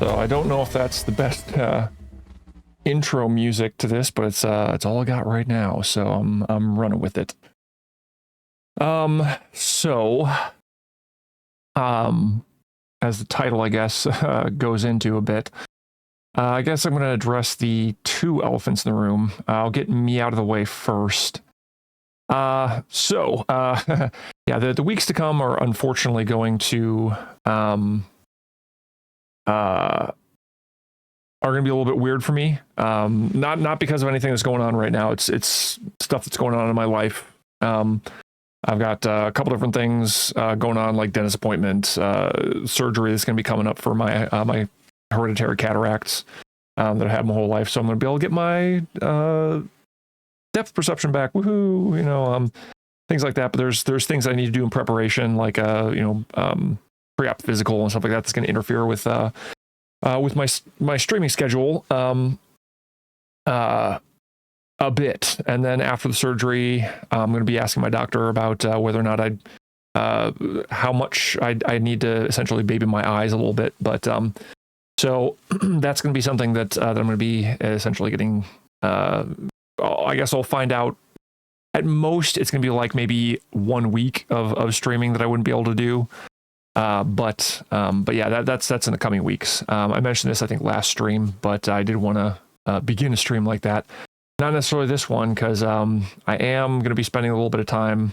So I don't know if that's the best intro music to this, but it's all I got right now, so I'm running with it. As the title, I guess, goes into a bit, I guess I'm going to address the two elephants in the room. I'll get me out of the way first. Yeah, the weeks to come are unfortunately going to are going to be a little bit weird for me. Not because of anything that's going on right now. It's stuff that's going on in my life. I've got a couple different things going on, like dentist appointment, surgery that's going to be coming up for my my hereditary cataracts that I had my whole life. So I'm going to be able to get my depth perception back. Woohoo! Things like that. But there's things I need to do in preparation, like pre-op physical and stuff like that. That's going to interfere with my streaming schedule a bit. And then after the surgery, I'm going to be asking my doctor about whether or not how much I need to essentially baby my eyes a little bit. But so that's going to be something that I'm going to be essentially getting. I guess I'll find out. At most, it's going to be like maybe 1 week of streaming that I wouldn't be able to do. But yeah, that's in the coming weeks. I mentioned this, I think, last stream, but I did want to begin a stream like that. Not necessarily this one, because I am going to be spending a little bit of time,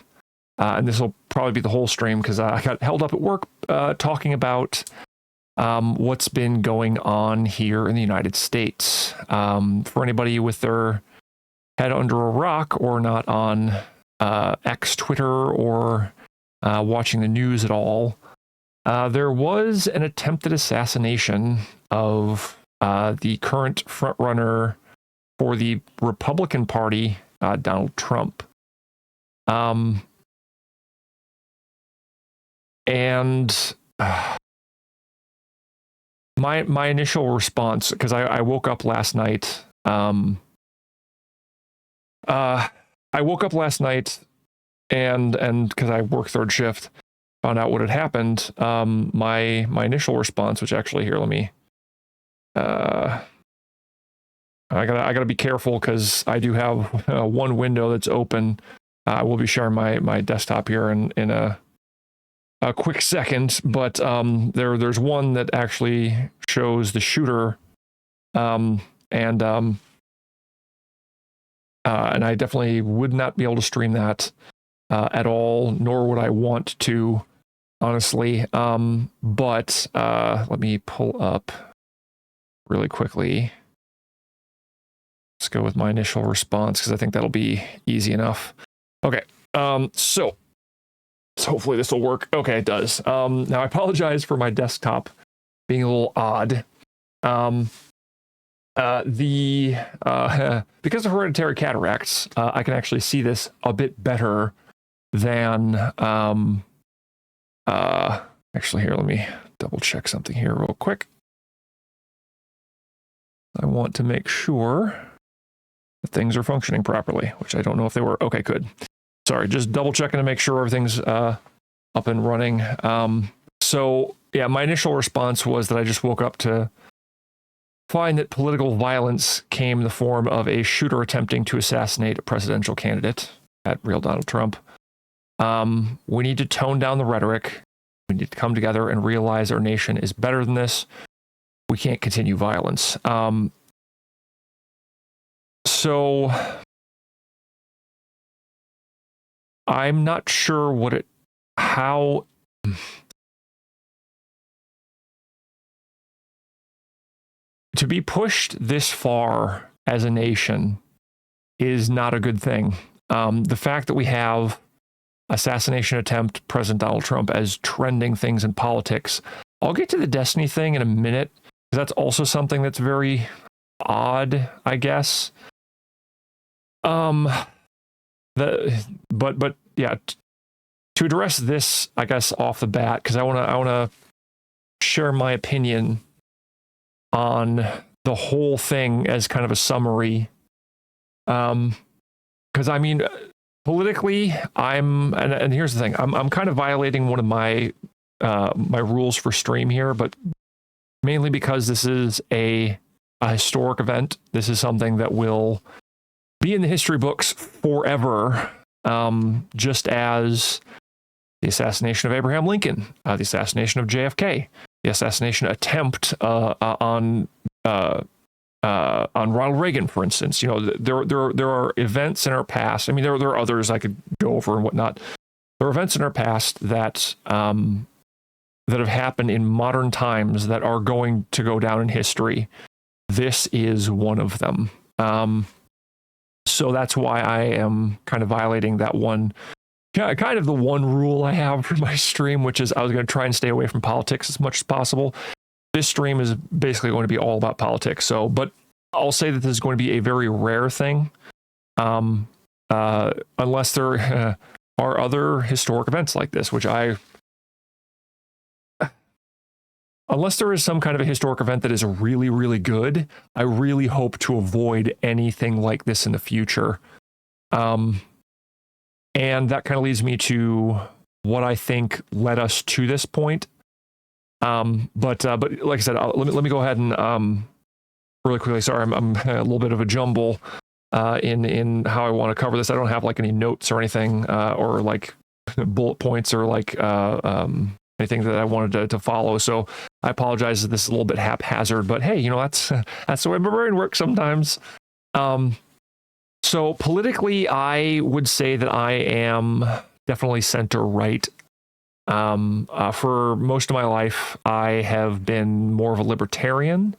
and this will probably be the whole stream, because I got held up at work talking about what's been going on here in the United States. For anybody with their head under a rock or not on X, Twitter, or watching the news at all, there was an attempted assassination of the current frontrunner for the Republican Party, Donald Trump. And my initial response, because I woke up last night. I woke up last night and because I work third shift, found out what had happened. My initial response, which actually here, let me. I gotta be careful because I do have one window that's open. I will be sharing my desktop here in a quick second, but there's one that actually shows the shooter, and I definitely would not be able to stream that at all, nor would I want to, honestly. But let me pull up really quickly. Let's go with my initial response, because I think that'll be easy enough. Okay, so hopefully this will work. Okay, it does. Now I apologize for my desktop being a little odd. Because of hereditary cataracts, I can actually see this a bit better than actually here, let me double check something here real quick. I want to make sure that things are functioning properly, which I don't know if they were. Okay, good. Sorry, just double checking to make sure everything's up and running. So yeah, my initial response was that I just woke up to find that political violence came in the form of a shooter attempting to assassinate a presidential candidate, at real Donald Trump. We need to tone down the rhetoric. We need to come together and realize our nation is better than this. We can't continue violence. So I'm not sure how to be pushed this far as a nation is not a good thing. The fact that we have assassination attempt, President Donald Trump, as trending things in politics. I'll get to the Destiny thing in a minute, because that's also something that's very odd, I guess. But yeah, to address this, I guess off the bat, because I wanna share my opinion on the whole thing as kind of a summary. Because I mean, politically, and here's the thing, I'm kind of violating one of my my rules for stream here, but mainly because this is a historic event. This is something that will be in the history books forever, just as the assassination of Abraham Lincoln, the assassination of JFK, the assassination attempt on Ronald Reagan, for instance. You know, there are events in our past. I mean, there are others I could go over and whatnot. There are events in our past that that have happened in modern times that are going to go down in history. This is one of them. So that's why I am kind of violating that one, kind of the one rule I have for my stream, which is I was going to try and stay away from politics as much as possible. This stream is basically going to be all about politics. So, but I'll say that this is going to be a very rare thing, unless there are other historic events like this, which unless there is some kind of a historic event that is really, really good, I really hope to avoid anything like this in the future. And that kind of leads me to what I think led us to this point. But like I said, let me go ahead and really quickly. Sorry, I'm a little bit of a jumble in how I want to cover this. I don't have like any notes or anything, or like bullet points or like anything that I wanted to follow. So I apologize if this is a little bit haphazard, but hey, you know, that's the way my brain works sometimes. So politically, I would say that I am definitely center right. For most of my life, I have been more of a libertarian.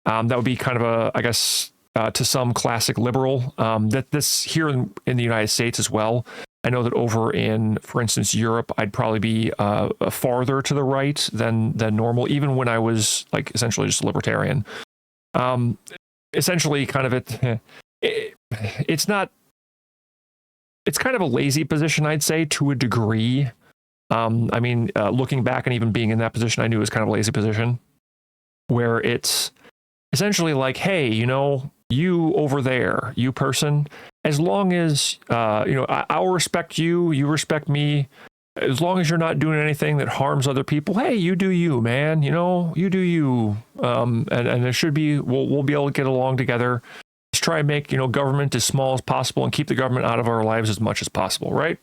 That would be kind of a, I guess, to some classic liberal. That this here in the United States as well. I know that over in, for instance, Europe, I'd probably be farther to the right than normal, even when I was like essentially just a libertarian. Essentially, kind of it's not. It's kind of a lazy position, I'd say, to a degree. I mean, looking back and even being in that position, I knew it was kind of a lazy position, where it's essentially like, hey, you know, you over there, you person, as long as, you know, I'll respect you, you respect me, as long as you're not doing anything that harms other people, hey, you do you, man, you know, you do you. And there should be, we'll be able to get along together. Let's try and make, you know, government as small as possible and keep the government out of our lives as much as possible, right?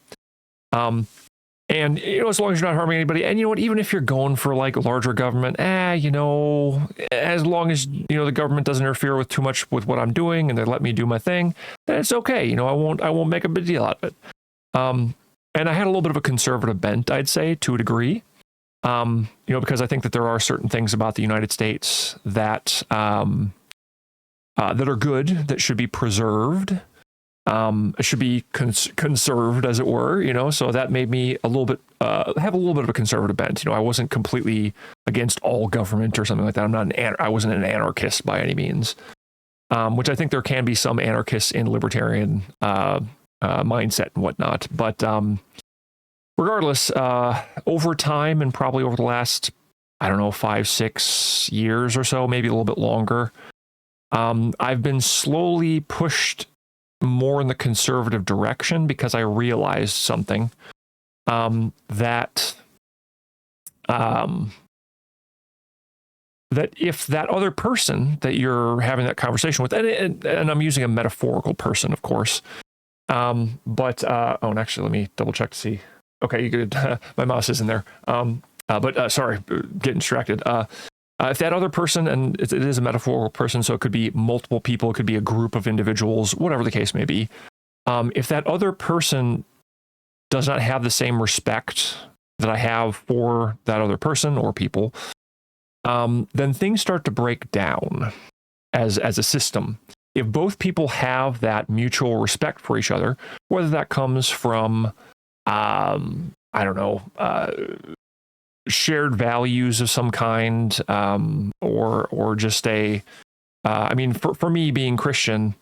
And, you know, as long as you're not harming anybody, and you know what, even if you're going for like larger government, you know, as long as, you know, the government doesn't interfere with too much with what I'm doing and they let me do my thing, then it's okay. You know, I won't make a big deal out of it. And I had a little bit of a conservative bent, I'd say, to a degree, you know, because I think that there are certain things about the United States that, that are good, that should be preserved. It should be conserved, as it were, you know, so that made me a little bit, have a little bit of a conservative bent. You know, I wasn't completely against all government or something like that. I wasn't an anarchist by any means, which I think there can be some anarchists in libertarian mindset and whatnot. But regardless, over time and probably over the last, I don't know, 5-6 years or so, maybe a little bit longer, I've been slowly pushed more in the conservative direction because I realized something, that if that other person that you're having that conversation with, and I'm using a metaphorical person, of course, but and actually let me double check to see. Okay, you could. My mouse isn't there. But sorry, getting distracted. If that other person, and it is a metaphorical person, so it could be multiple people, it could be a group of individuals, whatever the case may be. If that other person does not have the same respect that I have for that other person or people, then things start to break down as a system. If both people have that mutual respect for each other, whether that comes from, I don't know, shared values of some kind, or just I mean, for me being Christian,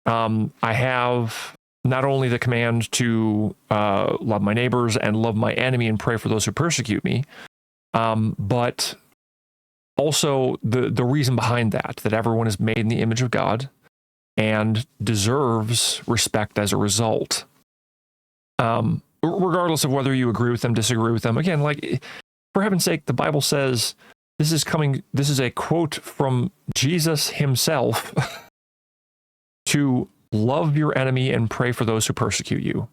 I have not only the command to love my neighbors and love my enemy and pray for those who persecute me, but also the reason behind that everyone is made in the image of God and deserves respect as a result. Regardless of whether you agree with them, disagree with them. Again, like, for heaven's sake, the Bible says this is a quote from Jesus himself to love your enemy and pray for those who persecute you.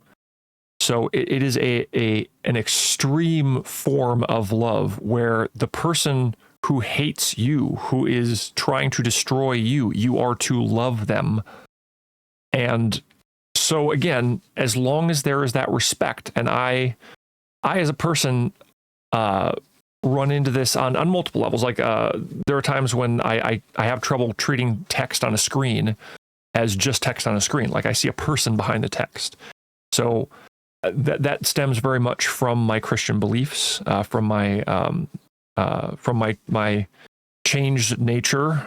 So it is an extreme form of love where the person who hates you, who is trying to destroy you, you are to love them. And so again, as long as there is that respect, and I as a person run into this on multiple levels. Like there are times when I have trouble treating text on a screen as just text on a screen. Like I see a person behind the text. So that stems very much from my Christian beliefs, from my changed nature,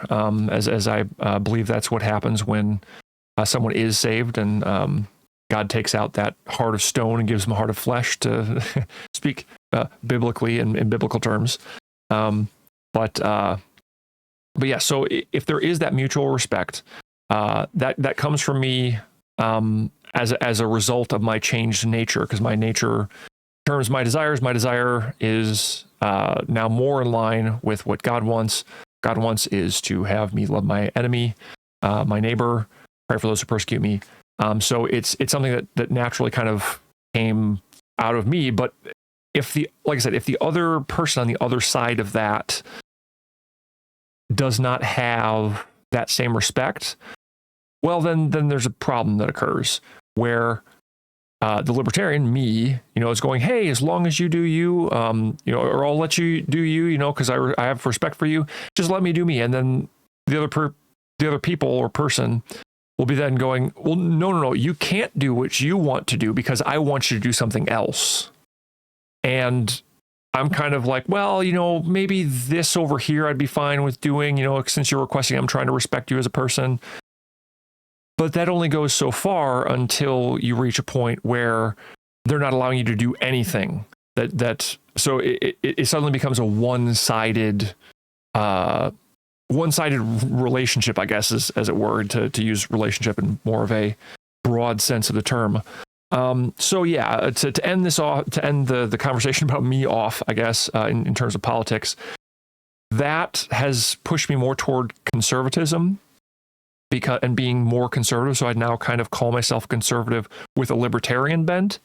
as I believe that's what happens when someone is saved and God takes out that heart of stone and gives them a heart of flesh, to speak biblically in biblical terms. But yeah, so if there is that mutual respect, that comes from me as a result of my changed nature, because my nature terms my desires. My desire is now more in line with what God wants. God wants is to have me love my enemy, my neighbor, pray for those who persecute me. So it's something that naturally kind of came out of me. But like I said, if the other person on the other side of that does not have that same respect, well, then there's a problem that occurs where the libertarian, me, is going, hey, as long as you do you, or I'll let you do you, because I have respect for you, just let me do me. And then the other people or person will be then going, well, no, you can't do what you want to do because I want you to do something else. And I'm kind of like, well, maybe this over here I'd be fine with doing, since you're requesting, I'm trying to respect you as a person. But that only goes so far until you reach a point where they're not allowing you to do anything. So it suddenly becomes a one-sided relationship, I guess, as it were, to use relationship in more of a broad sense of the term. So yeah, to end this off, to end the conversation about me off, I guess, in terms of politics, that has pushed me more toward conservatism and being more conservative. So I now kind of call myself conservative with a libertarian bent,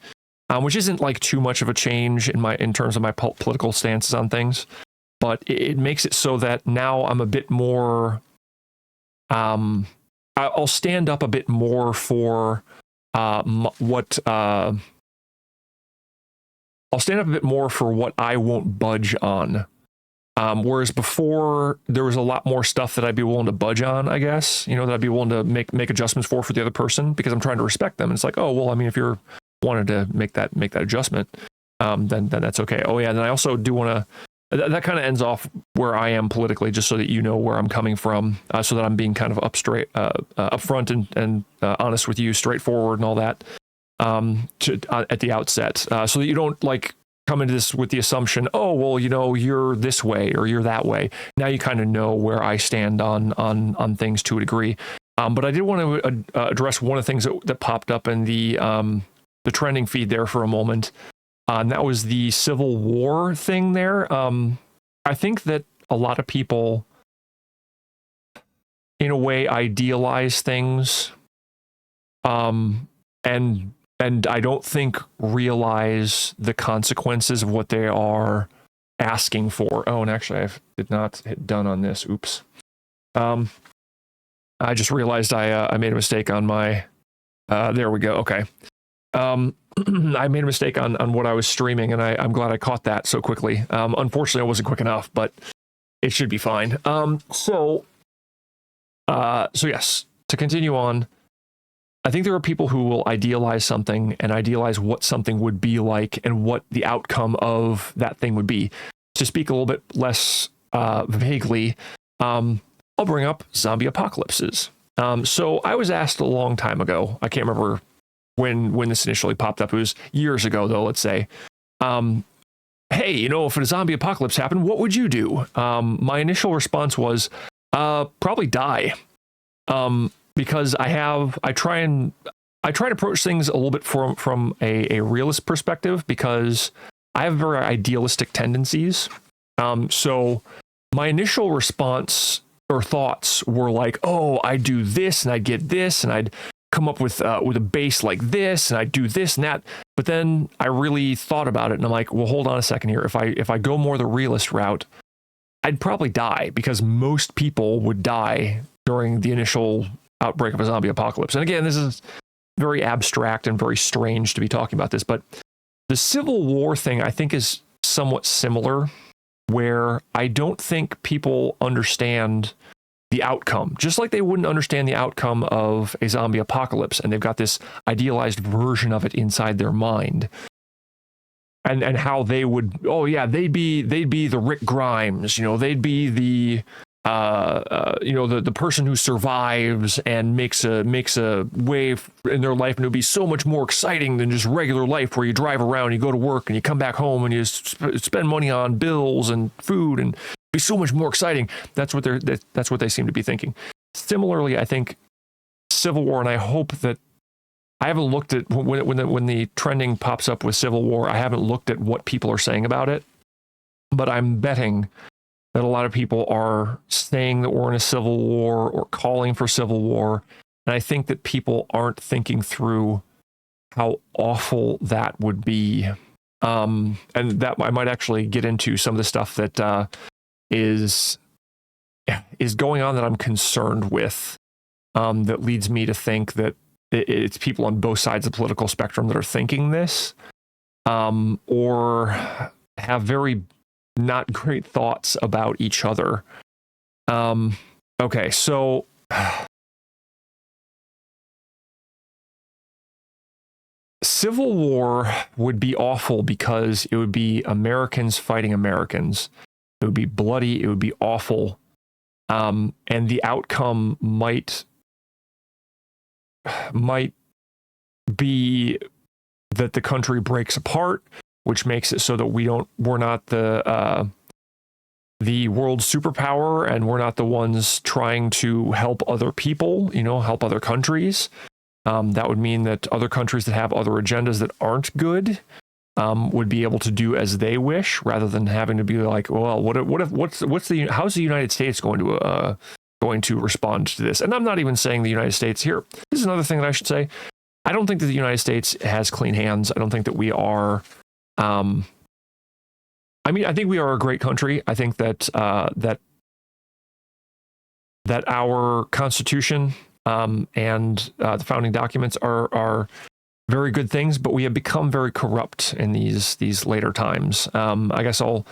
which isn't like too much of a change in terms of my political stances on things, but it makes it so that now I'm a bit more, I'll stand up a bit more for what I won't budge on. Whereas before there was a lot more stuff that I'd be willing to budge on, I guess, that I'd be willing to make adjustments for the other person because I'm trying to respect them. And it's like, oh, well, I mean, if you're wanted to make that adjustment, then that's okay. Oh yeah. And then I also do want to, that kind of ends off where I am politically, just so that you know where I'm coming from, so that I'm being kind of upfront and honest with you, straightforward and all that, at the outset, so that you don't like come into this with the assumption, oh, well, you're this way or you're that way. Now you kind of know where I stand on things to a degree. But I did want to address one of the things that popped up in the trending feed there for a moment. And that was the Civil War thing there. I think that a lot of people, in a way, idealize things, and I don't think realize the consequences of what they are asking for. Oh, and actually, I did not hit done on this. Oops. I just realized I made a mistake on my. There we go. Okay. I made a mistake on what I was streaming, and I'm glad I caught that so quickly. Unfortunately, I wasn't quick enough, but it should be fine. So yes, to continue on, I think there are people who will idealize something and idealize what something would be like and what the outcome of that thing would be. To speak a little bit less vaguely, I'll bring up zombie apocalypses. So I was asked a long time ago, I can't remember when this initially popped up. It was years ago, though, let's say. Hey, if a zombie apocalypse happened, what would you do? My initial response was probably die. Because I try to approach things a little bit from a realist perspective, because I have very idealistic tendencies. So my initial response or thoughts were like, oh, I'd do this and I'd get this and I'd come up with a base like this and I'd do this and that. But then I really thought about it and I'm like, well, hold on a second here. If I go more the realist route, I'd probably die because most people would die during the initial outbreak of a zombie apocalypse. And again, this is very abstract and very strange to be talking about this, but the Civil War thing I think is somewhat similar, where I don't think people understand the outcome, just like they wouldn't understand the outcome of a zombie apocalypse, and they've got this idealized version of it inside their mind. And how they would, oh yeah, they'd be the Rick Grimes, they'd be the the person who survives and makes a way in their life, and it would be so much more exciting than just regular life where you drive around, you go to work, and you come back home and you spend money on bills and food, and it'd be so much more exciting. That's what they seem to be thinking. Similarly, I think Civil War, and I hope that I haven't looked at when the trending pops up with Civil War, I haven't looked at what people are saying about it, but I'm betting that a lot of people are saying that we're in a civil war or calling for civil war. And I think that people aren't thinking through how awful that would be. And that I might actually get into some of the stuff that is going on that I'm concerned with, that leads me to think that it's people on both sides of the political spectrum that are thinking this, or have very not great thoughts about each other. Okay, so Civil War would be awful because it would be Americans fighting Americans. It would be bloody, it would be awful. And the outcome might be that the country breaks apart, which makes it so that we're not the world superpower, and we're not the ones trying to help other people, help other countries. That would mean that other countries that have other agendas that aren't good would be able to do as they wish, rather than having to be like, well, how's the United States going to respond to this? And I'm not even saying the United States here. This is another thing that I should say. I don't think that the United States has clean hands. I don't think that we are. I think we are a great country. I think that that our Constitution and the founding documents are very good things, but we have become very corrupt in these later times. I guess I'll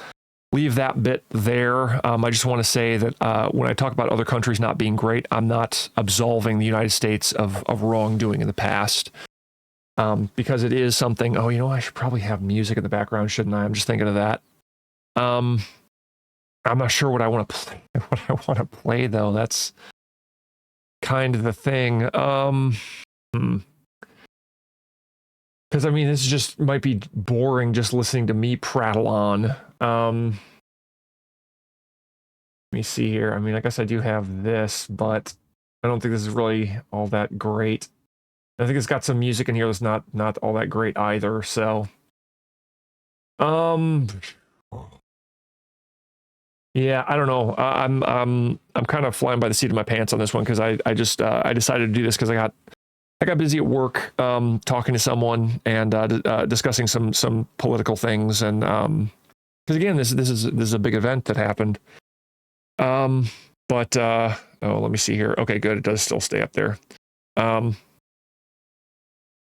leave that bit there. I just want to say that when I talk about other countries not being great, I'm not absolving the United States of wrongdoing in the past. Because it is something. Oh, I should probably have music in the background, shouldn't I? I'm just thinking of that. I'm not sure what I want to play. What I want to play though, that's kind of the thing. Because this just might be boring just listening to me prattle on. Let me see here. I guess I do have this, but I don't think this is really all that great. I think it's got some music in here that's not all that great either. So, yeah, I don't know. I'm kind of flying by the seat of my pants on this one because I decided to do this because I got busy at work, talking to someone and discussing some political things, and because again, this is a big event that happened. But let me see here. Okay, good. It does still stay up there.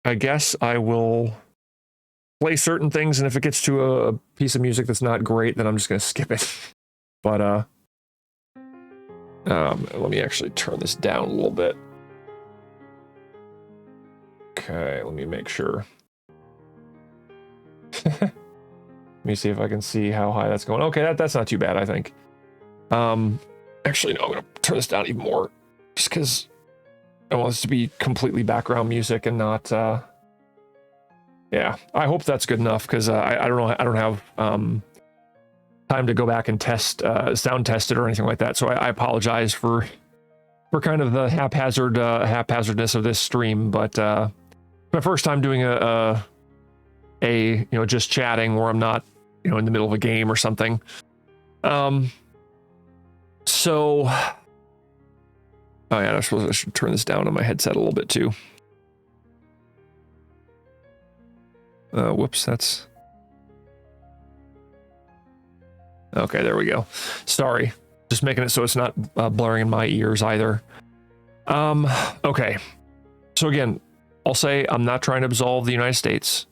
I guess I will play certain things, and if it gets to a piece of music that's not great, then I'm just going to skip it. But let me actually turn this down a little bit. Okay, let me make sure. Let me see if I can see how high that's going. Okay, that's not too bad, I think. Actually, no, I'm going to turn this down even more, just because I want this to be completely background music and not. Yeah, I hope that's good enough, because I don't know. I don't have time to go back and sound test it or anything like that. So I apologize for kind of the haphazardness of this stream, but my first time doing a just chatting where I'm not in the middle of a game or something. So, oh yeah, I suppose I should turn this down on my headset a little bit too. Whoops, that's... Okay, there we go. Sorry. Just making it so it's not blurring in my ears either. Okay. So again, I'll say I'm not trying to absolve the United States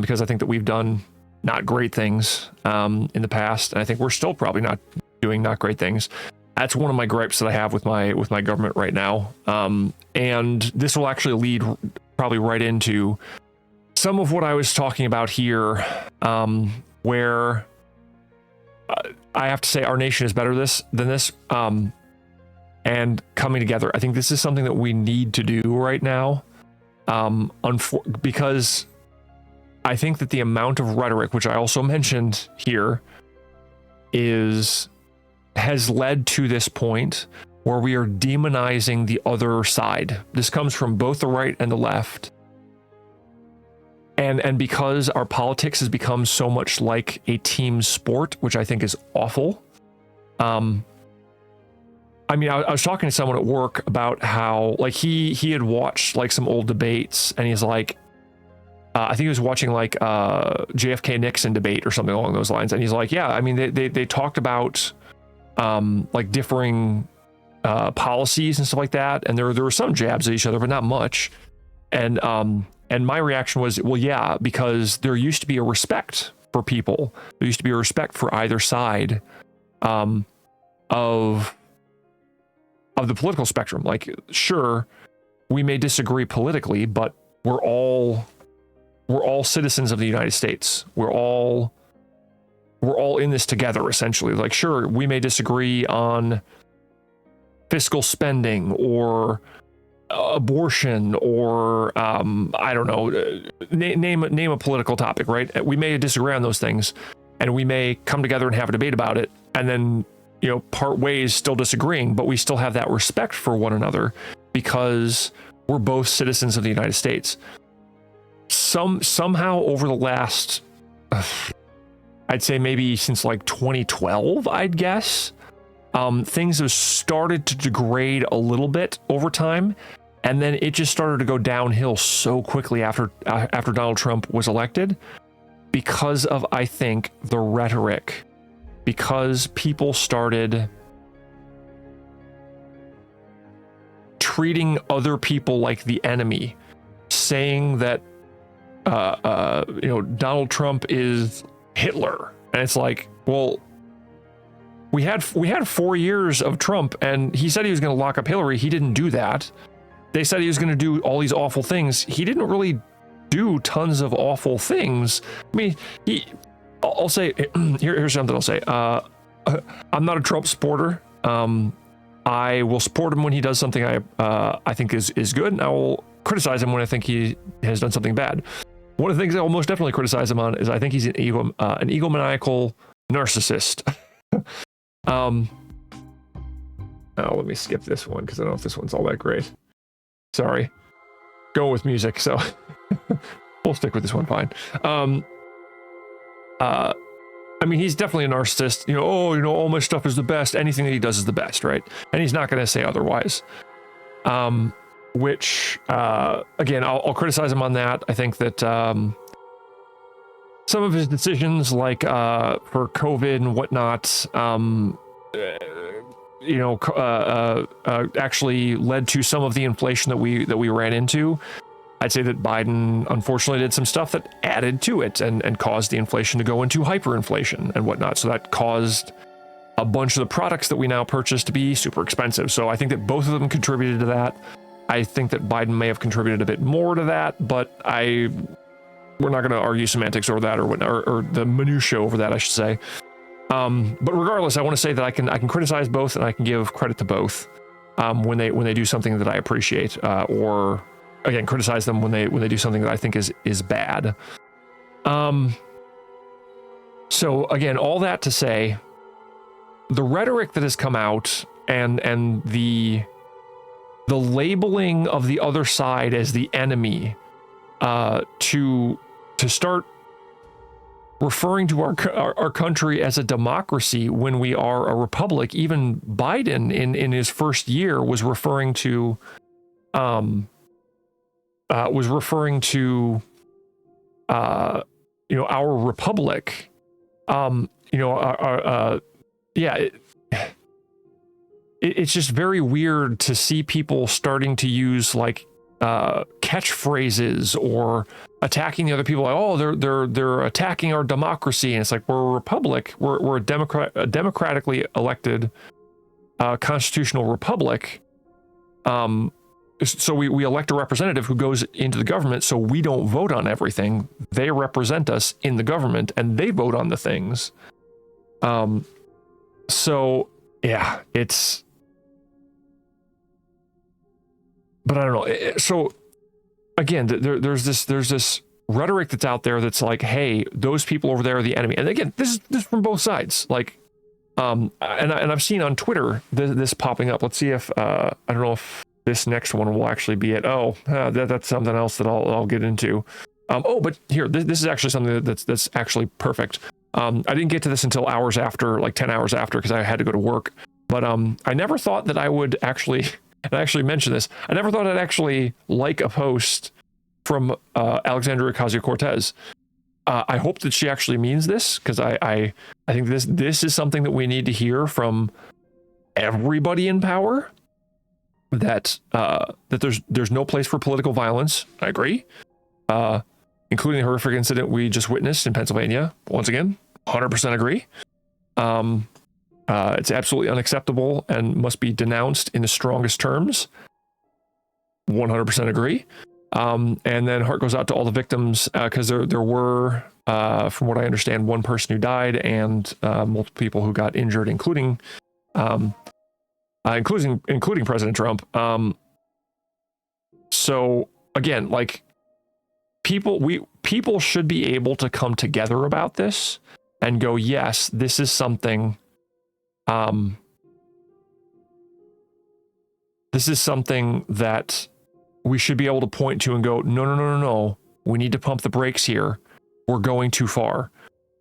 because I think that we've done not great things in the past. And I think we're still probably not doing not great things. That's one of my gripes that I have with my government right now. And this will actually lead probably right into some of what I was talking about here, where I have to say our nation is better than this, and coming together. I think this is something that we need to do right now, because I think that the amount of rhetoric, which I also mentioned here, has led to this point where we are demonizing the other side. This comes from both the right and the left. And because our politics has become so much like a team sport, which I think is awful. I mean, I was talking to someone at work about how, like, he had watched like some old debates, and he's like, I think he was watching like JFK Nixon debate or something along those lines, and he's like, yeah, I mean, they talked about like differing policies and stuff like that, and there were some jabs at each other, but not much. And my reaction was, well, yeah, because there used to be a respect for people. There used to be a respect for either side of the political spectrum. Like, sure, we may disagree politically, but we're all citizens of the United States. We're all in this together, essentially. Like, sure, we may disagree on fiscal spending or abortion or I don't know, name a political topic, right? We may disagree on those things, and we may come together and have a debate about it, and then, you know, part ways still disagreeing, but we still have that respect for one another because we're both citizens of the United States. Somehow over the last, I'd say maybe since like 2012, I'd guess, things have started to degrade a little bit over time, and then it just started to go downhill so quickly after Donald Trump was elected, because of, I think, the rhetoric, because people started treating other people like the enemy, saying that you know, Donald Trump is Hitler, and it's like, well, we had 4 years of Trump, and he said he was going to lock up Hillary. He didn't do that. They said he was going to do all these awful things. He didn't really do tons of awful things. I mean, I'll say, here's something I'll say. I'm not a Trump supporter. I will support him when he does something I think is good, and I will criticize him when I think he has done something bad. One of the things I will most definitely criticize him on is I think he's an egomaniacal narcissist. Oh, let me skip this one because I don't know if this one's all that great. Sorry. Go with music, so we'll stick with this one, fine. I mean, he's definitely a narcissist. You know, oh, you know, all my stuff is the best. Anything that he does is the best, right? And he's not going to say otherwise. Which, again, I'll criticize him on that. I think that some of his decisions, like for COVID and whatnot, you know, actually led to some of the inflation that we ran into. I'd say that Biden unfortunately did some stuff that added to it and caused the inflation to go into hyperinflation and whatnot. So that caused a bunch of the products that we now purchase to be super expensive. So I think that both of them contributed to that. I think that Biden may have contributed a bit more to that, but we're not going to argue semantics over that or the minutiae over that, I should say. But regardless, I want to say that I can criticize both, and I can give credit to both when they do something that I appreciate, or again, criticize them when they do something that I think is bad. So again, all that to say, the rhetoric that has come out and the labeling of the other side as the enemy, to start referring to our country as a democracy when we are a republic. Even Biden in his first year was referring to our republic. It's just very weird to see people starting to use like catchphrases or attacking the other people, like, oh, they're attacking our democracy. And it's like, we're a republic, we're a democratically elected constitutional republic. So we elect a representative who goes into the government, so we don't vote on everything. They represent us in the government and they vote on the things. So yeah, but I don't know. So again, there's this rhetoric that's out there that's like, hey, those people over there are the enemy. And again, this is from both sides. Like, and I've seen on Twitter this popping up. Let's see if I don't know if this next one will actually be it. That's something else that I'll get into. But here, this is actually something that's actually perfect. I didn't get to this until hours after, like 10 hours after, because I had to go to work. But I never thought that I would actually. And I actually mentioned this. I never thought I'd actually like a post from Alexandria Ocasio-Cortez. I hope that she actually means this, because I think this is something that we need to hear from everybody in power. That there's no place for political violence. I agree, including the horrific incident we just witnessed in Pennsylvania. Once again, 100% agree. It's absolutely unacceptable and must be denounced in the strongest terms. 100% agree. And then heart goes out to all the victims, because there were, from what I understand, one person who died and multiple people who got injured, including President Trump. So again, like people should be able to come together about this and go, yes, this is something. This is something that we should be able to point to and go, no. We need to pump the brakes here. We're going too far.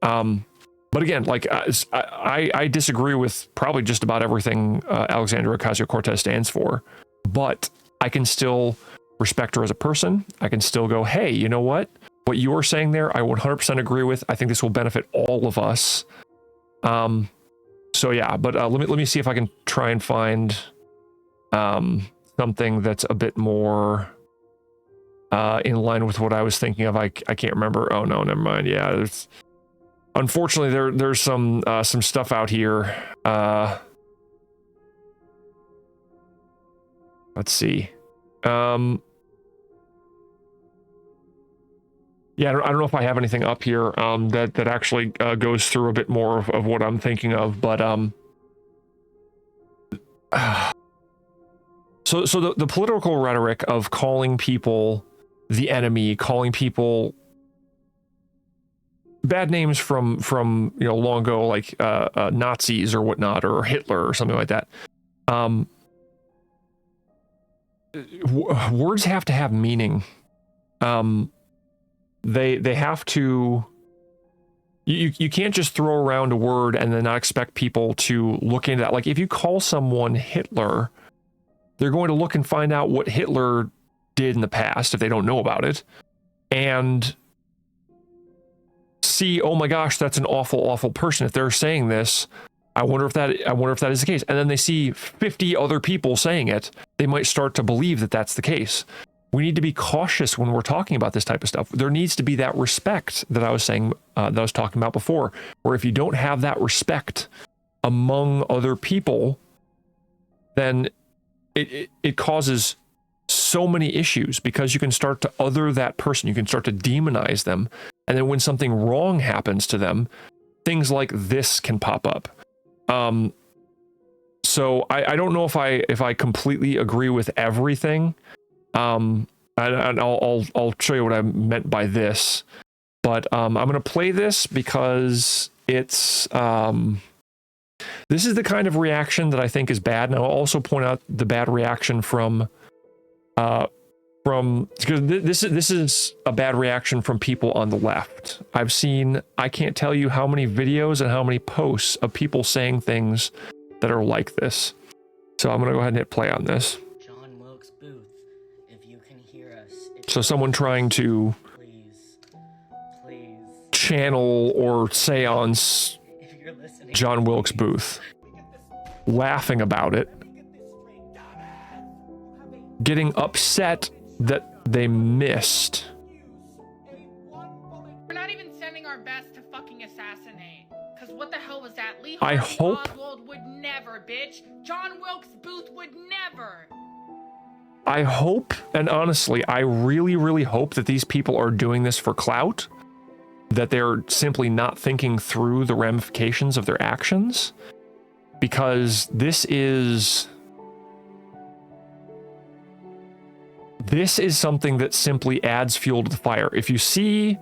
But again, like I disagree with probably just about everything Alexandria Ocasio-Cortez stands for, but I can still respect her as a person. I can still go, hey, you know what? What you are saying there, I 100% agree with. I think this will benefit all of us. So yeah, but let me see if I can try and find something that's a bit more in line with what I was thinking of. I can't remember. Oh no, never mind. Yeah, unfortunately there's some stuff out here. Let's see. Yeah, I don't know if I have anything up here that actually goes through a bit more of what I'm thinking of, but so the political rhetoric of calling people the enemy, calling people bad names from long ago, like Nazis or whatnot, or Hitler or something like that. Words have to have meaning. They have to. You can't just throw around a word and then not expect people to look into that. Like if you call someone Hitler, they're going to look and find out what Hitler did in the past if they don't know about it, and see, oh my gosh, that's an awful person. If they're saying this, I wonder if that is the case. And then they see 50 other people saying it, they might start to believe that that's the case. We need to be cautious when we're talking about this type of stuff. There needs to be that respect that I was saying, that I was talking about before, where if you don't have that respect among other people, then it causes so many issues, because you can start to other that person, you can start to demonize them, and then when something wrong happens to them, things like this can pop up. So I don't know if I completely agree with everything. And I'll show you what I meant by this, but I'm gonna play this because it's this is the kind of reaction that I think is bad, and I'll also point out the bad reaction from from, because this is a bad reaction from people on the left. I've seen, I can't tell you how many videos and how many posts of people saying things that are like this. So I'm gonna go ahead and hit play on this. John Wilkes Booth, if you can hear us. So someone trying to please channel or seance John Wilkes Booth, laughing about it, getting upset that they missed. We're not even sending our best to fucking assassinate. Cause what the hell was that? Lee I Harvey hope Oswald would never, bitch. John Wilkes Booth would never. I hope, and honestly, I really, really hope that these people are doing this for clout, that they're simply not thinking through the ramifications of their actions, because this is something that simply adds fuel to the fire. If you see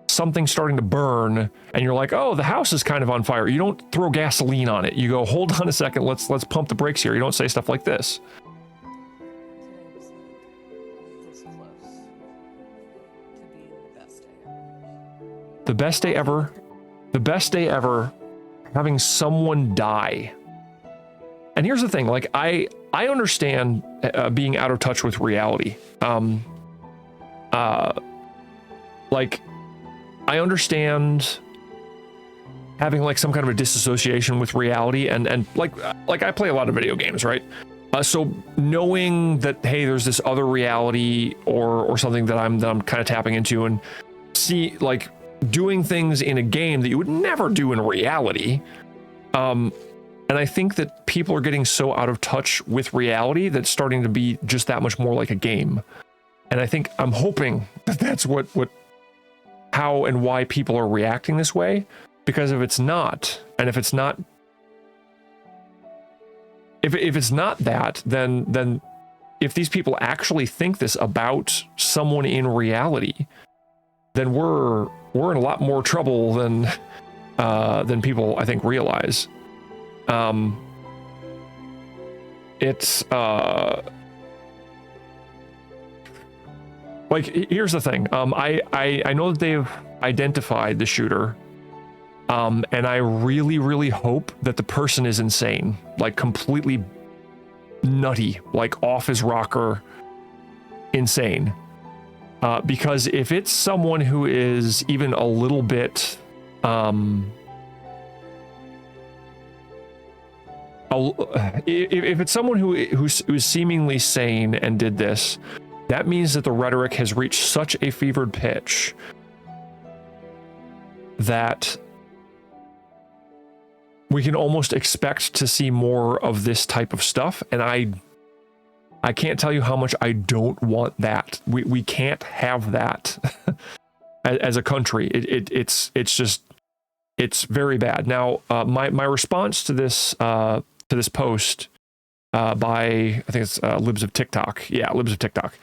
something starting to burn and you're like, oh, the house is kind of on fire, you don't throw gasoline on it. You go, hold on a second, let's pump the brakes here. You don't say stuff like this. The best day ever. The best day ever, having someone die. And here's the thing, like, I understand being out of touch with reality. Like, I understand having like some kind of a disassociation with reality, and like I play a lot of video games, right? So knowing that, hey, there's this other reality or something that I'm kind of tapping into, and see, like, doing things in a game that you would never do in reality. And I think that people are getting so out of touch with reality that's starting to be just that much more like a game. And I think, I'm hoping that that's how and why people are reacting this way. Because if it's not, and if it's not that, then if these people actually think this about someone in reality, then we're in a lot more trouble than people, I think, realize. It's like, here's the thing. I know that they've identified the shooter, and I really, really hope that the person is insane, like completely nutty, like off his rocker, insane. Because if it's someone who is even a little bit, if it's someone who's seemingly sane and did this, that means that the rhetoric has reached such a fevered pitch that we can almost expect to see more of this type of stuff. And I can't tell you how much I don't want that. We can't have that as a country. It's very bad. Now, my response to this post by, I think it's Libs of TikTok. Yeah, Libs of TikTok.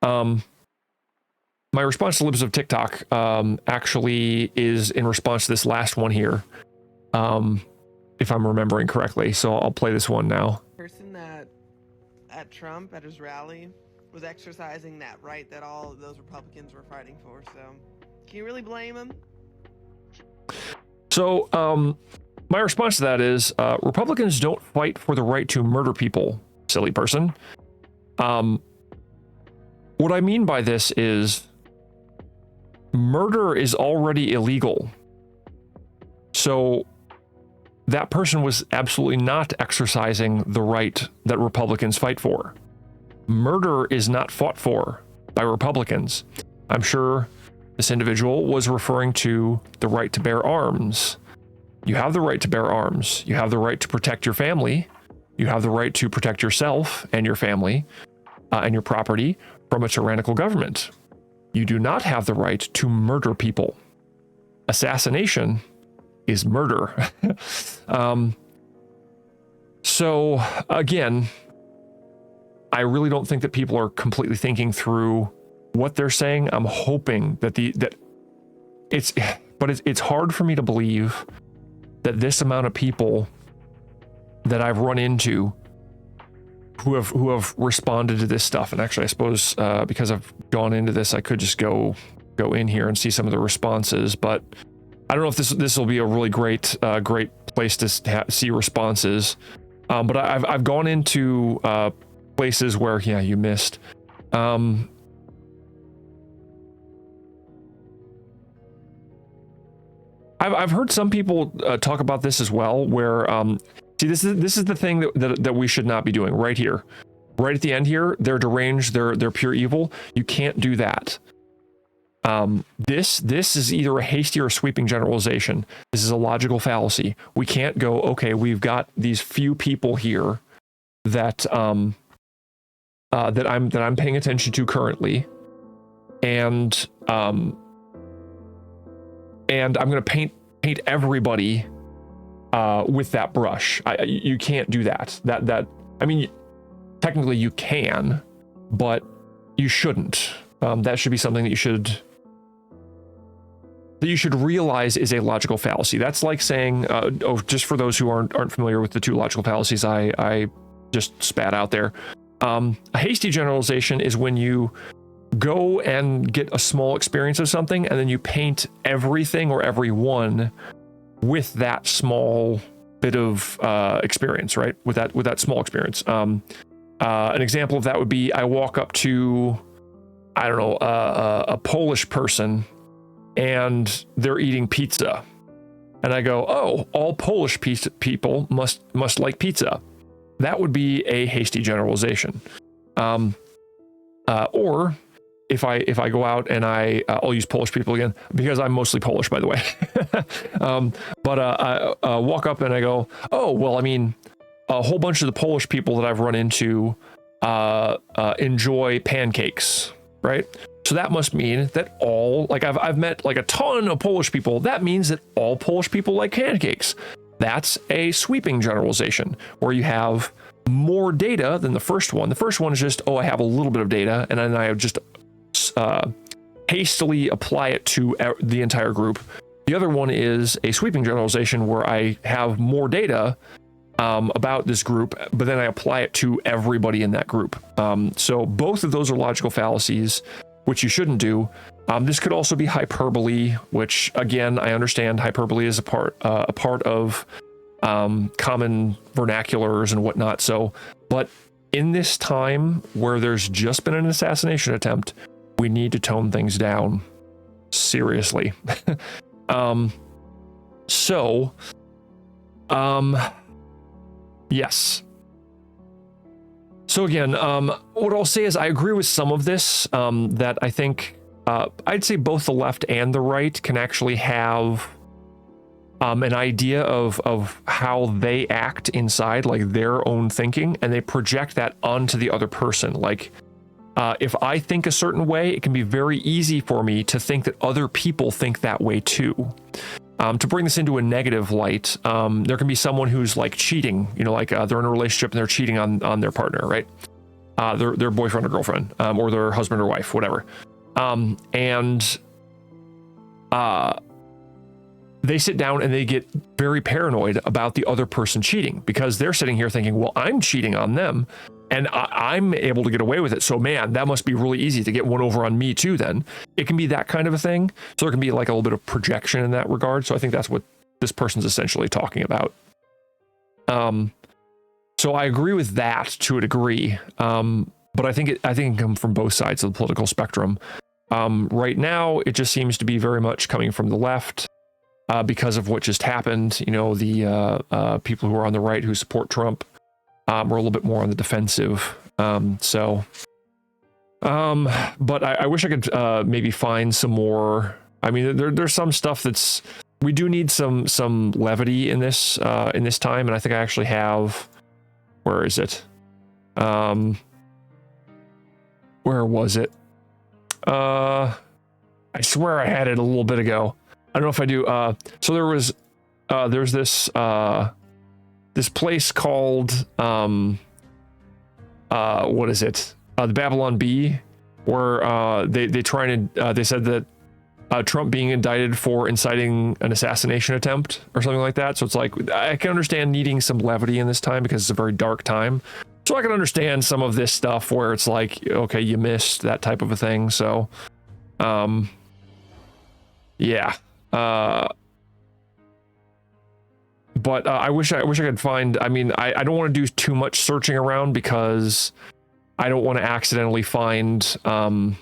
My response to Libs of TikTok actually is in response to this last one here, if I'm remembering correctly. So I'll play this one now. Person that at Trump at his rally was exercising that right that all of those Republicans were fighting for. So can you really blame him? So my response to that is, Republicans don't fight for the right to murder people, silly person. What I mean by this is, murder is already illegal. So that person was absolutely not exercising the right that Republicans fight for. Murder is not fought for by Republicans. I'm sure this individual was referring to the right to bear arms. You have the right to bear arms. You have the right to protect your family. You have the right to protect yourself and your family and your property from a tyrannical government. You do not have the right to murder people. Assassination is murder. So again, I really don't think that people are completely thinking through what they're saying. I'm hoping that it's hard for me to believe that this amount of people that I've run into who have responded to this stuff. And actually, I suppose because I've gone into this, I could just go in here and see some of the responses. But I don't know if this will be a really great place to see responses. But I've gone into places where you missed. I've heard some people talk about this as well, where see, this is the thing that we should not be doing right here, right at the end here. They're deranged, they're pure evil. You can't do that. This is either a hasty or a sweeping generalization. This is a logical fallacy. We can't go, okay, we've got these few people here that that I'm paying attention to currently, and I'm going to paint everybody with that brush. You can't do that. I mean, technically you can, but you shouldn't. That should be something that you should realize is a logical fallacy. That's like saying, just for those who aren't familiar with the two logical fallacies I just spat out there. A hasty generalization is when you go and get a small experience of something, and then you paint everything or everyone with that small bit of experience, right? With that small experience. An example of that would be, I walk up to, I don't know, a Polish person, and they're eating pizza, and I go, oh, all Polish people must like pizza. That would be a hasty generalization. Or if I go out and I'll use Polish people again, because I'm mostly Polish, by the way. But I walk up and I go, oh, well, I mean, a whole bunch of the Polish people that I've run into enjoy pancakes, right? So that must mean that I've met like a ton of Polish people. That means that all Polish people like pancakes. That's a sweeping generalization where you have more data than the first one. The first one is just, I have a little bit of data, and then I just hastily apply it to the entire group. The other one is a sweeping generalization where I have more data about this group, but then I apply it to everybody in that group. So both of those are logical fallacies, which you shouldn't do. This could also be hyperbole, which again, I understand hyperbole is a part of common vernaculars and whatnot. So, but in this time where there's just been an assassination attempt, we need to tone things down seriously. Yes. So again, what I'll say is I agree with some of this, that I think I'd say both the left and the right can actually have an idea of how they act inside, like their own thinking, and they project that onto the other person. Like, if I think a certain way, it can be very easy for me to think that other people think that way too. To bring this into a negative light, there can be someone who's like cheating, like they're in a relationship and they're cheating on their partner, right? Their boyfriend or girlfriend, or their husband or wife, whatever. They sit down and they get very paranoid about the other person cheating, because they're sitting here thinking, well, I'm cheating on them and I'm able to get away with it. So man, that must be really easy to get one over on me too. Then it can be that kind of a thing. So there can be like a little bit of projection in that regard. So I think that's what this person's essentially talking about. So I agree with that to a degree. But I think it can come from both sides of the political spectrum. Right now, it just seems to be very much coming from the left. Because of what just happened, the people who are on the right who support Trump are a little bit more on the defensive. But I wish I could maybe find some more. I mean, there's some stuff we do need some levity in this time, and I think I actually have. Where is it? Where was it? I swear I had it a little bit ago. I don't know if I do. So there's this place called what is it? The Babylon Bee, where they said that Trump being indicted for inciting an assassination attempt or something like that. So it's like, I can understand needing some levity in this time because it's a very dark time. So I can understand some of this stuff where it's like, okay, you missed that type of a thing. So, yeah. But I wish I could find, I mean, I don't want to do too much searching around because I don't want to accidentally find, I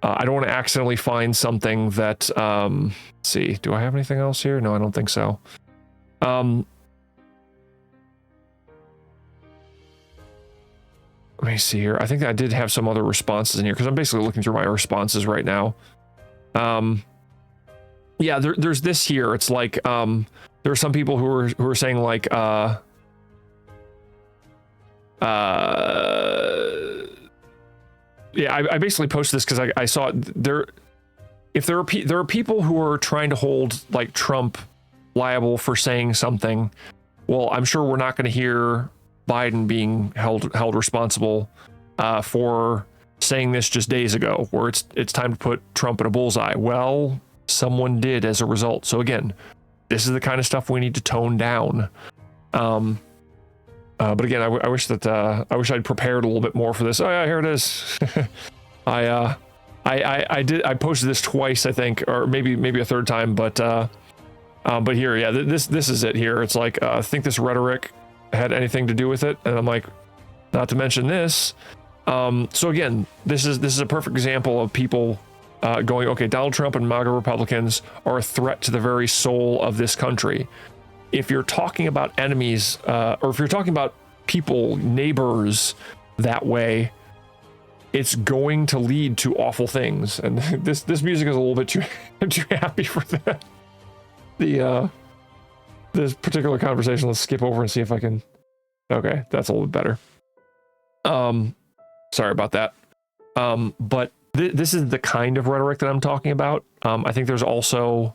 don't want to accidentally find something that, let's see, do I have anything else here? No, I don't think so. Let me see here. I think I did have some other responses in here because I'm basically looking through my responses right now. Yeah, there's this here. It's like, there are some people who are saying like, yeah, I basically posted this because I saw there. If there are people who are trying to hold like Trump liable for saying something, well, I'm sure we're not going to hear Biden being held responsible for saying this just days ago, where it's time to put Trump in a bullseye. Well, someone did as a result. So again, this is the kind of stuff we need to tone down. But again, I wish I'd prepared a little bit more for this. Oh yeah, here it is. I posted this twice, I think, or maybe a third time, but here, yeah, this is it here. It's like, I think this rhetoric had anything to do with it, and I'm like, not to mention this. So again, this is a perfect example of people going, okay, Donald Trump and MAGA Republicans are a threat to the very soul of this country. If you're talking about enemies, or if you're talking about people, neighbors that way, it's going to lead to awful things. And this music is a little bit too happy for that. This particular conversation. Let's skip over and see if I can. Okay, that's a little bit better. Sorry about that. But this is the kind of rhetoric that I'm talking about. I think there's also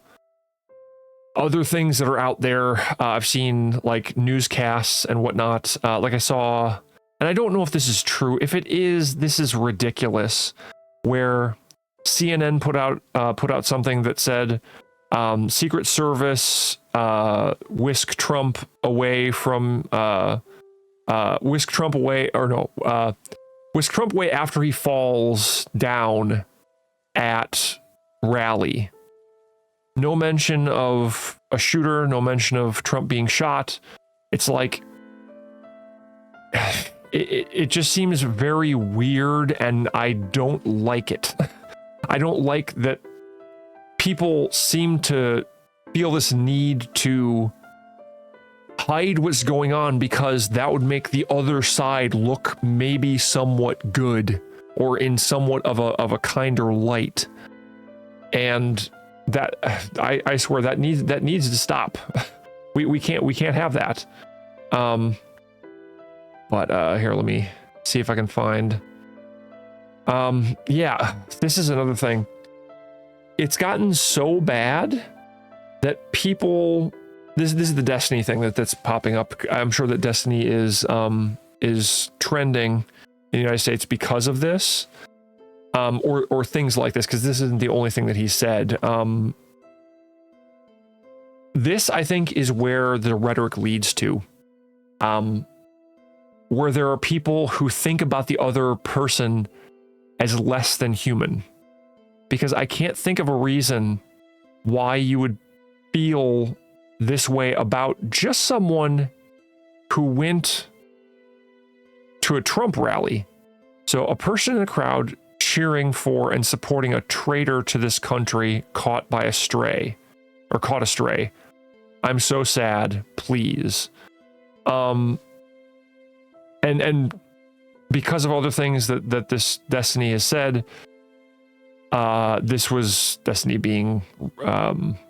other things that are out there. I've seen like newscasts and whatnot. Like I saw, and I don't know if this is true. If it is, this is ridiculous. Where CNN put out something that said, Secret Service whisk Trump away after he falls down at rally. No mention of a shooter, no mention of Trump being shot. It's like, it just seems very weird, and I don't like it. I don't like that people seem to feel this need to hide what's going on because that would make the other side look maybe somewhat good or in somewhat of a kinder light. And that I swear that needs to stop. We can't have that. But here, let me see if I can find. Yeah, this is another thing. It's gotten so bad that people. This is the Destiny thing that's popping up. I'm sure that Destiny is trending in the United States because of this, or things like this, because this isn't the only thing that he said. This, I think, is where the rhetoric leads to, where there are people who think about the other person as less than human, because I can't think of a reason why you would feel this way about just someone who went to a Trump rally. So a person in a crowd cheering for and supporting a traitor to this country caught astray. I'm so sad, please. And because of other things that this Destiny has said, this was Destiny being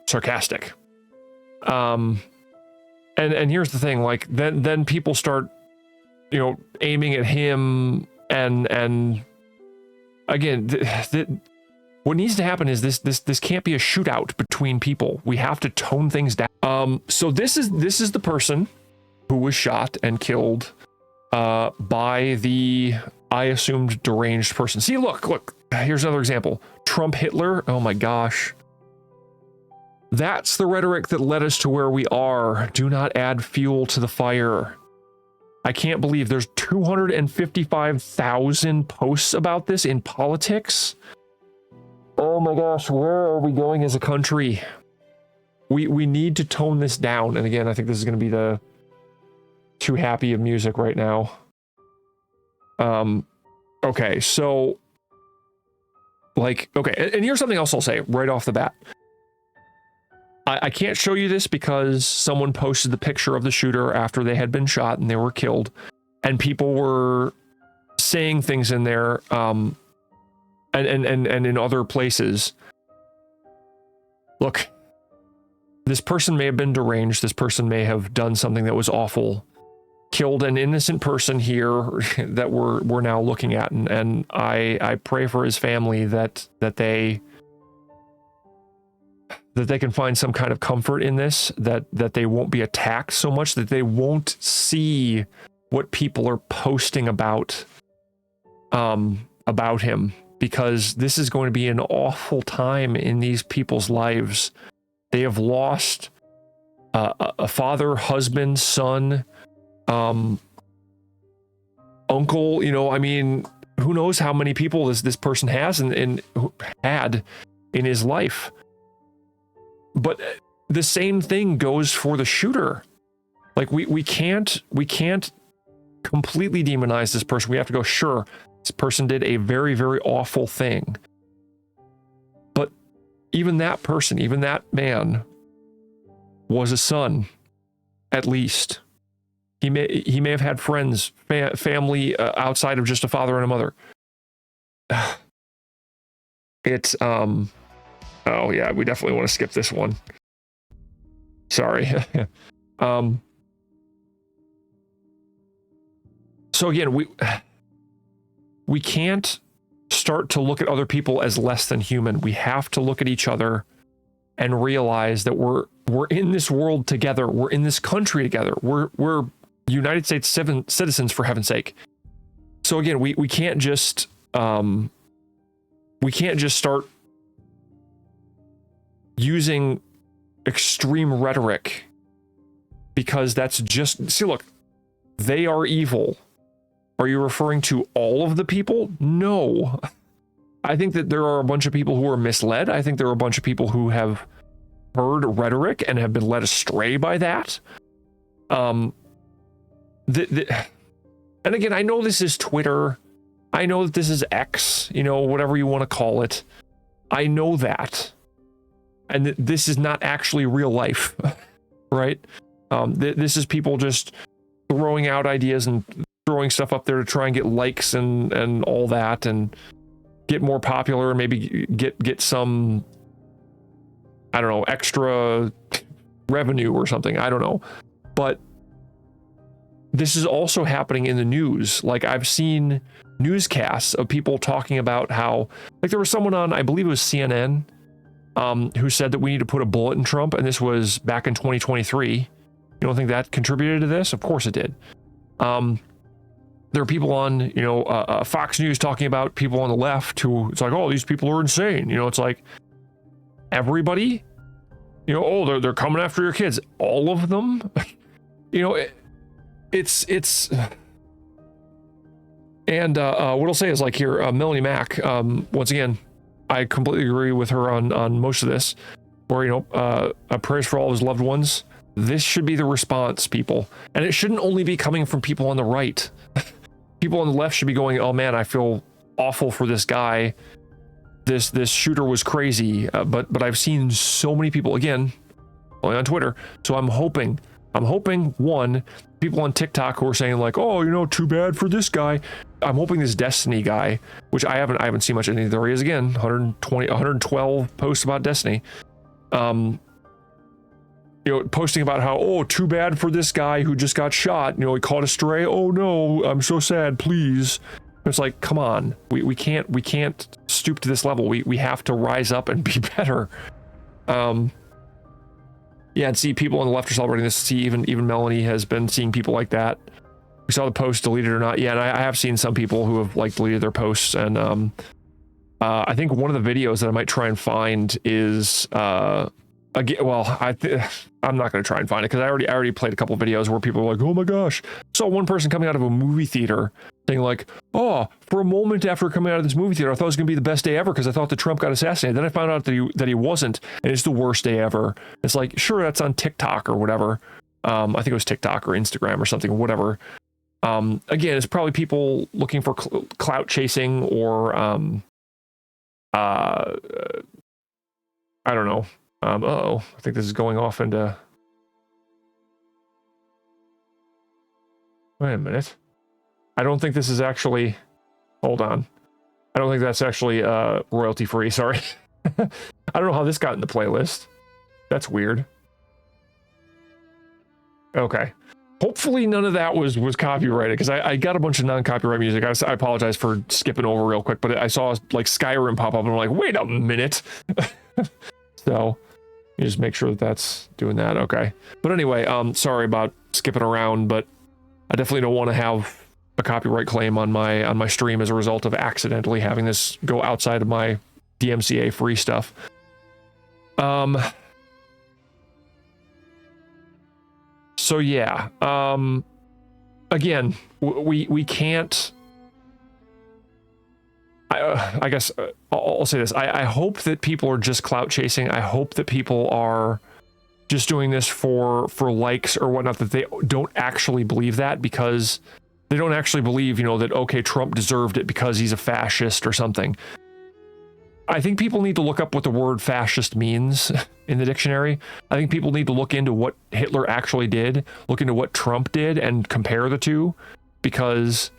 sarcastic. And here's the thing, like then people start, aiming at him, and again, what needs to happen is this can't be a shootout between people. We have to tone things down. So this is the person who was shot and killed by the, I assumed, deranged person. See, look, here's another example. Trump Hitler. Oh my gosh. That's the rhetoric that led us to where we are. Do not add fuel to the fire. I can't believe there's 255,000 posts about this in politics. Oh my gosh, where are we going as a country? We need to tone this down. And again, I think this is going to be the too happy of music right now. Okay, so like, okay, and here's something else I'll say right off the bat. I can't show you this because someone posted the picture of the shooter after they had been shot and they were killed, and people were saying things in there, and in other places. Look, this person may have been deranged. This person may have done something that was awful, killed an innocent person here that we're now looking at, and I pray for his family that they can find some kind of comfort in this, that they won't be attacked so much, that they won't see what people are posting about him, because this is going to be an awful time in these people's lives. They have lost a father, husband, son, uncle, you know, I mean, who knows how many people this person has and had in his life. But the same thing goes for the shooter. Like we can't completely demonize this person. We have to go, sure, this person did a very, very awful thing. But even that person, even that man was a son, at least. He may have had friends, family outside of just a father and a mother. It's oh yeah, we definitely want to skip this one. Sorry. So again, we can't start to look at other people as less than human. We have to look at each other and realize that we're in this world together. We're in this country together. We're United States citizens, for heaven's sake. So again, we can't just start using extreme rhetoric, because that's just, see, look, they are evil. Are you referring to all of the people? No. I think that there are a bunch of people who are misled. I think there are a bunch of people who have heard rhetoric and have been led astray by that. And again, I know this is Twitter. I know that this is X, you know, whatever you want to call it. I know that. And this is not actually real life, right? This is people just throwing out ideas and throwing stuff up there to try and get likes and all that, and get more popular, and maybe get some, I don't know, extra revenue or something. I don't know. But this is also happening in the news. Like, I've seen newscasts of people talking about how, like, there was someone on, I believe it was CNN, who said that we need to put a bullet in Trump, and this was back in 2023. You don't think that contributed to this? Of course it did. There are people on, you know, Fox News talking about people on the left who, it's like, oh, these people are insane. You know, it's like, everybody, you know, oh, they're coming after your kids. All of them, you know, it's, and what I'll say is, like, here, Melanie Mack, once again, I completely agree with her on most of this, where, you know, prayers for all of his loved ones. This should be the response, people. And it shouldn't only be coming from people on the right. People on the left should be going, oh man, I feel awful for this guy. This shooter was crazy. But I've seen so many people, again, only on Twitter. So I'm hoping, one, people on TikTok who are saying, like, oh, you know, too bad for this guy. I'm hoping this Destiny guy, which I haven't seen much of. There he is again, 112 posts about Destiny. You know, posting about how, oh, too bad for this guy who just got shot. You know, he caught a stray. Oh no, I'm so sad, please. It's like, come on, we can't stoop to this level. We have to rise up and be better. Yeah, and see people on the left are celebrating this. See, even Melanie has been seeing people like that. We saw the post deleted or not. Yeah, and I have seen some people who have, like, deleted their posts. And I think one of the videos that I might try and find is again, well, I'm not going to try and find it because I already played a couple videos where people were like, oh my gosh, saw one person coming out of a movie theater saying like, oh, for a moment after coming out of this movie theater, I thought it was going to be the best day ever because I thought that Trump got assassinated. Then I found out that he wasn't, and it's the worst day ever. It's like, sure, that's on TikTok or whatever. I think it was TikTok or Instagram or something, whatever. Again, it's probably people looking for clout chasing or I don't know. I think this is going off into. Wait a minute. I don't think this is actually. Hold on. I don't think that's actually royalty free. Sorry. I don't know how this got in the playlist. That's weird. Okay. Hopefully none of that was copyrighted because I got a bunch of non-copyright music. I apologize for skipping over real quick, but I saw like Skyrim pop up and I'm like, wait a minute. So you just make sure that that's doing that. Okay. But anyway, sorry about skipping around, but I definitely don't want to have a copyright claim on my stream as a result of accidentally having this go outside of my DMCA free stuff. So yeah, again, we can't. I guess I'll say this. I hope that people are just clout chasing. I hope that people are just doing this for likes or whatnot, that they don't actually believe that, because they don't actually believe, that, okay, Trump deserved it because he's a fascist or something. I think people need to look up what the word fascist means in the dictionary. I think people need to look into what Hitler actually did, look into what Trump did, and compare the two, because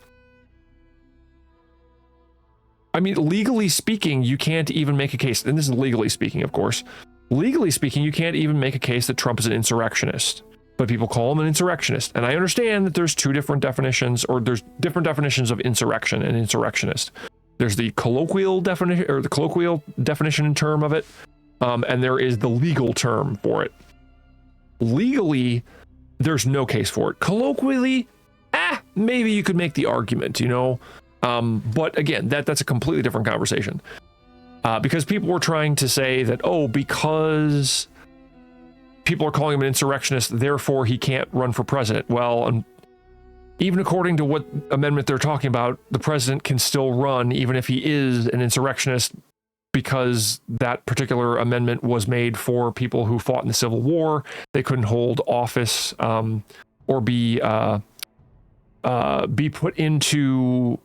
I mean, legally speaking, you can't even make a case, and this is legally speaking, of course. Legally speaking, you can't even make a case that Trump is an insurrectionist, but people call him an insurrectionist. And I understand that there's two different definitions, or there's different definitions of insurrection and insurrectionist. There's the colloquial definition, or the colloquial definition and term of it, and there is the legal term for it. Legally, there's no case for it. Colloquially, maybe you could make the argument, but again, that's a completely different conversation. Because people were trying to say that, because people are calling him an insurrectionist, therefore he can't run for president. Well, even according to what amendment they're talking about, the president can still run even if he is an insurrectionist, because that particular amendment was made for people who fought in the Civil War. They couldn't hold office or be put into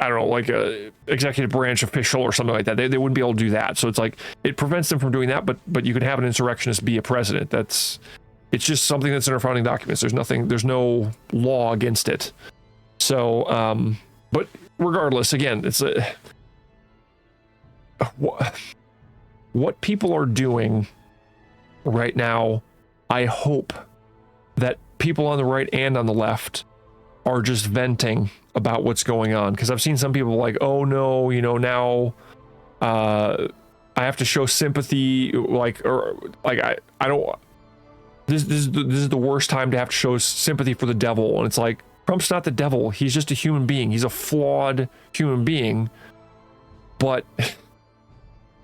I don't know, like a executive branch official or something like that. They wouldn't be able to do that. So it's like, it prevents them from doing that, but you could have an insurrectionist be a president. It's just something that's in our founding documents. There's no law against it. So, but regardless, again, it's what people are doing right now. I hope that people on the right and on the left are just venting about what's going on, because I've seen some people like, oh no, now I have to show sympathy, I don't. This is the worst time to have to show sympathy for the devil, and it's like, Trump's not the devil. He's just a human being. He's a flawed human being. But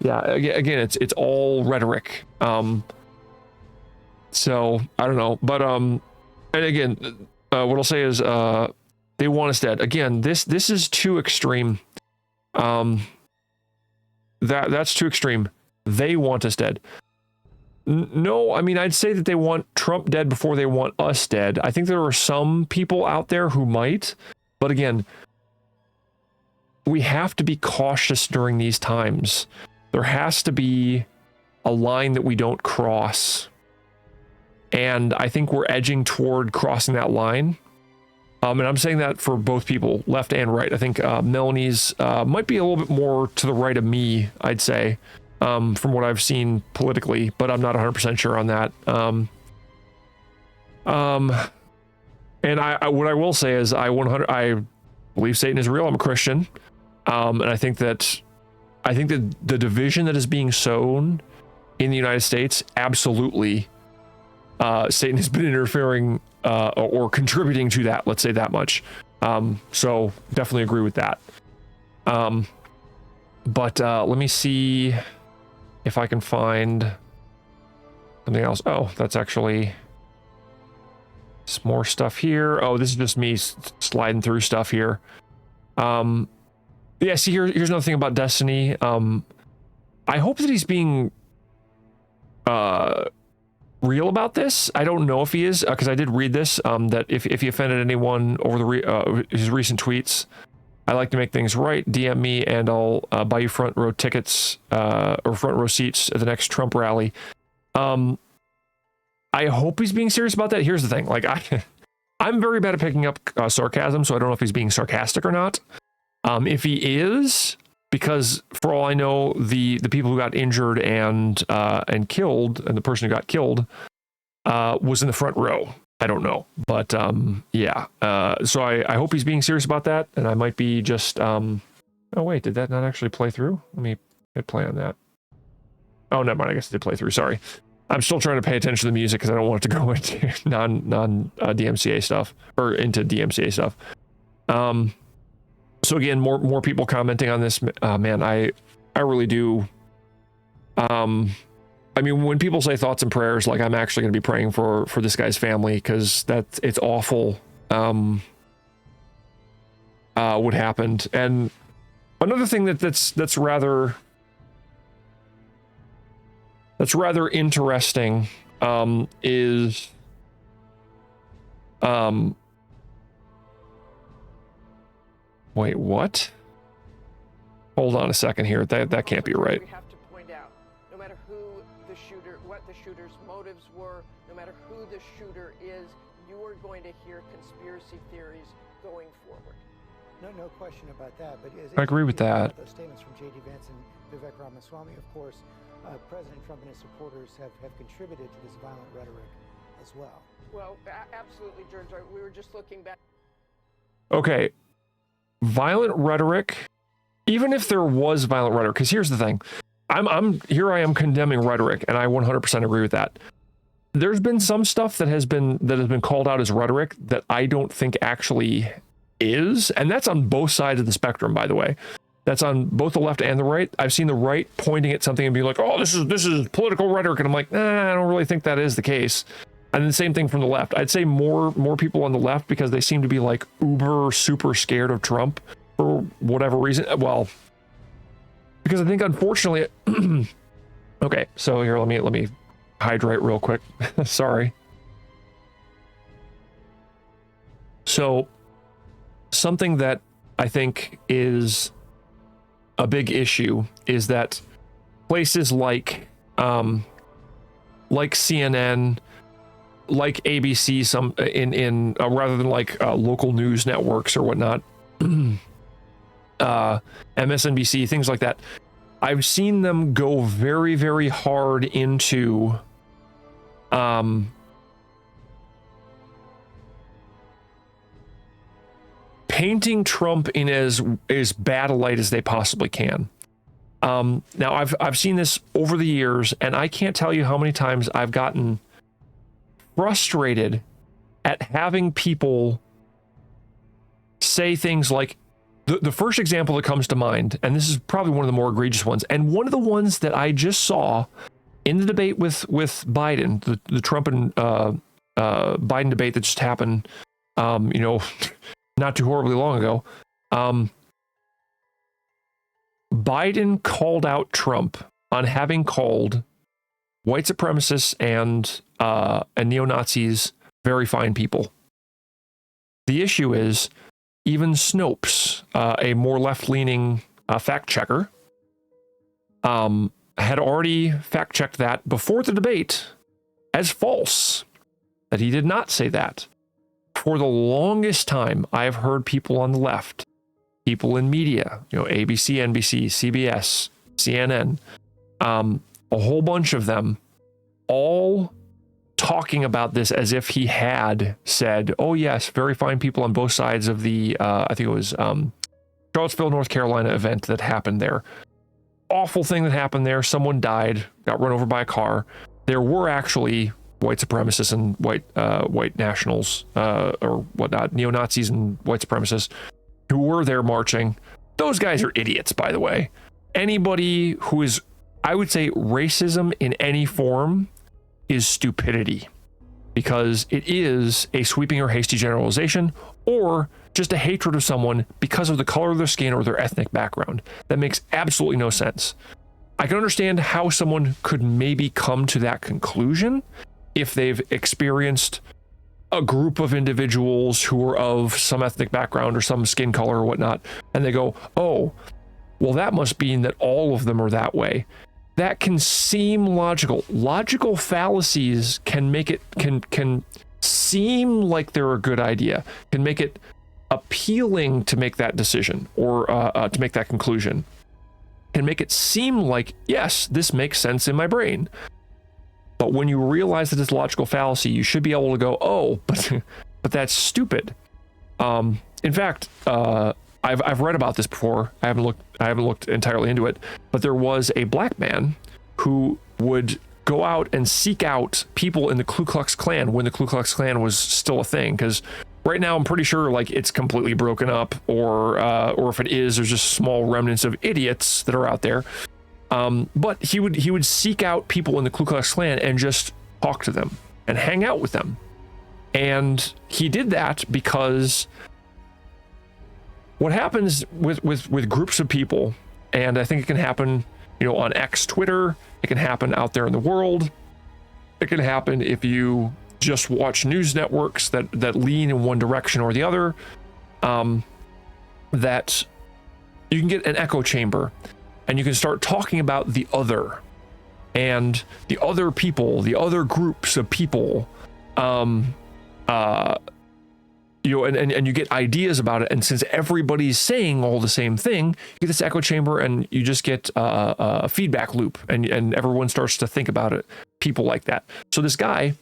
yeah, again, it's all rhetoric. So I don't know, but and again, what I'll say is they want us dead. Again, this is too extreme. That's too extreme. They want us dead. No, I mean, I'd say that they want Trump dead before they want us dead. I think there are some people out there who might, but again, we have to be cautious during these times. There has to be a line that we don't cross. And I think we're edging toward crossing that line. And I'm saying that for both people, left and right. I think Melanie's might be a little bit more to the right of me, I'd say, from what I've seen politically, but I'm not 100% sure on that. And I what I will say is I believe Satan is real. I'm a Christian. And I think that the division that is being sown in the United States, absolutely, Satan has been interfering or contributing to that, let's say that much. So definitely agree with that. But let me see if I can find something else. Oh, that's actually some more stuff here. Oh, this is just me sliding through stuff here. Yeah, see, here's another thing about Destiny. I hope that he's being real about this. I don't know if he is, because I did read this, that if he offended anyone over his recent tweets, I like to make things right. DM me and I'll buy you front row tickets or front row seats at the next Trump rally. I hope he's being serious about that. Here's the thing. Like, I'm very bad at picking up sarcasm, so I don't know if he's being sarcastic or not. If he is, because for all I know, the people who got injured and killed, and the person who got killed was in the front row. I don't know, but yeah. So I hope he's being serious about that, and I might be just. Oh wait, did that not actually play through? Let me hit play on that. Oh, never mind. I guess it did play through. Sorry. I'm still trying to pay attention to the music because I don't want it to go into non DMCA stuff or into DMCA stuff. So again, more people commenting on this. Man, I really do. I mean, when people say thoughts and prayers, like I'm actually going to be praying for this guy's family, because it's awful. What happened, and another thing that's rather interesting is wait, what? Hold on a second here. That can't be right. We have to point out, no matter who the shooter, what the shooter's motives were, no matter who the shooter is, you are going to hear conspiracy theories going forward. No question about that. But I agree with that. Those statements from J.D. Vance and Vivek Ramaswamy, of course, President Trump and his supporters have contributed to this violent rhetoric as well. Well, absolutely, George. We were just looking back. Okay. Violent rhetoric, even if there was violent rhetoric, because here's the thing. I am condemning rhetoric, and I 100% agree with that. There's been some stuff that has been called out as rhetoric that I don't think actually is, and that's on both sides of the spectrum, by the way. That's on both the left and the right. I've seen the right pointing at something and being like, "Oh, this is political rhetoric," and I'm like, "Nah, I don't really think that is the case." And then the same thing from the left. I'd say more people on the left, because they seem to be like uber super scared of Trump for whatever reason. Well, because I think unfortunately, okay. So here, let me hydrate real quick. Sorry. So something that I think is a big issue is that places like CNN, like ABC, some in rather than like local news networks or whatnot, MSNBC, things like that, I've seen them go very, very hard into painting Trump in as bad a light as they possibly can. Now I've seen this over the years, and I can't tell you how many times I've gotten frustrated at having people say things like, the first example that comes to mind, and this is probably one of the more egregious ones, and one of the ones that I just saw in the debate with Biden, the Trump and Biden debate that just happened, not too horribly long ago. Biden called out Trump on having called white supremacists and neo-Nazis very fine people. The issue is, even Snopes, a more left-leaning fact checker, had already fact-checked that before the debate as false, that he did not say that. For the longest time, I have heard people on the left, people in media, ABC, NBC, CBS, CNN, a whole bunch of them, all talking about this as if he had said, "Oh yes, very fine people on both sides of the," I think it was Charlottesville, North Carolina event that happened there. Awful thing that happened there. Someone died, got run over by a car. There were actually white supremacists and white nationals or whatnot, neo-Nazis and white supremacists who were there marching. those guys are idiots, by the way. Anybody who is, I would say, racism in any form is stupidity, because it is a sweeping or hasty generalization, or just a hatred of someone because of the color of their skin or their ethnic background. That makes absolutely no sense. I can understand how someone could maybe come to that conclusion if they've experienced a group of individuals who are of some ethnic background or some skin color or whatnot, and they go, oh, well, that must mean that all of them are that way. That can seem logical. Logical fallacies can make it, can seem like they're a good idea, can make it appealing to make that decision, or to make that conclusion, can make it seem like, yes, this makes sense in my brain. But when you realize that it's a logical fallacy, you should be able to go, oh, but that's stupid. In fact, I've read about this before. I haven't looked entirely into it, but there was a black man who would go out and seek out people in the Ku Klux Klan when the Ku Klux Klan was still a thing. Because right now, I'm pretty sure like it's completely broken up, or if it is, there's just small remnants of idiots that are out there. But he would seek out people in the Ku Klux Klan and just talk to them and hang out with them. And he did that because what happens with groups of people, and I think it can happen, on X, Twitter, it can happen out there in the world. It can happen if you just watch news networks that lean in one direction or the other, that you can get an echo chamber, and you can start talking about the other and the other people, the other groups of people, and you get ideas about it. And since everybody's saying all the same thing, you get this echo chamber, and you just get a feedback loop, and everyone starts to think about it. People like that. So this guy,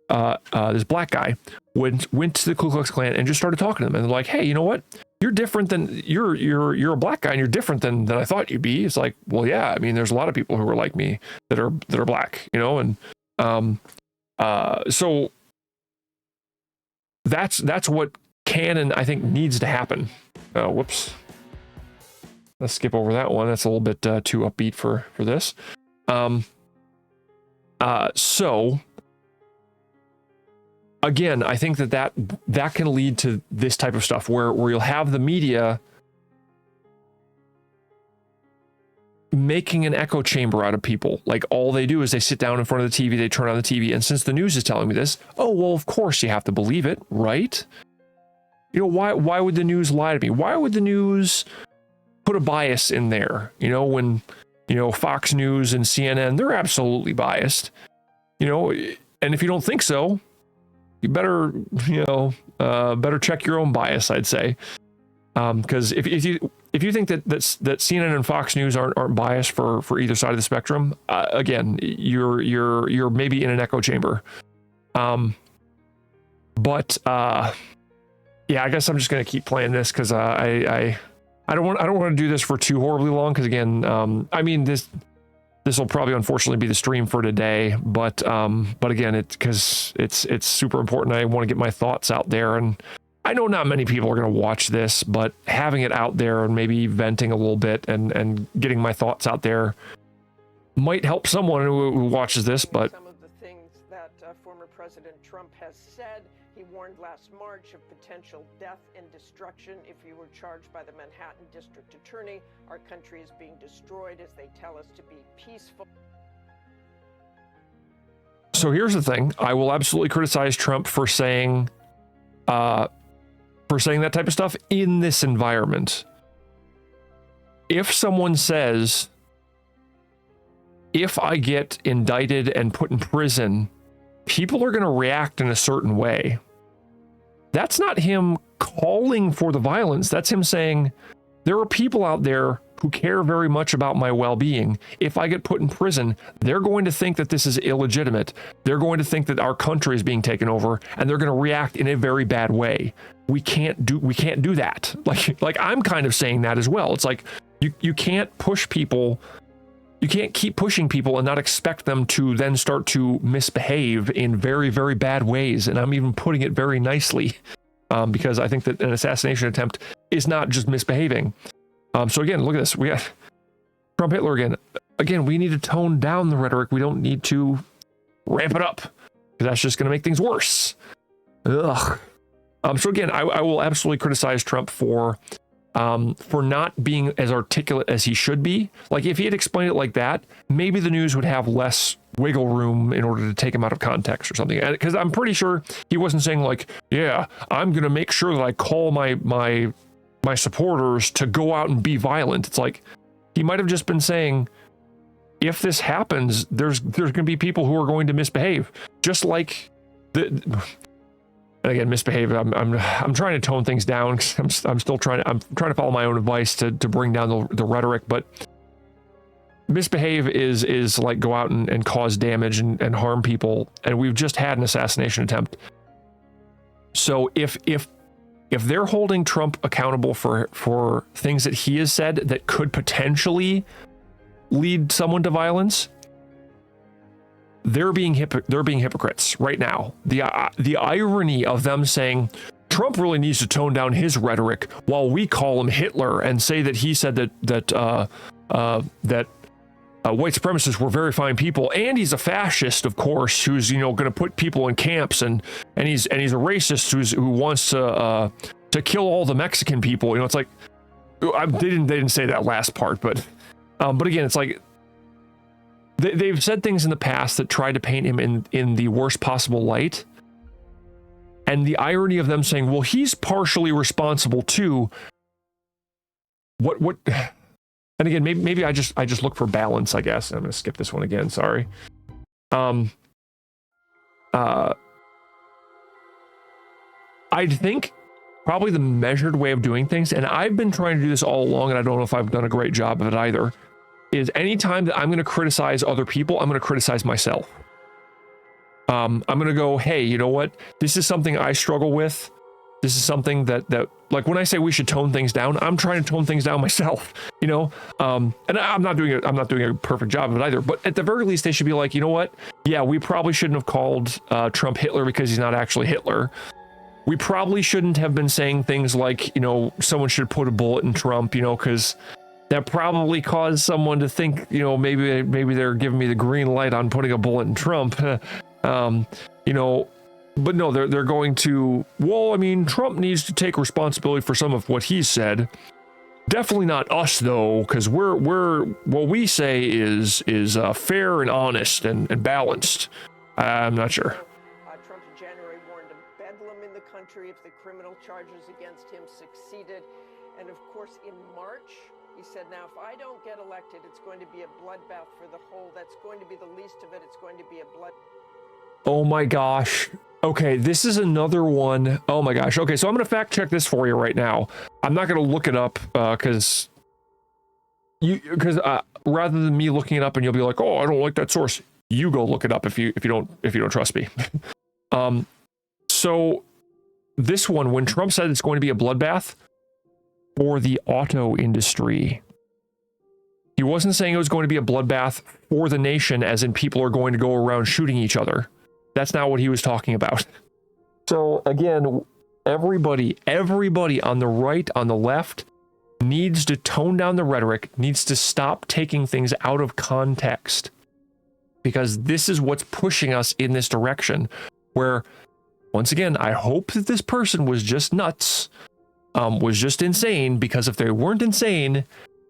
this black guy, went to the Ku Klux Klan and just started talking to them, and they're like, hey, you know what? You're different than you're a black guy, and you're different than I thought you'd be. It's like, well, yeah, I mean, there's a lot of people who are like me that are black, and so that's what can and I think needs to happen. Whoops. Let's skip over that one. That's a little bit too upbeat for this. So again, I think that can lead to this type of stuff where you'll have the media making an echo chamber out of people. Like, all they do is they sit down in front of the TV, they turn on the TV, and since the news is telling me this, oh, well, of course you have to believe it, right? Why would the news lie to me? Why would the news put a bias in there? When, Fox News and CNN, they're absolutely biased, and if you don't think so, you better, better check your own bias, I'd say. Because if you think that CNN and Fox News aren't biased for either side of the spectrum, again, you're maybe in an echo chamber. Yeah, I guess I'm just gonna keep playing this because I don't want to do this for too horribly long. Because again, I mean this will probably unfortunately be the stream for today. But again, it's super important. I want to get my thoughts out there, and I know not many people are going to watch this, but having it out there and maybe venting a little bit and getting my thoughts out there might help someone who watches this. But some of the things that former President Trump has said, he warned last March of potential death and destruction if he were charged by the Manhattan District Attorney. Our country is being destroyed as they tell us to be peaceful. So here's the thing. I will absolutely criticize Trump for saying that type of stuff in this environment. If someone says, if I get indicted and put in prison, people are going to react in a certain way, that's not him calling for the violence. That's him saying, there are people out there who care very much about my well-being. If I get put in prison, they're going to think that this is illegitimate. They're going to think that our country is being taken over, and they're going to react in a very bad way. We can't do that. Like I'm kind of saying that as well. It's like you can't push people. You can't keep pushing people and not expect them to then start to misbehave in very, very bad ways. And I'm even putting it very nicely, because I think that an assassination attempt is not just misbehaving. So again, look at this. We got Trump Hitler again. Again, we need to tone down the rhetoric. We don't need to ramp it up, because that's just going to make things worse. Ugh. So again, I will absolutely criticize Trump for not being as articulate as he should be. Like, if he had explained it like that, maybe the news would have less wiggle room in order to take him out of context or something. Because I'm pretty sure he wasn't saying like, yeah, I'm going to make sure that I call my supporters to go out and be violent. It's like, he might have just been saying, if this happens, there's going to be people who are going to misbehave, just like and again, misbehave. I'm trying to tone things down, because I'm trying to follow my own advice to bring down the rhetoric. But misbehave is like go out and cause damage and harm people, and we've just had an assassination attempt. So if they're holding Trump accountable for things that he has said that could potentially lead someone to violence, they're being hypocrites right now. The irony of them saying Trump really needs to tone down his rhetoric while we call him Hitler and say that he said that white supremacists were very fine people, and he's a fascist, of course, who's going to put people in camps, and he's a racist who wants to kill all the Mexican people. It's like, they didn't say that last part, but again, it's like they've said things in the past that tried to paint him in the worst possible light, and the irony of them saying, well, he's partially responsible too. What? And again, maybe I just look for balance, I guess. I'm going to skip this one again. Sorry. I think probably the measured way of doing things, and I've been trying to do this all along, and I don't know if I've done a great job of it either, is anytime that I'm going to criticize other people, I'm going to criticize myself. I'm going to go, hey, you know what? This is something I struggle with. This is something that like when I say we should tone things down, I'm trying to tone things down myself, and I'm not doing a perfect job of it either, but at the very least they should be like, you know what? Yeah, we probably shouldn't have called Trump Hitler because he's not actually Hitler. We probably shouldn't have been saying things like, someone should put a bullet in Trump, because that probably caused someone to think, maybe they're giving me the green light on putting a bullet in Trump. But no, they're going to, well, I mean, Trump needs to take responsibility for some of what he said. Definitely not us, though, because we're what we say is fair and honest and balanced. I'm not sure. Trump in January warned of bedlam in the country if the criminal charges against him succeeded. And of course, in March, he said, now, if I don't get elected, it's going to be a bloodbath for the whole. That's going to be the least of it. It's going to be a blood. Oh my gosh. Okay, this is another one. Oh my gosh. Okay, so I'm going to fact check this for you right now. I'm not going to look it up because rather than me looking it up and you'll be like, oh, I don't like that source. You go look it up if you don't trust me. So this one, when Trump said it's going to be a bloodbath for the auto industry, he wasn't saying it was going to be a bloodbath for the nation, as in people are going to go around shooting each other. That's not what he was talking about. So again, everybody on the right, on the left, needs to tone down the rhetoric, needs to stop taking things out of context, because this is what's pushing us in this direction where, once again, I hope that this person was just nuts, was just insane, because if they weren't insane,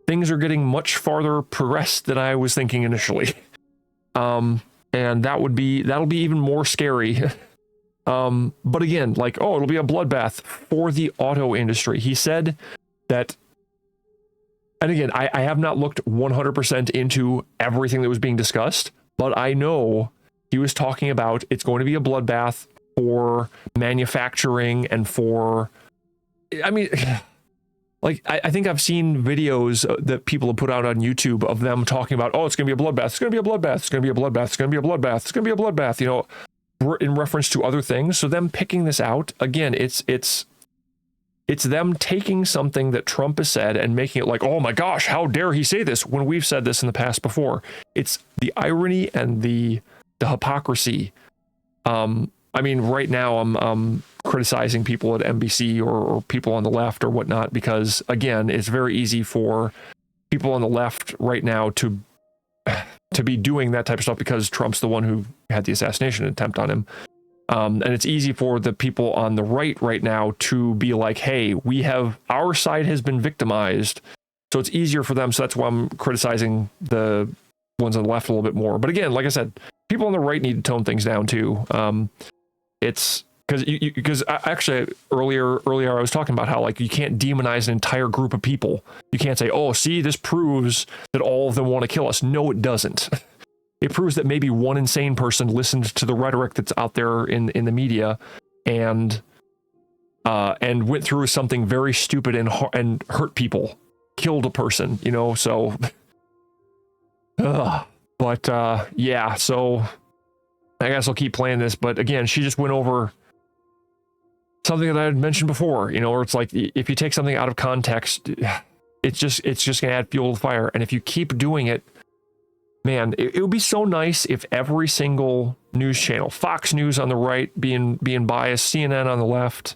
things are getting much farther progressed than I was thinking initially. And that'll be even more scary. But again, like, oh, it'll be a bloodbath for the auto industry. He said that, and again, I have not looked 100% into everything that was being discussed, but I know he was talking about it's going to be a bloodbath for manufacturing and for, I mean, like, I think I've seen videos that people have put out on YouTube of them talking about, oh, it's going to be a bloodbath. It's going to be a bloodbath. It's going to be a bloodbath. It's going to be a bloodbath. It's going to be a bloodbath, in reference to other things. So them picking this out, again, it's them taking something that Trump has said and making it like, oh my gosh, how dare he say this when we've said this in the past before. It's the irony and the hypocrisy I mean, right now I'm criticizing people at NBC or people on the left or whatnot, because again, it's very easy for people on the left right now to be doing that type of stuff because Trump's the one who had the assassination attempt on him. And it's easy for the people on the right now to be like, hey, our side has been victimized. So it's easier for them. So that's why I'm criticizing the ones on the left a little bit more. But again, like I said, people on the right need to tone things down too. It's because actually earlier I was talking about how like you can't demonize an entire group of people. You can't say, oh, see, this proves that all of them want to kill us. No, it doesn't. It proves that maybe one insane person listened to the rhetoric that's out there in the media and went through something very stupid and hurt people, killed a person, you know. So, yeah. So I guess I'll keep playing this. But again, she just went over something that I had mentioned before, you know, where it's like if you take something out of context, it's just gonna add fuel to the fire. And if you keep doing it, man, it would be so nice if every single news channel, Fox News on the right being biased, CNN on the left,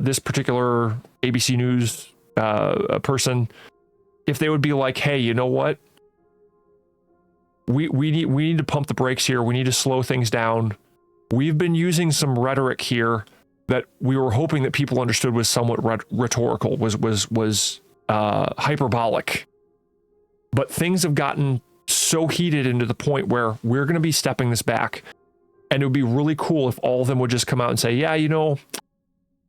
this particular ABC News person, if they would be like, hey, you know what? We need to pump the brakes here. We need to slow things down. We've been using some rhetoric here that we were hoping that people understood was somewhat rhetorical, was hyperbolic. But things have gotten so heated into the point where we're going to be stepping this back. And it would be really cool if all of them would just come out and say, yeah, you know,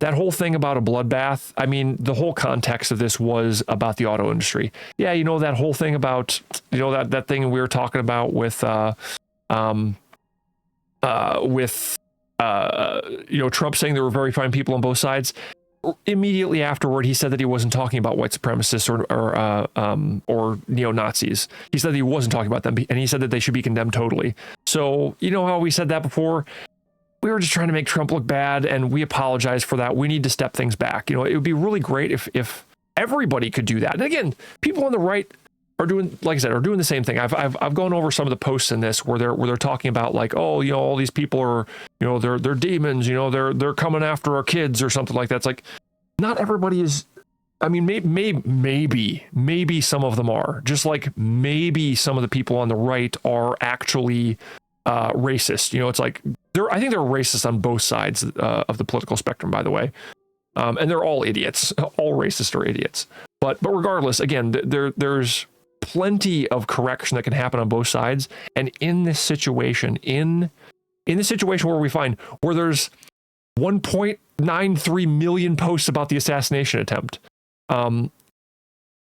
that whole thing about a bloodbath. I mean, the whole context of this was about the auto industry. Yeah, you know, that whole thing about, you know, that thing we were talking about with Trump saying there were very fine people on both sides. Immediately afterward, he said that he wasn't talking about white supremacists or neo-Nazis. He said that he wasn't talking about them, and he said that they should be condemned totally. So, you know how we said that before? We were just trying to make Trump look bad, and we apologize for that. We need to step things back. You know, it would be really great if everybody could do that. And again, people on the right are doing, like I said, are doing the same thing. I've gone over some of the posts in this where they're talking about like, oh, you know, all these people are, you know, they're demons, you know, they're coming after our kids or something like that. It's like, not everybody is. I mean, maybe some of them are, just like maybe some of the people on the right are actually racist. You know, it's like I think they're racist on both sides of the political spectrum, by the way. And they're all idiots. All racists are idiots. But regardless, again, there's plenty of correction that can happen on both sides. And in this situation, in the situation where we find where there's 1.93 million posts about the assassination attempt,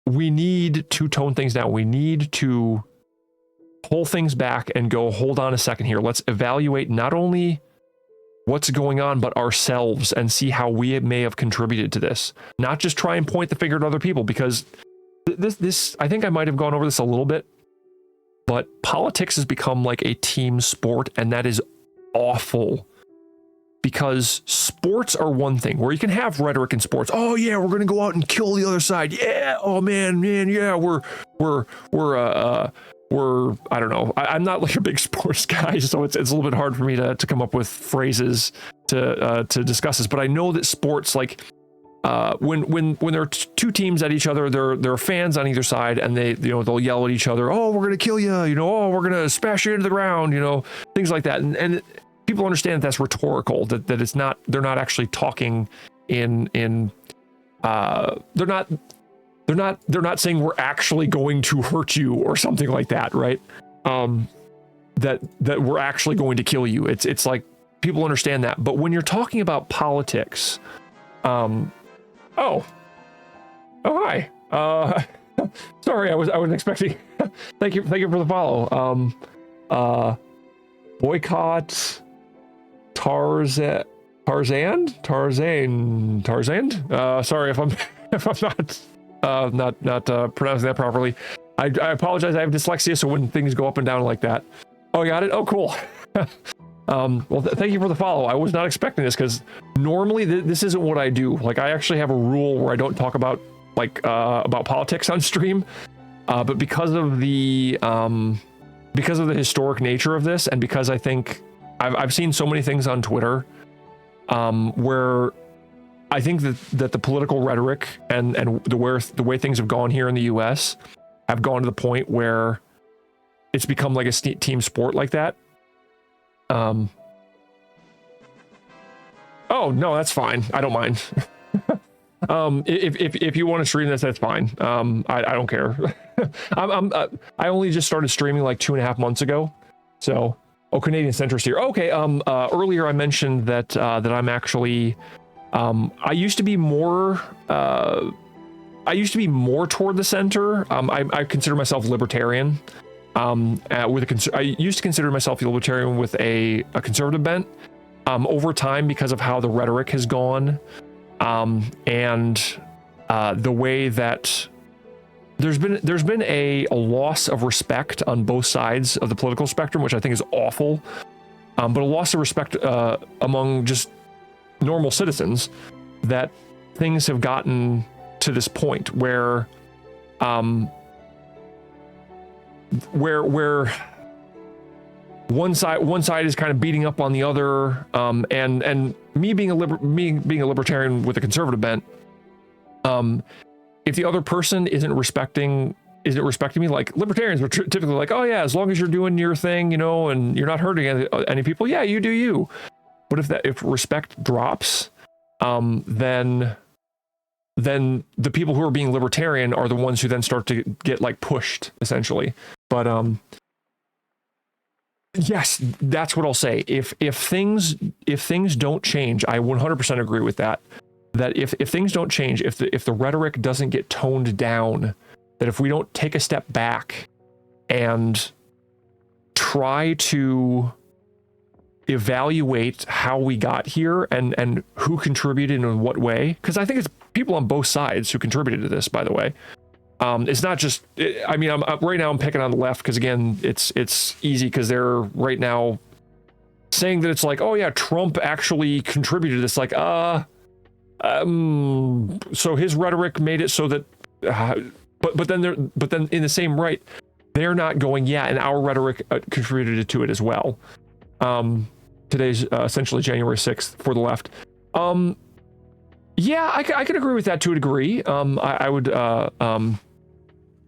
we need to tone things down. We need to pull things back and go, hold on a second here. Let's evaluate not only what's going on, but ourselves, and see how we may have contributed to this. Not just try and point the finger at other people, because this I think I might have gone over this a little bit, but politics has become like a team sport, and that is awful. Because sports are one thing where you can have rhetoric in sports. Oh yeah, we're gonna go out and kill the other side. Yeah. Oh man, yeah. We're I don't know. I'm not like a big sports guy, so it's a little bit hard for me to come up with phrases to discuss this. But I know that sports, like when there are two teams at each other, there are fans on either side, and they'll yell at each other. Oh, we're gonna kill you. You know. Oh, we're gonna smash you into the ground. You know, things like that. And people understand that's rhetorical. That it's not. They're not actually talking in. They're not saying we're actually going to hurt you or something like that, right? That we're actually going to kill you. It's like people understand that. But when you're talking about politics, oh hi. Sorry, I wasn't expecting. Thank you for the follow. Boycott Tarzan. Sorry if I'm not pronouncing that properly. I apologize. I have dyslexia, so when things go up and down like that. Oh, I got it. Oh, cool. Well, thank you for the follow. I was not expecting this, because normally this isn't what I do. Like, I actually have a rule where I don't talk about politics on stream, but because of the historic nature of this, and because I think I've seen so many things on Twitter where I think that the political rhetoric and the way things have gone here in the U.S. have gone to the point where it's become like a team sport like that. Oh no, that's fine. I don't mind. If you want to stream this, that's fine. I don't care. I only just started streaming like 2.5 months ago. So, Canadian centrist here. Okay. Earlier I mentioned that I'm actually, I used to be more toward the center. I consider myself libertarian. I used to consider myself a libertarian with a conservative bent. Over time, because of how the rhetoric has gone, and the way that there's been a loss of respect on both sides of the political spectrum, which I think is awful. But a loss of respect among just normal citizens, that things have gotten to this point where one side is kind of beating up on the other, and me being a libertarian with a conservative bent, if the other person isn't respecting me, like libertarians were typically like, oh yeah, as long as you're doing your thing, and you're not hurting any people, yeah, you do you. But if respect drops, then the people who are being libertarian are the ones who then start to get like pushed, essentially. But yes, that's what I'll say. If things don't change, I 100% agree with that. That if things don't change, if the rhetoric doesn't get toned down, that if we don't take a step back and try to evaluate how we got here and who contributed in what way, because I think it's people on both sides who contributed to this, by the way. It's not just, I mean, right now I'm picking on the left because again, it's easy because they're right now saying that it's like, oh yeah, Trump actually contributed to this. Like, so his rhetoric made it so that, but then in the same right, they're not going, yeah, and our rhetoric contributed to it as well. Today's essentially January 6th for the left. Yeah, I could agree with that to a degree. I would,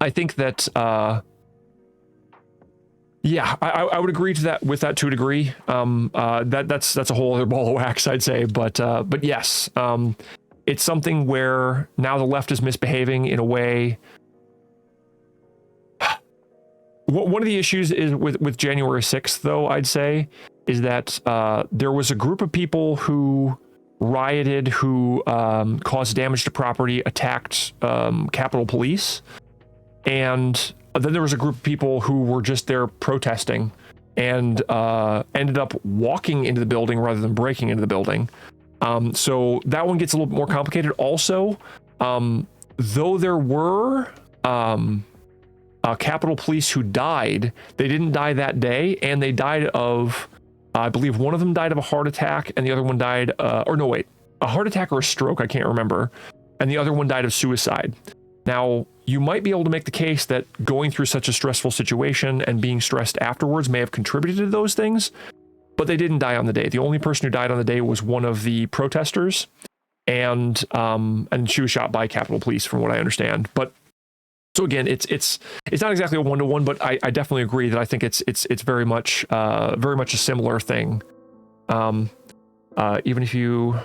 I think that, yeah, I would agree to that with that to a degree. That's a whole other ball of wax, I'd say. But yes, it's something where now the left is misbehaving in a way. One of the issues is with January 6th, though, I'd say, is that there was a group of people who rioted, who caused damage to property, attacked Capitol Police. And then there was a group of people who were just there protesting and ended up walking into the building rather than breaking into the building. So that one gets a little bit more complicated. Also, though there were Capitol Police who died, they didn't die that day, and they died of, I believe one of them died of a heart attack, and the other one died, a heart attack or a stroke, I can't remember, and the other one died of suicide. Now, you might be able to make the case that going through such a stressful situation and being stressed afterwards may have contributed to those things, but they didn't die on the day. The only person who died on the day was one of the protesters, and she was shot by Capitol Police, from what I understand. But so again, it's not exactly a one-to-one, but I definitely agree that I think it's very much a similar thing. Even if you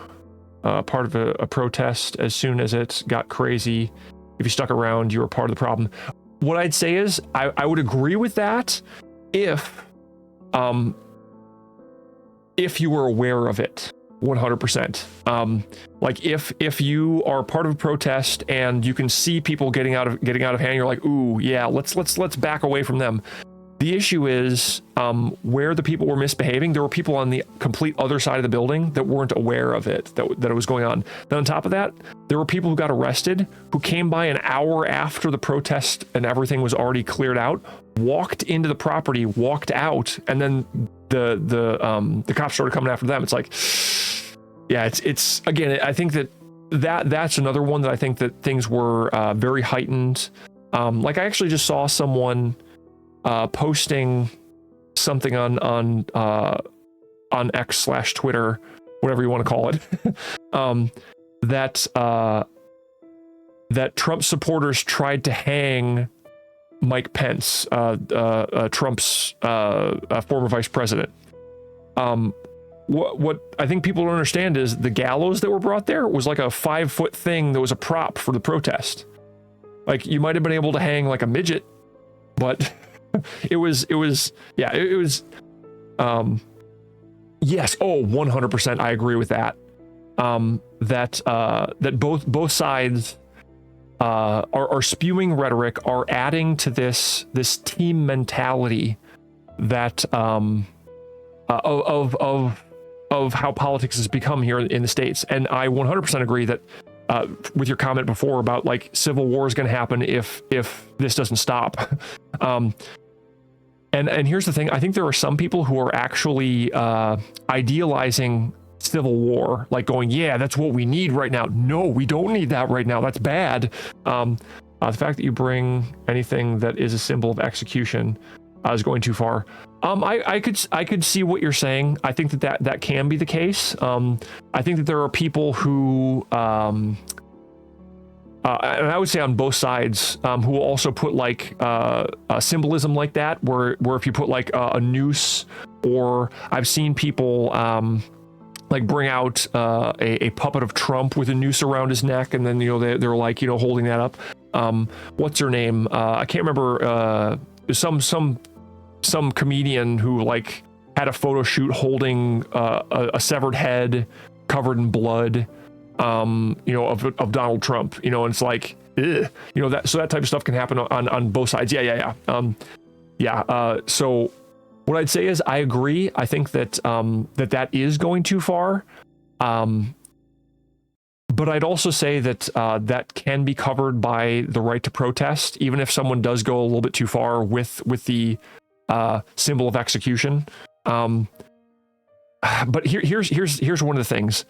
part of a protest, as soon as it got crazy, if you stuck around, you were part of the problem. What I'd say is I would agree with that if you were aware of it 100%. Like if you are part of a protest and you can see people getting out of hand, you're like, ooh, yeah, let's back away from them. The issue is where the people were misbehaving. There were people on the complete other side of the building that weren't aware of it, that it was going on. Then on top of that, there were people who got arrested who came by an hour after the protest and everything was already cleared out, walked into the property, walked out, and then the cops started coming after them. It's like, yeah, it's again, I think that's another one that I think that things were very heightened. Like I actually just saw someone posting something on on X/Twitter, whatever you want to call it, that Trump supporters tried to hang Mike Pence, Trump's former vice president. What I think people don't understand is the gallows that were brought there was like a 5-foot thing that was a prop for the protest. Like, you might have been able to hang like a midget, but it was yes. Oh, 100%. I agree with that. That both sides are spewing rhetoric, are adding to this team mentality that of how politics has become here in the States. And I 100% agree that with your comment before about like civil war is going to happen if this doesn't stop. And here's the thing. I think there are some people who are actually idealizing civil war, like going, yeah, that's what we need right now. No, we don't need that right now. That's bad. The fact that you bring anything that is a symbol of execution is going too far. I could see what you're saying. I think that can be the case. I think that there are people who, and I would say on both sides, who will also put like symbolism like that, where if you put like a noose, or I've seen people like bring out a puppet of Trump with a noose around his neck, and then they're like holding that up. What's her name? I can't remember. Some comedian who like had a photo shoot holding a severed head covered in blood, of Donald Trump, and it's like, ugh. That type of stuff can happen on both sides. So what I'd say is I agree. I think that that is going too far. But I'd also say that that can be covered by the right to protest, even if someone does go a little bit too far with the symbol of execution. But here's one of the things.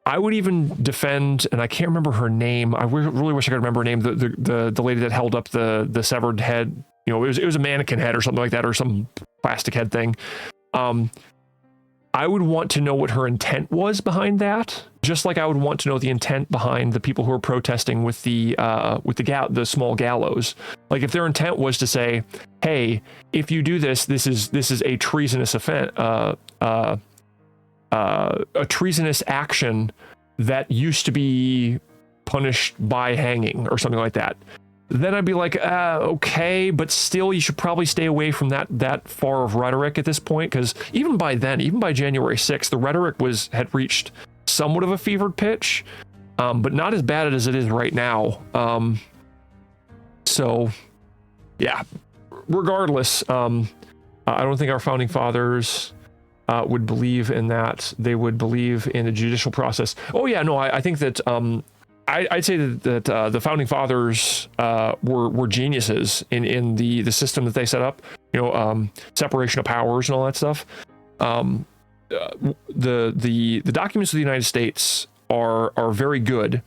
I would even defend, and I can't remember her name. I really wish I could remember her name. The lady that held up the severed head. It was a mannequin head or something like that, or some plastic head thing. I would want to know what her intent was behind that, just like I would want to know the intent behind the people who are protesting with the small gallows. Like, if their intent was to say, "Hey, if you do this, this is a treasonous offense, a treasonous action that used to be punished by hanging," or something like that, then I'd be like, okay, but still, you should probably stay away from that far of rhetoric at this point, because even by January 6th, the rhetoric had reached somewhat of a fevered pitch, but not as bad as it is right now. So, yeah. Regardless, I don't think our founding fathers would believe in that. They would believe in a judicial process. Oh yeah, no, I think that. I'd say that the founding fathers were geniuses in the system that they set up. Separation of powers and all that stuff. The documents of the United States are very good.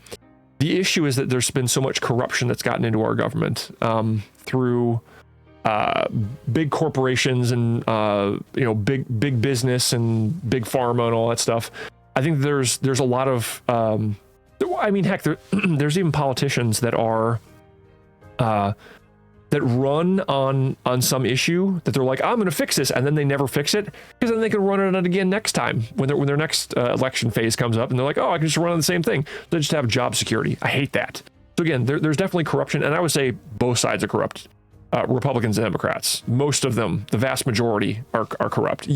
The issue is that there's been so much corruption that's gotten into our government through big corporations and big business and big pharma and all that stuff. I think there's a lot of heck, there's even politicians that are that run on some issue that they're like, I'm going to fix this, and then they never fix it, because then they can run it again next time when their next election phase comes up, and they're like, oh, I can just run on the same thing. They just have job security. I hate that. So again, there's definitely corruption, and I would say both sides are corrupt. Republicans and Democrats, most of them, the vast majority are corrupt.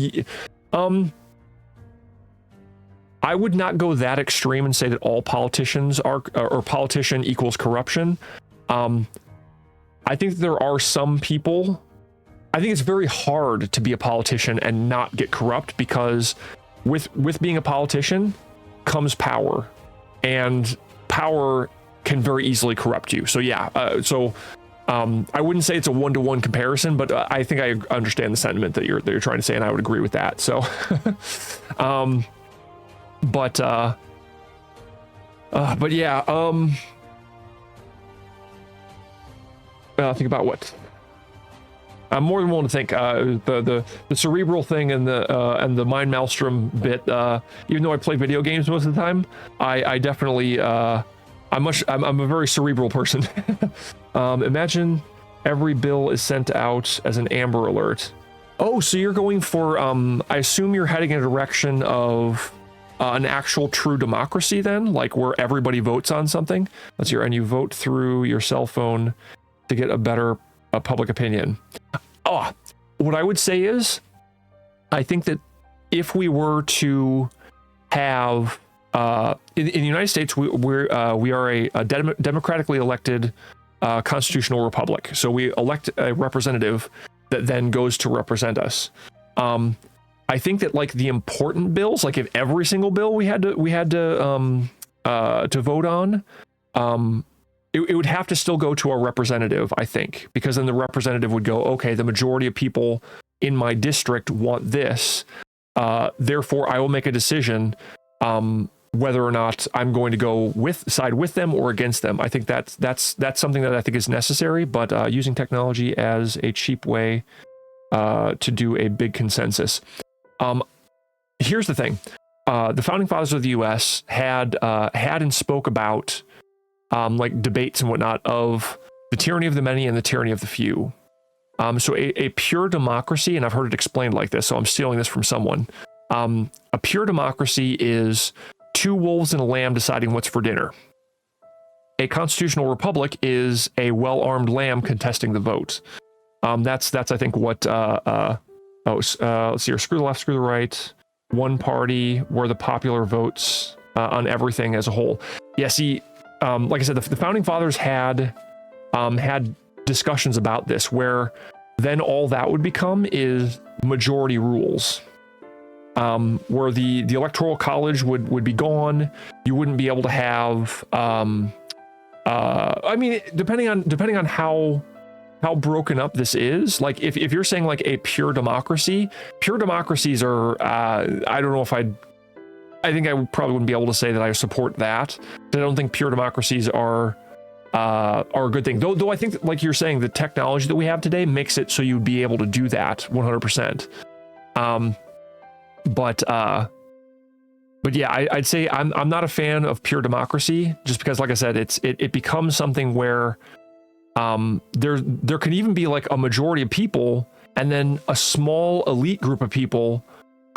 I would not go that extreme and say that all politicians are, or politician equals corruption. I think there are some people. I think it's very hard to be a politician and not get corrupt, because with being a politician comes power, and power can very easily corrupt you. So yeah, I wouldn't say it's a one-to-one comparison, but I think I understand the sentiment that you're trying to say, and I would agree with that. So, but yeah, think about what I'm more than willing to think the cerebral thing and the mind maelstrom bit. Even though I play video games most of the time, I definitely I'm a very cerebral person. Imagine every bill is sent out as an Amber Alert. Oh, so you're going for I assume you're heading in a direction of an actual true democracy then, like where everybody votes on something. Let's hear, and you vote through your cell phone to get a better public opinion. Oh, what I would say is, I think that if we were to have in the United States, we are a democratically elected constitutional republic. So we elect a representative that then goes to represent us. I think that like the important bills, like if every single bill we had to vote on, it would have to still go to our representative, I think, because then the representative would go, okay, the majority of people in my district want this. Therefore, I will make a decision whether or not I'm going to go side with them or against them. I think that's something that I think is necessary, but using technology as a cheap way to do a big consensus. Here's the thing. The founding fathers of the U.S. had and spoke about like debates and whatnot of the tyranny of the many and the tyranny of the few. So a pure democracy, and I've heard it explained like this, so I'm stealing this from someone. A pure democracy is two wolves and a lamb deciding what's for dinner. A constitutional republic is a well-armed lamb contesting the vote. That's I think what let's see here, screw the left, screw the right, one party where the popular votes on everything as a whole. Yeah, see, like I said, the founding fathers had discussions about this, where then all that would become is majority rules. Where the electoral college would be gone. You wouldn't be able to have I mean, depending on how broken up this is, like if you're saying like a pure democracies are I don't know if I think I probably wouldn't be able to say that I support that. I don't think pure democracies are a good thing. Though I think that, like you're saying, the technology that we have today makes it so you'd be able to do that 100%. But yeah, I'd say I'm not a fan of pure democracy, just because, like I said, it becomes something where there can even be like a majority of people and then a small elite group of people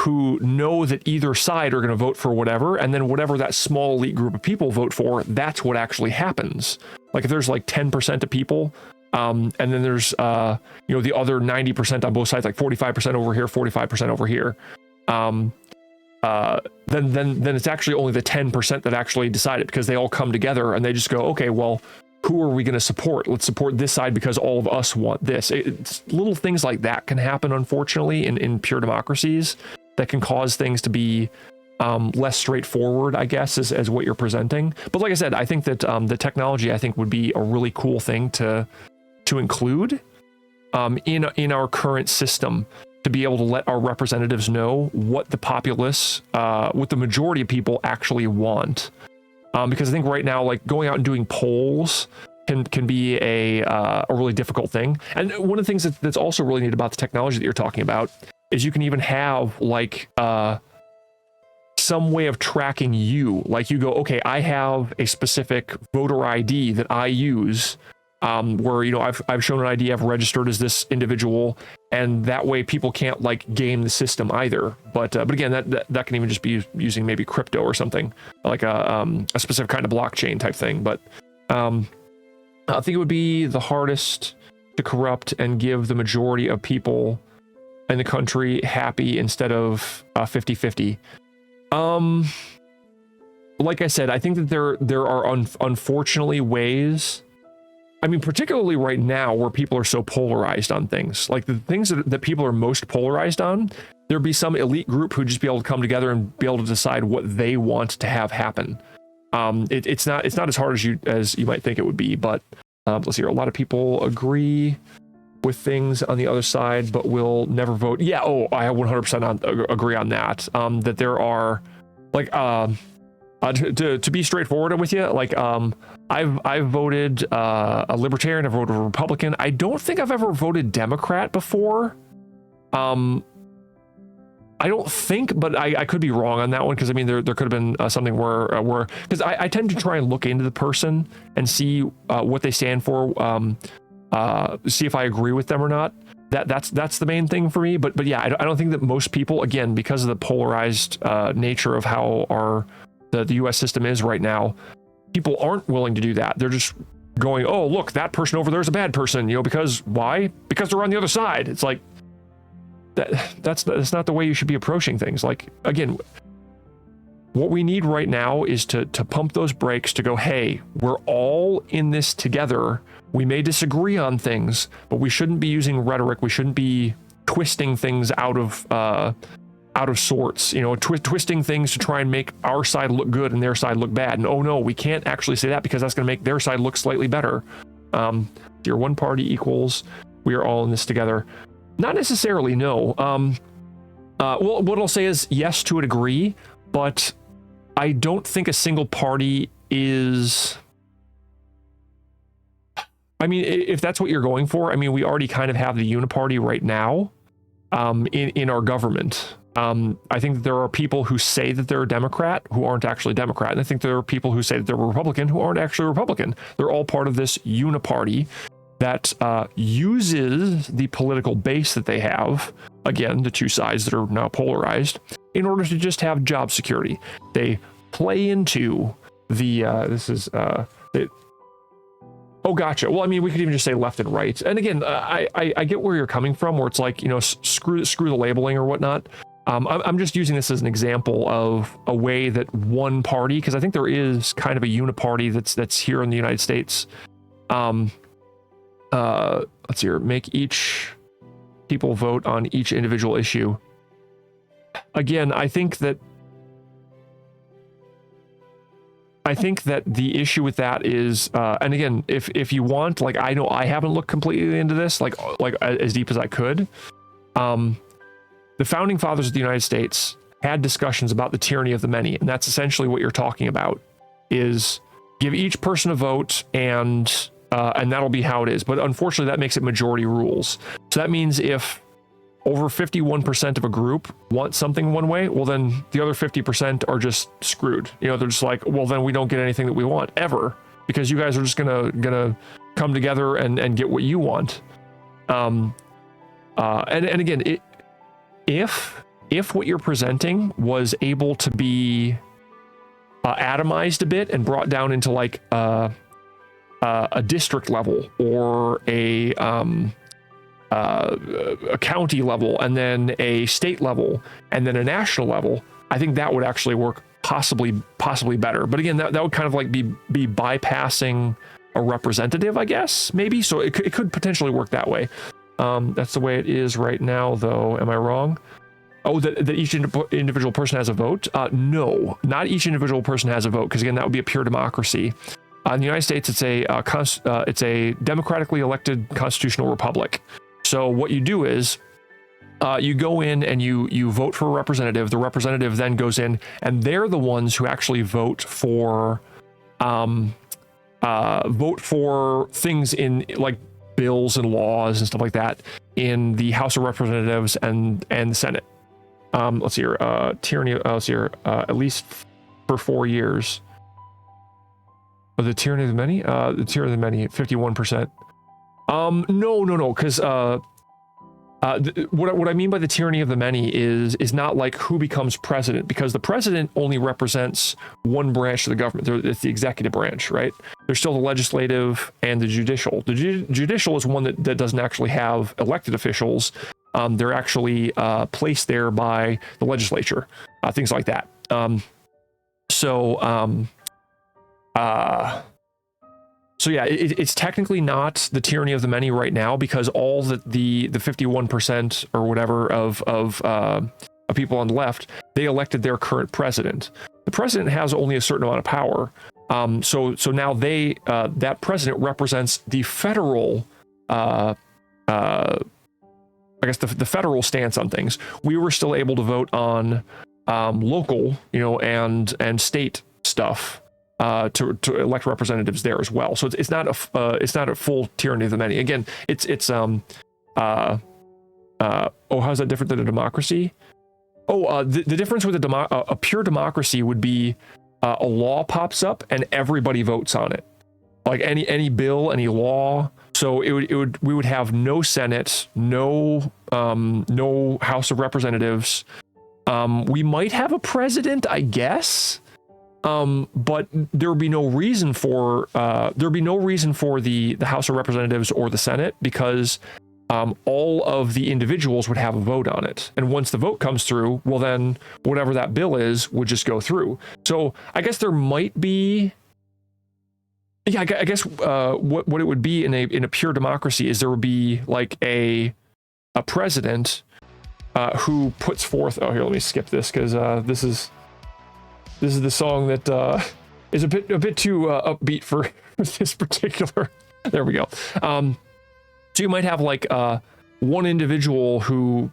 who know that either side are going to vote for whatever, and then whatever that small elite group of people vote for, that's what actually happens. Like if there's like 10% of people, and then there's the other 90% on both sides, like 45% over here, 45% over here. Then it's actually only the 10% that actually decided, because they all come together and they just go, okay, well, who are we going to support? Let's support this side because all of us want this. It's little things like that can happen, unfortunately, in pure democracies, that can cause things to be less straightforward, I guess, as what you're presenting. But like I said, I think that the technology, I think, would be a really cool thing to include in our current system, to be able to let our representatives know what the populace, what the majority of people actually want. Because I think right now, like going out and doing polls can be a really difficult thing. And one of the things that's also really neat about the technology that you're talking about is you can even have like some way of tracking you. Like you go, okay, I have a specific voter ID that I use, where I've shown an ID, I've registered as this individual, and that way people can't like game the system either. But again, that can even just be using maybe crypto or something, like a specific kind of blockchain type thing. But I think it would be the hardest to corrupt and give the majority of people in the country happy instead of 50-50. Like I said, I think that there are unfortunately ways. I mean, particularly right now where people are so polarized on things, like the things that people are most polarized on, there'd be some elite group who'd just be able to come together and be able to decide what they want to have happen. It's not as hard as you might think it would be, but let's see here. A lot of people agree with things on the other side, but will never vote. Yeah. Oh, I 100% agree on that. That there are like, To be straightforward with you, like I've voted a libertarian, I've voted a Republican. I don't think I've ever voted Democrat before. I don't think, but I could be wrong on that one, because I mean there could have been something where because I tend to try and look into the person and see what they stand for, see if I agree with them or not. That's the main thing for me. But yeah, I don't think that most people, again, because of the polarized nature of how the U.S. system is right now, people aren't willing to do that. They're just going, oh look, that person over there is a bad person, because why? Because they're on the other side. It's like that's not the way you should be approaching things. Like, again, what we need right now is to pump those brakes, to go, hey, we're all in this together. We may disagree on things, but we shouldn't be using rhetoric. We shouldn't be twisting things out of sorts, twisting things to try and make our side look good and their side look bad. And oh no, we can't actually say that, because that's going to make their side look slightly better. Your one party equals we are all in this together. Not necessarily, no. Well, what I'll say is yes to a degree, but I don't think a single party is... I mean, if that's what you're going for, I mean, we already kind of have the uniparty right now in our government. I think that there are people who say that they're a Democrat who aren't actually Democrat. And I think there are people who say that they're Republican who aren't actually Republican. They're all part of this uniparty that uses the political base that they have, again, the two sides that are now polarized, in order to just have job security. They play into the, oh, gotcha. Well, I mean, we could even just say left and right. And again, I get where you're coming from, where it's like, screw the labeling or whatnot. I'm just using this as an example of a way that one party, because I think there is kind of a uniparty that's here in the United States. Let's see here, make each people vote on each individual issue. Again, I think that the issue with that is, and again, if you want, like, I know I haven't looked completely into this, like as deep as I could. The founding fathers of the United States had discussions about the tyranny of the many, and that's essentially what you're talking about, is give each person a vote, and that'll be how it is. But unfortunately, that makes it majority rules. So that means if over 51% of a group want something one way, well, then the other 50% are just screwed. They're just like, well, then we don't get anything that we want ever, because you guys are just gonna come together and get what you want. And again, if what you're presenting was able to be atomized a bit and brought down into like a district level or a county level, and then a state level, and then a national level, I think that would actually work possibly better. But again, that would kind of like be bypassing a representative, I guess, maybe. So it could potentially work that way. That's the way it is right now, though. Am I wrong? Oh, that each individual person has a vote? No, not each individual person has a vote, because again, that would be a pure democracy. In the United States, it's a democratically elected constitutional republic. So what you do is you go in and you vote for a representative. The representative then goes in, and they're the ones who actually vote for things in like bills and laws and stuff like that in the House of Representatives and the Senate. Let's see here, tyranny. Let's see here, at least for 4 years. The tyranny of the many? The tyranny of the many, 51%. No, because what I mean by the tyranny of the many is not like who becomes president, because the president only represents one branch of the government. It's the executive branch, right? There's still the legislative and the judicial. The judicial is one that doesn't actually have elected officials. They're actually placed there by the legislature, things like that. So yeah, it's technically not the tyranny of the many right now, because all the 51% or whatever of people on the left, they elected their current president. The president has only a certain amount of power. So now that president represents the federal, I guess the federal stance on things. We were still able to vote on local, and state stuff to elect representatives there as well. So it's not a full tyranny of the many. Again, how's that different than a democracy? The difference with a pure democracy would be a law pops up and everybody votes on it, like any bill, any law. So we would have no Senate, no House of Representatives. We might have a president, I guess, but there would be no reason for the House of Representatives or the Senate, because all of the individuals would have a vote on it. And once the vote comes through, well, then whatever that bill is would just go through. So I guess there might be, I guess what it would be in a pure democracy is there would be like a president who puts forth. Oh, here, let me skip this because this is the song that is a bit too upbeat for this particular. There we go. So you might have like one individual who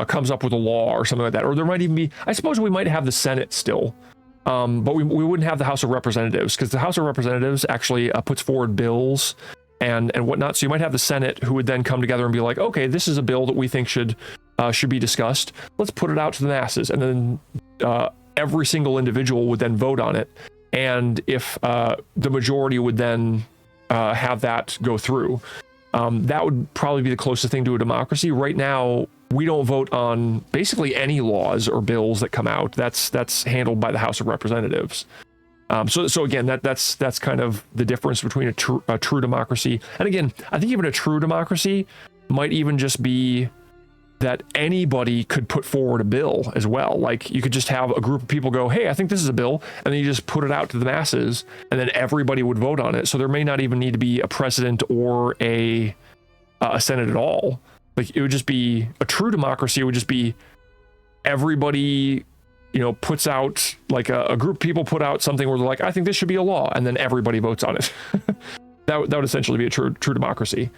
comes up with a law or something like that, or there might even be. I suppose we might have the Senate still, but we wouldn't have the House of Representatives, because the House of Representatives actually puts forward bills and whatnot. So you might have the Senate who would then come together and be like, okay, this is a bill that we think should be discussed. Let's put it out to the masses, and then every single individual would then vote on it. And if the majority would then have that go through. That would probably be the closest thing to a democracy. Right now, we don't vote on basically any laws or bills that come out. That's handled by the House of Representatives. So again, that's kind of the difference between a true democracy. And again, I think even a true democracy might even just be that anybody could put forward a bill as well. Like you could just have a group of people go, hey, I think this is a bill, and then you just put it out to the masses, and then everybody would vote on it. So there may not even need to be a president or a Senate at all. Like it would just be a true democracy. It would just be everybody, puts out, like a group of people put out something where they're like, I think this should be a law, and then everybody votes on it. that would essentially be a true democracy.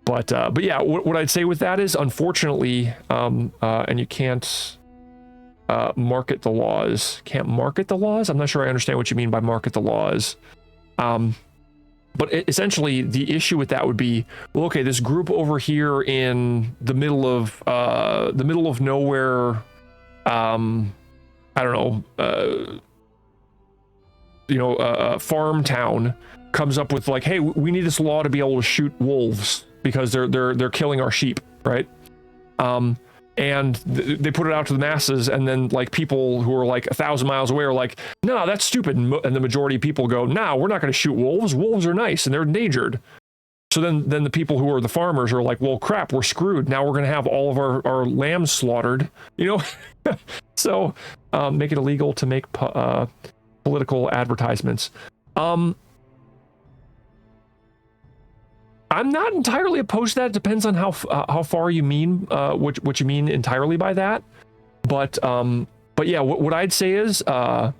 But yeah, what I'd say with that is, unfortunately, and you can't market the laws. Can't market the laws? I'm not sure I understand what you mean by market the laws. But essentially, the issue with that would be, well, okay, this group over here in the middle of nowhere, I don't know, farm town comes up with like, hey, we need this law to be able to shoot wolves because they're killing our sheep, right? And they put it out to the masses, and then like people who are like 1,000 miles away are like, no, that's stupid. And the majority of people go, no, we're not going to shoot wolves. Wolves are nice and they're endangered. So then the people who are the farmers are like, well, crap, we're screwed. Now we're going to have all of our lambs slaughtered, So make it illegal to make political advertisements. I'm not entirely opposed to that. It depends on how far you mean, what you mean entirely by that. But yeah, what I'd say is there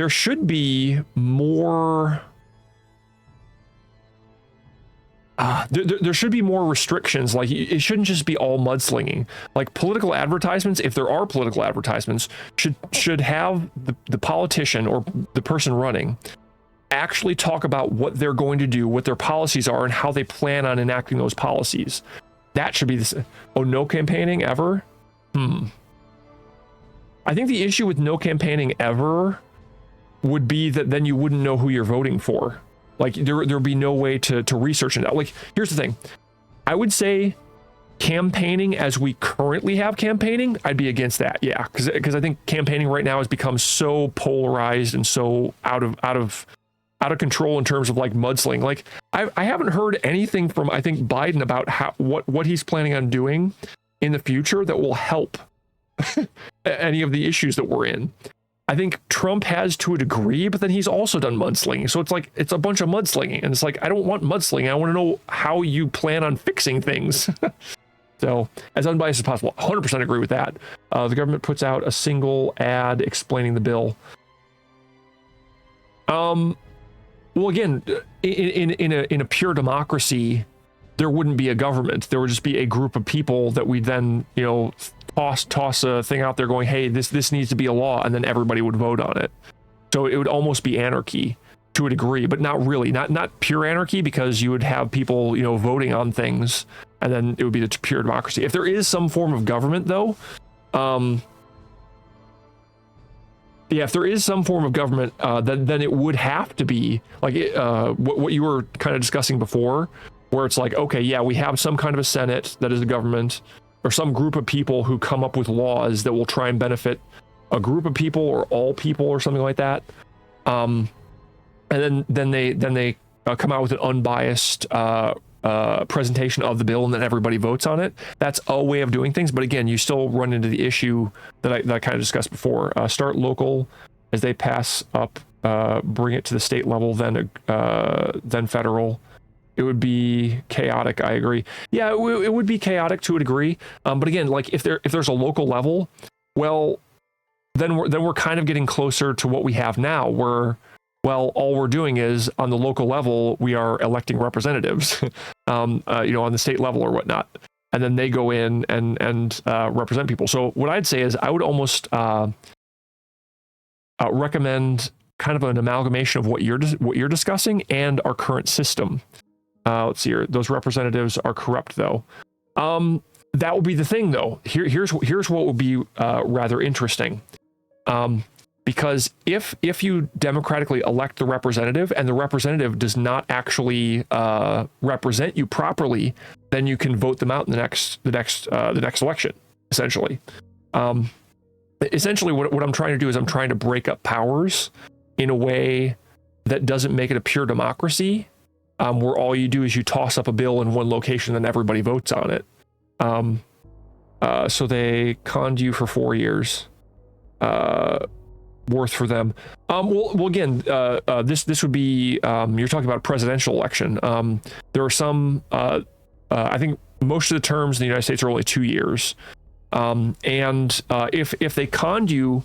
should be more. There should be more restrictions. Like it shouldn't just be all mudslinging. Like political advertisements, if there are political advertisements, should have the politician or the person running actually talk about what they're going to do, what their policies are, and how they plan on enacting those policies. That should be this. Oh, no campaigning ever? I think the issue with no campaigning ever would be that then you wouldn't know who you're voting for. Like there'd be no way to research it. Like, here's the thing. I would say campaigning as we currently have campaigning, I'd be against that. Yeah, because I think campaigning right now has become so polarized and so out of control in terms of like mudsling. Like I haven't heard anything from, I think, Biden about what he's planning on doing in the future that will help any of the issues that we're in. I think Trump has to a degree, but then he's also done mudslinging. So it's like, it's a bunch of mudslinging, and it's like, I don't want mudslinging. I want to know how you plan on fixing things. So as unbiased as possible, 100% agree with that. The government puts out a single ad explaining the bill. Well, again, in a pure democracy, there wouldn't be a government. There would just be a group of people that we then, toss a thing out there going, hey, this needs to be a law, and then everybody would vote on it. So it would almost be anarchy to a degree, but not really, not pure anarchy, because you would have people, you know, voting on things, and then it would be the pure democracy. If there is some form of government, though, yeah, if there is some form of government, then it would have to be like what you were kind of discussing before, where it's like, okay, yeah, we have some kind of a Senate that is a government, or some group of people who come up with laws that will try and benefit a group of people or all people or something like that. And then they come out with an unbiased presentation of the bill, and then everybody votes on it. That's a way of doing things, but again, you still run into the issue that I kind of discussed before. Start local, as they pass up, bring it to the state level, then federal. It would be chaotic. I agree. Yeah, it would be chaotic to a degree. But again, like if there's a local level, well, then we're kind of getting closer to what we have now, where, well, all we're doing is on the local level, we are electing representatives, on the state level or whatnot. And then they go in and represent people. So what I'd say is I would almost recommend kind of an amalgamation of what you're discussing and our current system. Let's see here. Those representatives are corrupt, though. That would be the thing, though. Here's what would be rather interesting. Because if you democratically elect the representative and the representative does not actually represent you properly, then you can vote them out in the next election. Essentially, what I'm trying to do is I'm trying to break up powers in a way that doesn't make it a pure democracy, where all you do is you toss up a bill in one location and everybody votes on it. So they conned you for 4 years. Worth for them. Well, again, this would be, you're talking about a presidential election. There are some, I think most of the terms in the United States are only 2 years. And if they conned you,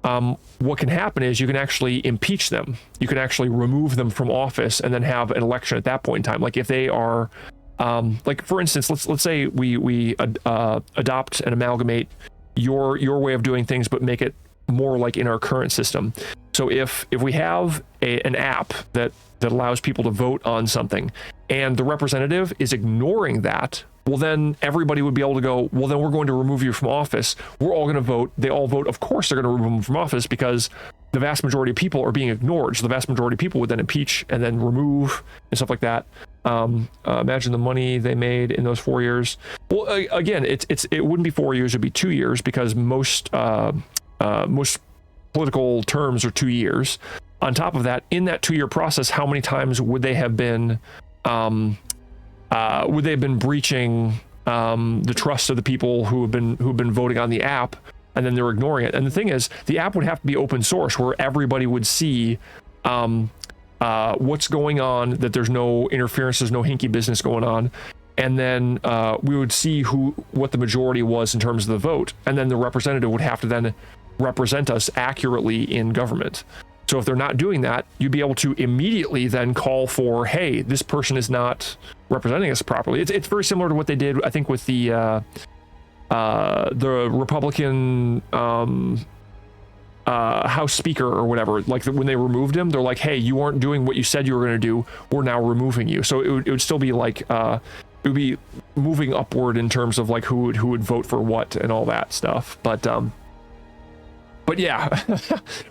what can happen is you can actually impeach them. You can actually remove them from office and then have an election at that point in time. Like if they are, like for instance, let's say we adopt and amalgamate your way of doing things, but make it more like in our current system. So if we have an app that allows people to vote on something and the representative is ignoring that, well, then everybody would be able to go, well, then we're going to remove you from office. We're all going to vote. They all vote. Of course, they're going to remove them from office because the vast majority of people are being ignored. So the vast majority of people would then impeach and then remove and stuff like that. Imagine the money they made in those 4 years. Well, again, it wouldn't be 4 years. It'd be 2 years because most political terms are 2 years. On top of that, in that 2 year process, how many times would they have been breaching the trust of the people who've been voting on the app, and then they're ignoring it? And the thing is, the app would have to be open source where everybody would see what's going on, that there's no interference, there's no hinky business going on. And then we would see what the majority was in terms of the vote. And then the representative would have to then represent us accurately in government. So if they're not doing that, you'd be able to immediately then call for, hey, this person is not representing us properly. It's very similar to what they did, I think, with the Republican House Speaker or whatever. Like when they removed him, they're like, hey, you aren't doing what you said you were going to do. We're now removing you. So it would still be like, it would be moving upward in terms of like who would vote for what and all that stuff. But yeah,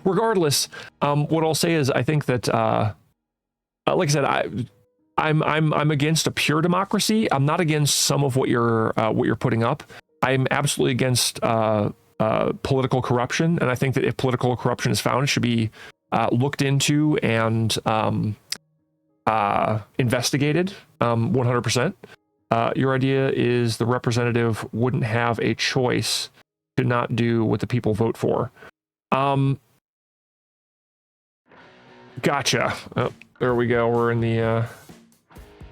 regardless, what I'll say is I think that, like I said, I'm against a pure democracy. I'm not against some of what you're putting up. I'm absolutely against political corruption, and I think that if political corruption is found, it should be looked into and investigated 100%. Your idea is the representative wouldn't have a choice to not do what the people vote for. Gotcha. Oh, there we go. We're in the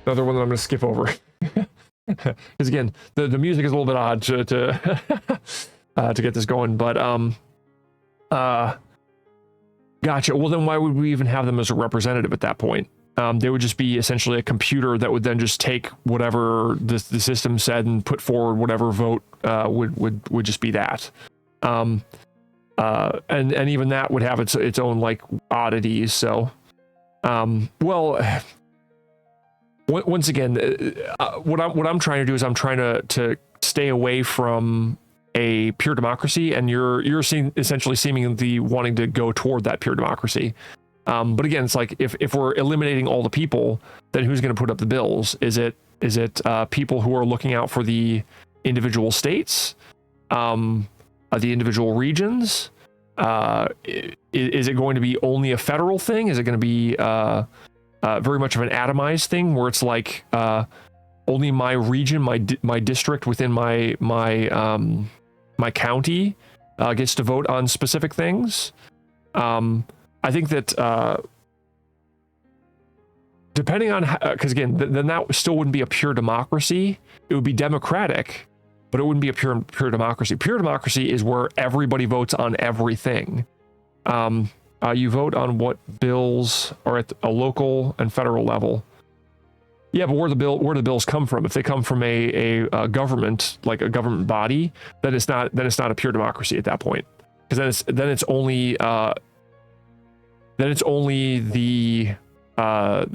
another one that I'm going to skip over. Because again, the music is a little bit odd to get this going. But gotcha. Well, then why would we even have them as a representative at that point? They would just be essentially a computer that would then just take whatever the system said and put forward whatever vote would just be that. And even that would have its own like oddities. So, well, once again, what I'm trying to do is I'm trying to stay away from a pure democracy, and you're essentially seemingly wanting to go toward that pure democracy. But again, it's like if we're eliminating all the people, then who's going to put up the bills? Is it people who are looking out for the individual states, the individual regions? Is it going to be only a federal thing? Is it going to be very much of an atomized thing where it's like only my region, my district within my county gets to vote on specific things? I think that depending on because again, then that still wouldn't be a pure democracy. It would be democratic, but it wouldn't be a pure democracy. Pure democracy is where everybody votes on everything. You vote on what bills are at a local and federal level. Yeah, but where do the bills come from? If they come from a government, like a government body, then it's not a pure democracy at that point, because then it's only the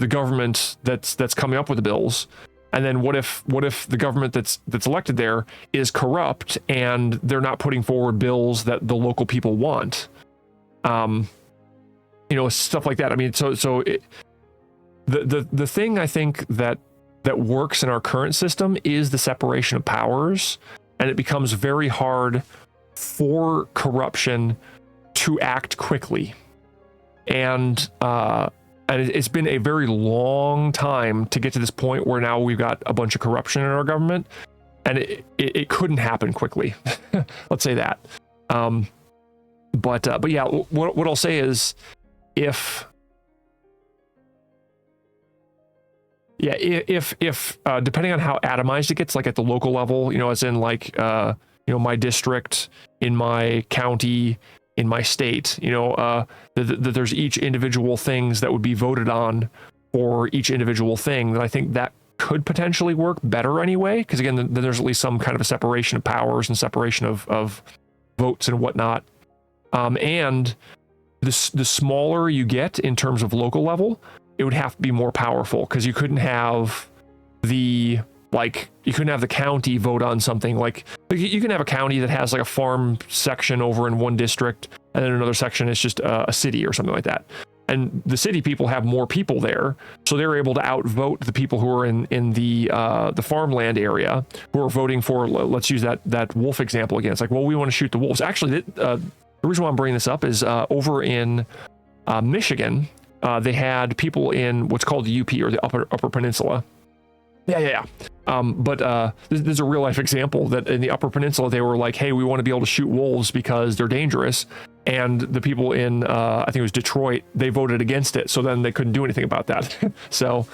government that's coming up with the bills. And then what if the government that's elected there is corrupt and they're not putting forward bills that the local people want? Stuff like that. I mean, the thing I think that works in our current system is the separation of powers, and it becomes very hard for corruption to act quickly. And it's been a very long time to get to this point where now we've got a bunch of corruption in our government, and it couldn't happen quickly. Let's say that. But yeah, what I'll say is if depending on how atomized it gets, like at the local level, as in like my district, in my county, in my state, that there's each individual things that would be voted on for each individual thing, then I think that could potentially work better anyway, because again, then there's at least some kind of a separation of powers and separation of votes and whatnot. And the smaller you get in terms of local level, it would have to be more powerful, because you couldn't have the county vote on something like you can have a county that has like a farm section over in one district, and then another section is just a city or something like that. And the city people have more people there, so they're able to outvote the people who are in the farmland area who are voting for. Let's use that wolf example again. It's like, well, we want to shoot the wolves. Actually, the reason why I'm bringing this up is over in Michigan, they had people in what's called the UP, or the Upper Peninsula. Yeah. But this is a real life example that in the Upper Peninsula, they were like, hey, we want to be able to shoot wolves because they're dangerous. And the people in, I think it was Detroit, they voted against it. So then they couldn't do anything about that. So,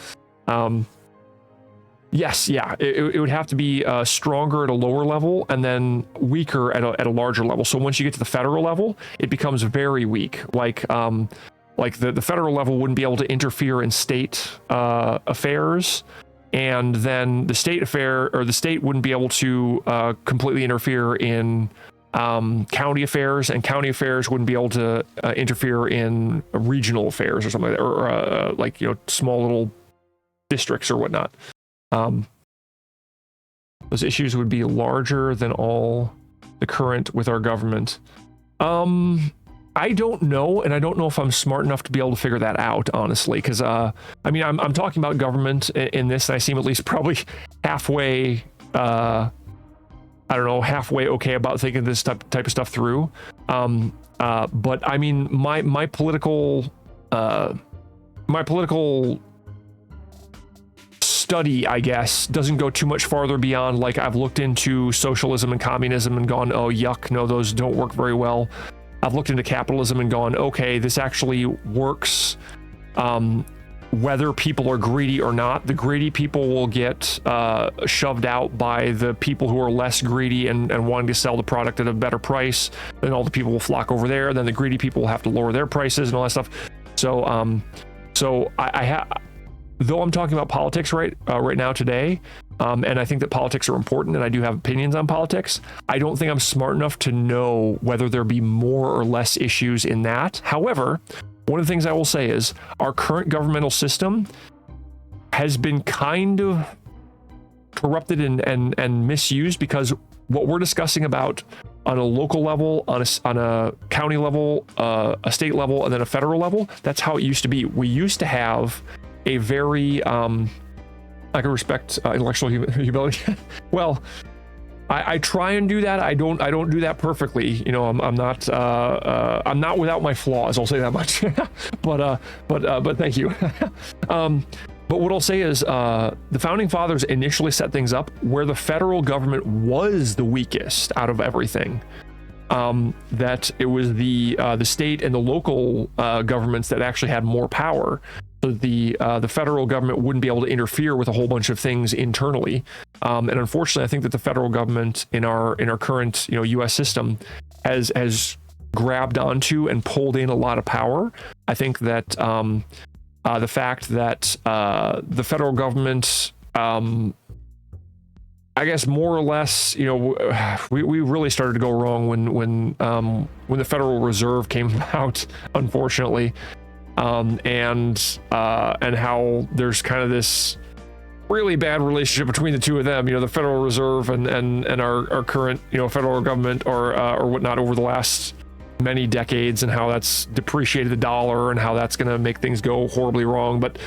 yes, yeah, it would have to be stronger at a lower level and then weaker at a larger level. So once you get to the federal level, it becomes very weak. Like the federal level wouldn't be able to interfere in state affairs. And then the state wouldn't be able to completely interfere in county affairs, and county affairs wouldn't be able to interfere in regional affairs or something like that, or small little districts or whatnot. Those issues would be larger than all the current with our government. I don't know, and I don't know if I'm smart enough to be able to figure that out, honestly, because I'm talking about government in this, and I seem at least probably halfway, halfway okay about thinking this type of stuff through. But I mean, my political study, I guess, doesn't go too much farther beyond, like, I've looked into socialism and communism and gone, oh, yuck, no, those don't work very well. I've looked into capitalism and gone, okay, this actually works, whether people are greedy or not. The greedy people will get shoved out by the people who are less greedy and wanting to sell the product at a better price. Then all the people will flock over there. Then the greedy people will have to lower their prices and all that stuff. So though I'm talking about politics right now today, and I think that politics are important, and I do have opinions on politics, I don't think I'm smart enough to know whether there be more or less issues in that. However, one of the things I will say is our current governmental system has been kind of corrupted and misused, because what we're discussing about on a local level, on a county level, a state level, and then a federal level, that's how it used to be. We used to have a very I can respect intellectual humility. Well, I try and do that. I don't do that perfectly. You know, I'm not without my flaws. I'll say that much. but thank you. But what I'll say is the founding fathers initially set things up where the federal government was the weakest out of everything. That it was the state and the local governments that actually had more power. So the federal government wouldn't be able to interfere with a whole bunch of things internally. And unfortunately, I think that the federal government in our current U.S. system has grabbed onto and pulled in a lot of power. I think that the fact that the federal government, I guess more or less, we really started to go wrong when the Federal Reserve came about, unfortunately, and how there's kind of this really bad relationship between the two of them. The Federal Reserve and our current federal government or whatnot over the last many decades, and how that's depreciated the dollar and how that's going to make things go horribly wrong. But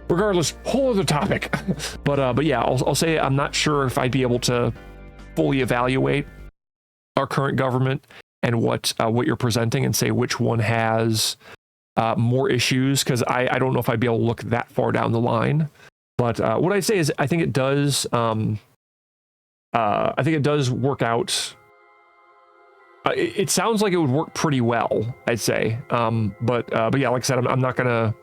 regardless, whole other topic. but yeah, I'll say I'm not sure if I'd be able to fully evaluate our current government and what you're presenting and say which one has more issues, because I don't know if I'd be able to look that far down the line. But what I say is I think it does work out. It sounds like it would work pretty well, I'd say. But yeah, like I said, I'm not gonna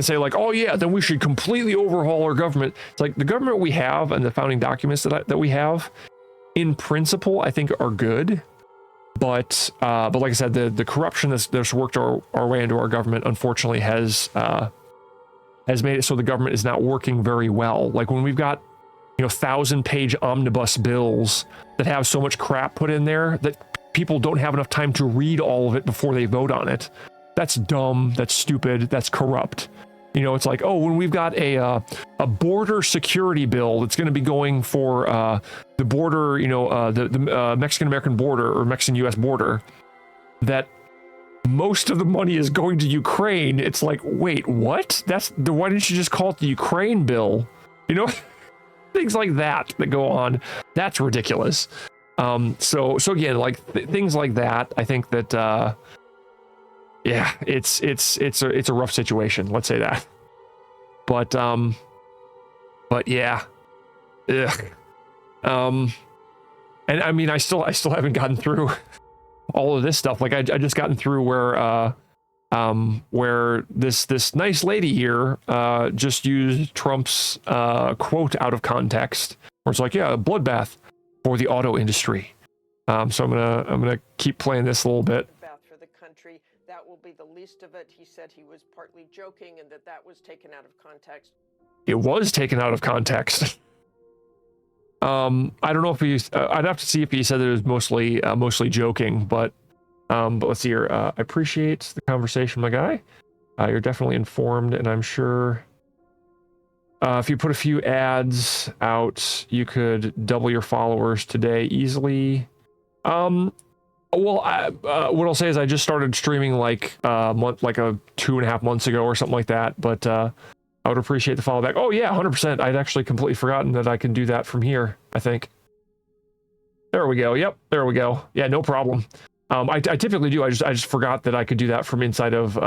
say like, oh yeah, then we should completely overhaul our government. It's like the government we have and the founding documents that we have, in principle, I think are good. But like I said, the corruption that's worked our way into our government, unfortunately, has made it so the government is not working very well. Like when we've got 1,000-page omnibus bills that have so much crap put in there that people don't have enough time to read all of it before they vote on it. That's dumb. That's stupid. That's corrupt. It's like, oh, when we've got a border security bill that's going to be going for the border, the Mexican-American border or Mexican-U.S. border, that most of the money is going to Ukraine. It's like, wait, what? Why didn't you just call it the Ukraine bill? Things like that go on. That's ridiculous. So again, like things like that, I think that yeah, it's a rough situation. Let's say that. But yeah, ugh. And I mean, I still haven't gotten through all of this stuff. Like I just gotten through where this nice lady here just used Trump's quote out of context, where it's like, yeah, a bloodbath for the auto industry. So I'm gonna keep playing this a little bit. For the country, that will be the least of it. He said he was partly joking and that was taken out of context. It was taken out of context. I don't know if I'd have to see if he said that it was mostly joking, but let's see here. I appreciate the conversation, my guy. You're definitely informed, and I'm sure if you put a few ads out, you could double your followers today easily. Well, what I'll say is I just started streaming like a 2.5 months ago or something like that, but I would appreciate the follow back. Oh yeah, 100%. I'd actually completely forgotten that I can do that from here, I think. There we go. Yep, there we go. Yeah, no problem. I typically do. I just forgot that I could do that from inside of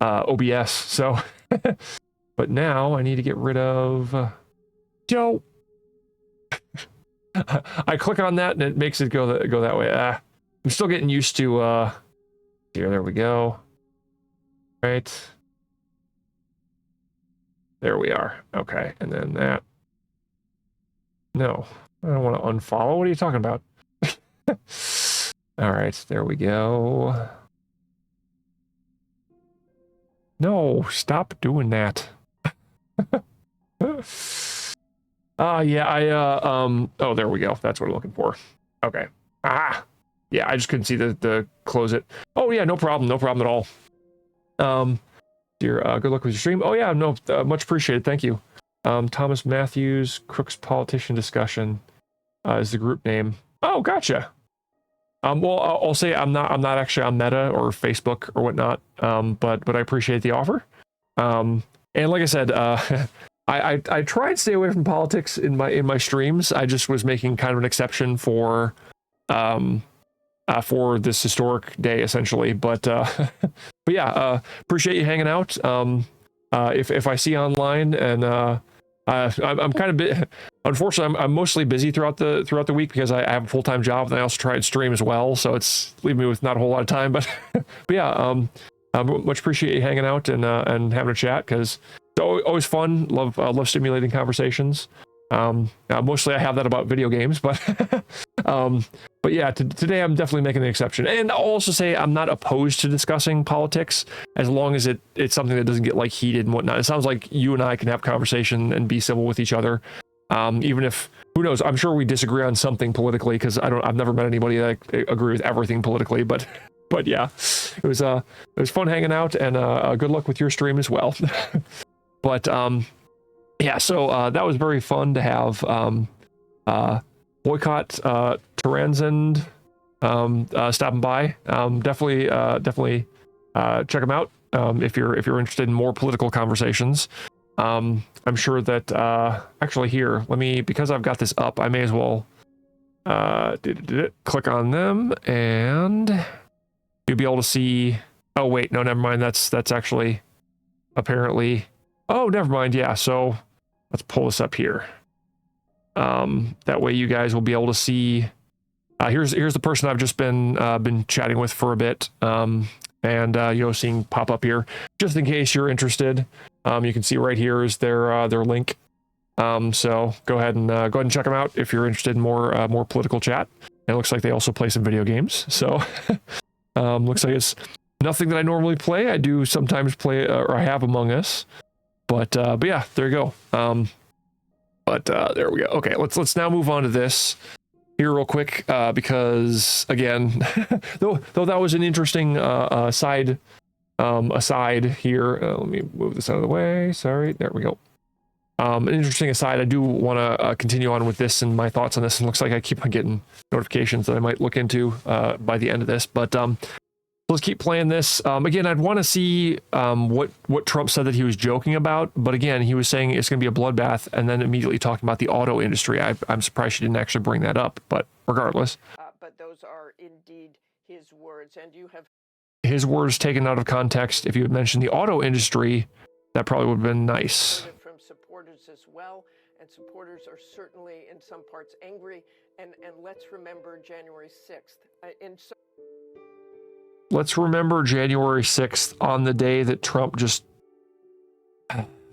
OBS. So, but now I need to get rid of Joe. I click on that and it makes it go that way. I'm still getting used to here. There we go. Right. There we are. Okay, and then that. No, I don't want to unfollow. What are you talking about? All right, there we go. No, stop doing that. Yeah, oh, there we go. That's what I'm looking for. Okay. Yeah, I just couldn't see the close it. Oh yeah, no problem at all. Dear, good luck with your stream. Oh yeah, no, much appreciated. Thank you. Thomas Matthews, Crooks Politician Discussion, is the group name. Oh, gotcha. Well, I'll say I'm not actually on Meta or Facebook or whatnot. But I appreciate the offer. And like I said, I try and stay away from politics in my streams. I just was making kind of an exception for this historic day, essentially. But yeah, appreciate you hanging out. If I see you online, and I'm kind of unfortunately, I'm mostly busy throughout the week because I have a full-time job and I also try and stream as well. So it's leaving me with not a whole lot of time. But yeah, I much appreciate you hanging out and having a chat, because it's always fun. Love stimulating conversations. Mostly I have that about video games, but but yeah, today I'm definitely making an exception. And I'll also say I'm not opposed to discussing politics, as long as it's something that doesn't get like heated and whatnot. It sounds like you and I can have conversation and be civil with each other, even if, who knows, I'm sure we disagree on something politically, because I've never met anybody that agree with everything politically. But yeah, it was fun hanging out, and good luck with your stream as well. But yeah, so that was very fun to have Boycott Taranzand stopping by. Definitely check them out if you're interested in more political conversations. I'm sure that actually here, because I've got this up, I may as well click on them, and you'll be able to see. Oh wait, no, never mind. That's actually apparently. Oh, never mind. Yeah, so let's pull this up here. That way you guys will be able to see. Here's the person I've just been chatting with for a bit, and seeing pop up here, just in case you're interested. You can see right here is their link. So go ahead and check them out if you're interested in more political chat. And it looks like they also play some video games. So looks like it's nothing that I normally play. I do sometimes play, or I have Among Us. But yeah, there you go. There we go. Okay, let's now move on to this here real quick, because again, though that was an interesting aside here. Let me move this out of the way. Sorry, there we go. An interesting aside. I do want to continue on with this and my thoughts on this. And it looks like I keep on getting notifications that I might look into by the end of this. But let's keep playing this. Again, I'd want to see what Trump said that he was joking about. But again, he was saying it's going to be a bloodbath, and then immediately talking about the auto industry. I'm surprised she didn't actually bring that up. But regardless. But those are indeed his words, and you have his words taken out of context. If you had mentioned the auto industry, that probably would have been nice. From supporters as well, and supporters are certainly in some parts angry. And let's remember January 6th. Let's remember January 6th, on the day that Trump just.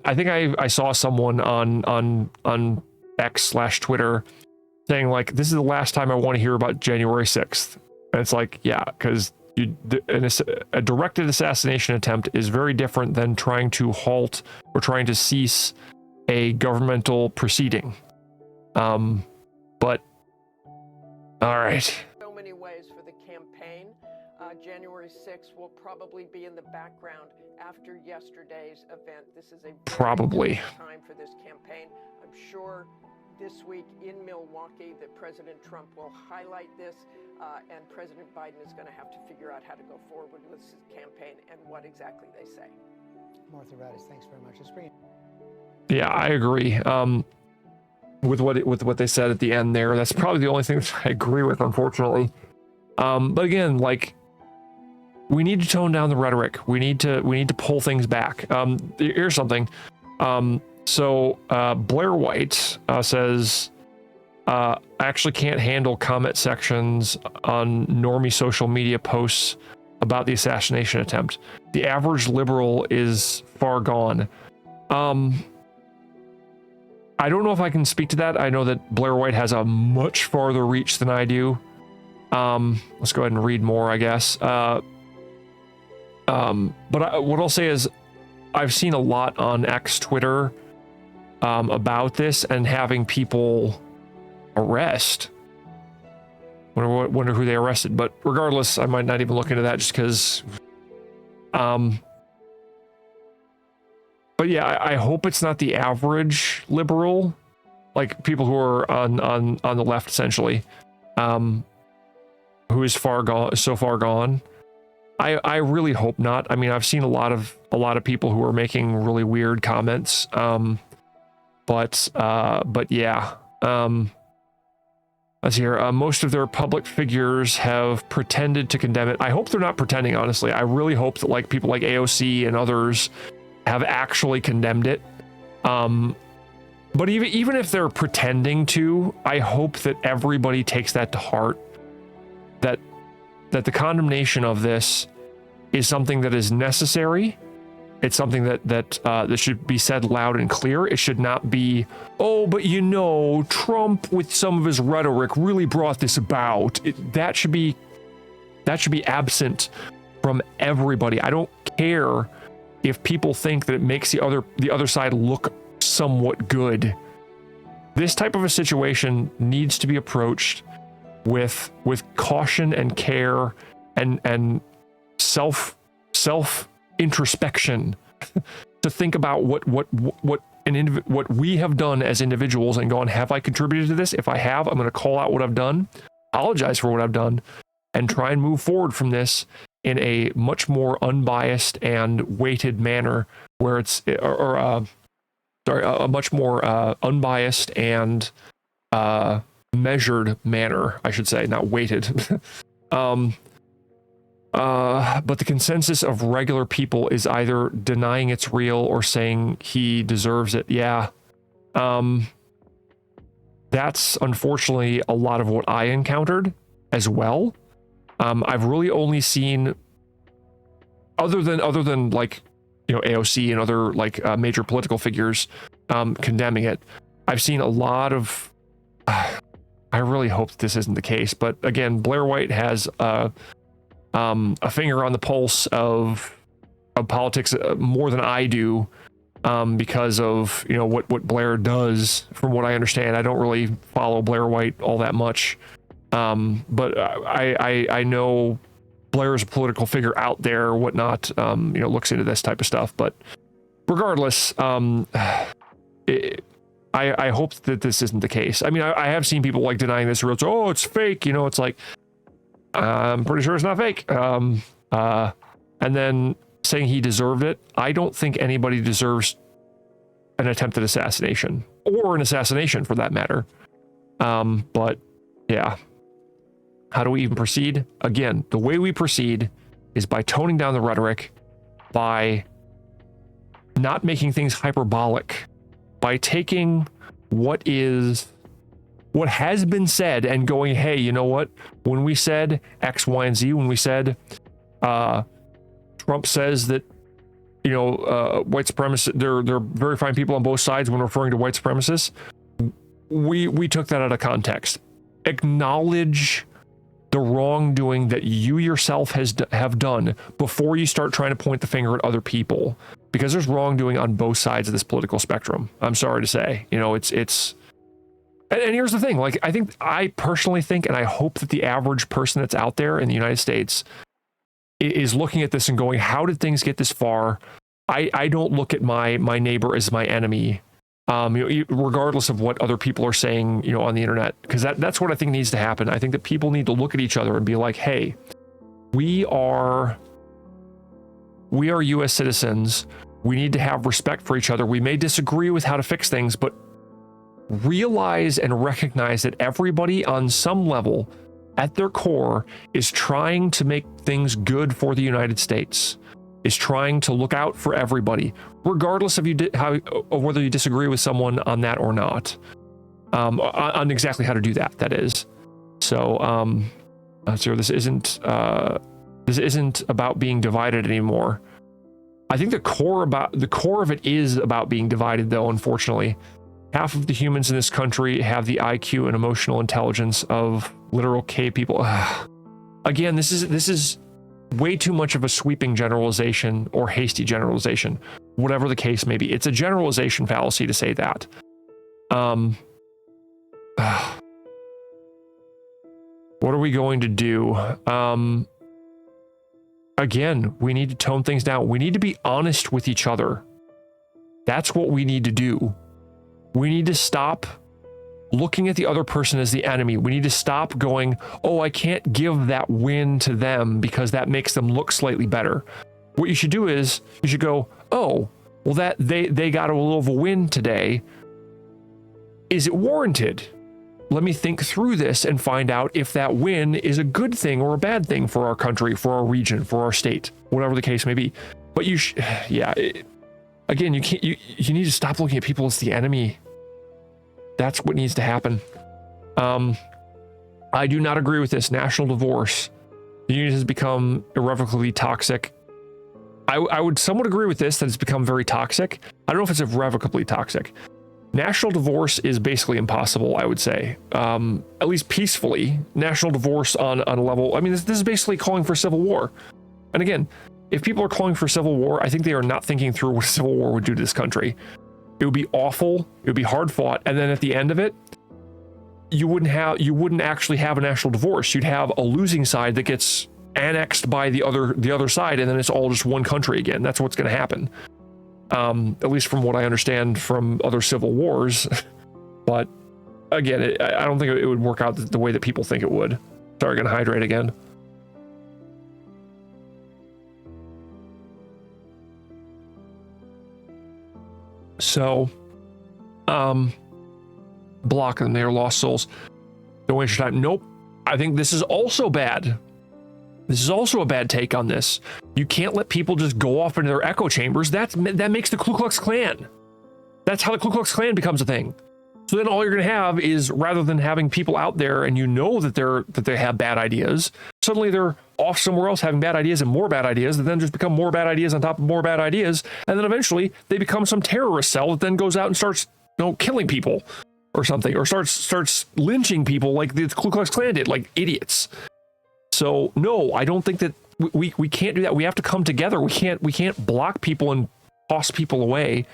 I think I saw someone on X/Twitter saying, like, this is the last time I want to hear about January 6th. And it's like, yeah, because a directed assassination attempt is very different than trying to halt or trying to cease a governmental proceeding. But all right. So many ways for the campaign. January 6th will probably be in the background after yesterday's event. This is a probably time for this campaign. I'm sure this week in Milwaukee that President Trump will highlight this, and President Biden is going to have to figure out how to go forward with this campaign and what exactly they say. Martha Radis, thanks very much. Yeah, I agree. With what they said at the end there, that's probably the only thing that I agree with, unfortunately. But again, like, we need to tone down the rhetoric. We need to pull things back. Here's something. So Blair White says, I actually can't handle comment sections on normie social media posts about the assassination attempt. The average liberal is far gone. I don't know if I can speak to that. I know that Blair White has a much farther reach than I do. Let's go ahead and read more, I guess. But what I'll say is, I've seen a lot on X Twitter about this and having people arrest. Wonder who they arrested, but regardless, I might not even look into that just because. But yeah, I hope it's not the average liberal, like people who are on the left essentially, who is so far gone. I really hope not. I mean, I've seen a lot of people who are making really weird comments. But yeah. Let's see here. Most of their public figures have pretended to condemn it. I hope they're not pretending, honestly. I really hope that like people like AOC and others have actually condemned it. But even if they're pretending to, I hope that everybody takes that to heart. That the condemnation of this is something that is necessary. It's something that should be said loud and clear. It should not be, oh, but you know, Trump with some of his rhetoric really brought this about. That should be absent from everybody. I don't care if people think that it makes the other side look somewhat good. This type of a situation needs to be approached with caution and care and self introspection to think about what we have done as individuals and gone, have I contributed to this? If I have, I'm going to call out what I've done, apologize for what I've done, and try and move forward from this in a much more unbiased and weighted manner, where it's a much more unbiased and measured manner, I should say, not weighted. But the consensus of regular people is either denying it's real or saying he deserves it. Yeah. That's unfortunately a lot of what I encountered as well. I've really only seen, other than like, you know, AOC and other like major political figures condemning it, I've seen a lot of, I really hope this isn't the case, but again, Blair White has a finger on the pulse of politics more than I do, because of, you know, what Blair does. From what I understand, I don't really follow Blair White all that much, but I know Blair is a political figure out there, whatnot, you know, looks into this type of stuff. But regardless, I hope that this isn't the case. I mean, I have seen people like denying this, or it's, oh, it's fake. You know, it's like, I'm pretty sure it's not fake. And then saying he deserved it. I don't think anybody deserves an attempted assassination, or an assassination for that matter. But yeah, how do we even proceed? Again, the way we proceed is by toning down the rhetoric, by not making things hyperbolic, by taking what has been said and going, hey, you know what? When we said X, Y, and Z, when we said Trump says that, you know, white supremacists, they're very fine people on both sides when referring to white supremacists, we took that out of context. Acknowledge the wrongdoing that you yourself have done before you start trying to point the finger at other people, because there's wrongdoing on both sides of this political spectrum. I'm sorry to say, you know, it's and here's the thing, like, I personally think, and I hope that the average person that's out there in the United States is looking at this and going, how did things get this far? I don't look at my neighbor as my enemy, you know, regardless of what other people are saying, you know, on the internet, because that's what I think needs to happen. I think that people need to look at each other and be like, hey, we are U.S. citizens. We need to have respect for each other. We may disagree with how to fix things, but realize and recognize that everybody on some level at their core is trying to make things good for the United States, is trying to look out for everybody, regardless of whether you disagree with someone on that or not, on exactly how to do that. That is. So, this isn't about being divided anymore. I think the core of it is about being divided, though. Unfortunately, half of the humans in this country have the IQ and emotional intelligence of literal cave people. Again, this is way too much of a sweeping generalization or hasty generalization. whatever the case may be. It's a generalization fallacy to say that. What are we going to do? Again, we need to tone things down. We need to be honest with each other. That's what we need to do. We need to stop looking at the other person as the enemy. We need to stop going, oh, I can't give that win to them because that makes them look slightly better. What you should do is you should go, oh, well, that they got a little of a win today. Is it warranted? Let me think through this and find out if that win is a good thing or a bad thing for our country, for our region, for our state, whatever the case may be. But again, you need to stop looking at people as the enemy. That's what needs to happen. I do not agree with this national divorce. The union has become irrevocably toxic. I would somewhat agree with this, that it's become very toxic. I don't know if it's irrevocably toxic. National divorce is basically impossible, I would say. At least peacefully. National divorce on a level... I mean, this is basically calling for civil war. And again, if people are calling for civil war, I think they are not thinking through what civil war would do to this country. It would be awful. It would be hard fought. And then at the end of it, you wouldn't actually have a national divorce. You'd have a losing side that gets annexed by the other side, and then it's all just one country again. That's what's going to happen. At least from what I understand from other civil wars. But again, I don't think it would work out the way that people think it would. Sorry, going to hydrate again. So, block them. They are lost souls. Don't waste your time. Nope. I think this is also bad. This is also a bad take on this. You can't let people just go off into their echo chambers. That makes the Ku Klux Klan. That's how the Ku Klux Klan becomes a thing. So then all you're going to have is, rather than having people out there and you know that they have bad ideas, suddenly they're off somewhere else having bad ideas and more bad ideas that then just become more bad ideas on top of more bad ideas. And then eventually they become some terrorist cell that then goes out and starts, killing people or something, or starts lynching people like the Ku Klux Klan did, like idiots. So no, I don't think that we can't do that. We have to come together. We can't block people and toss people away.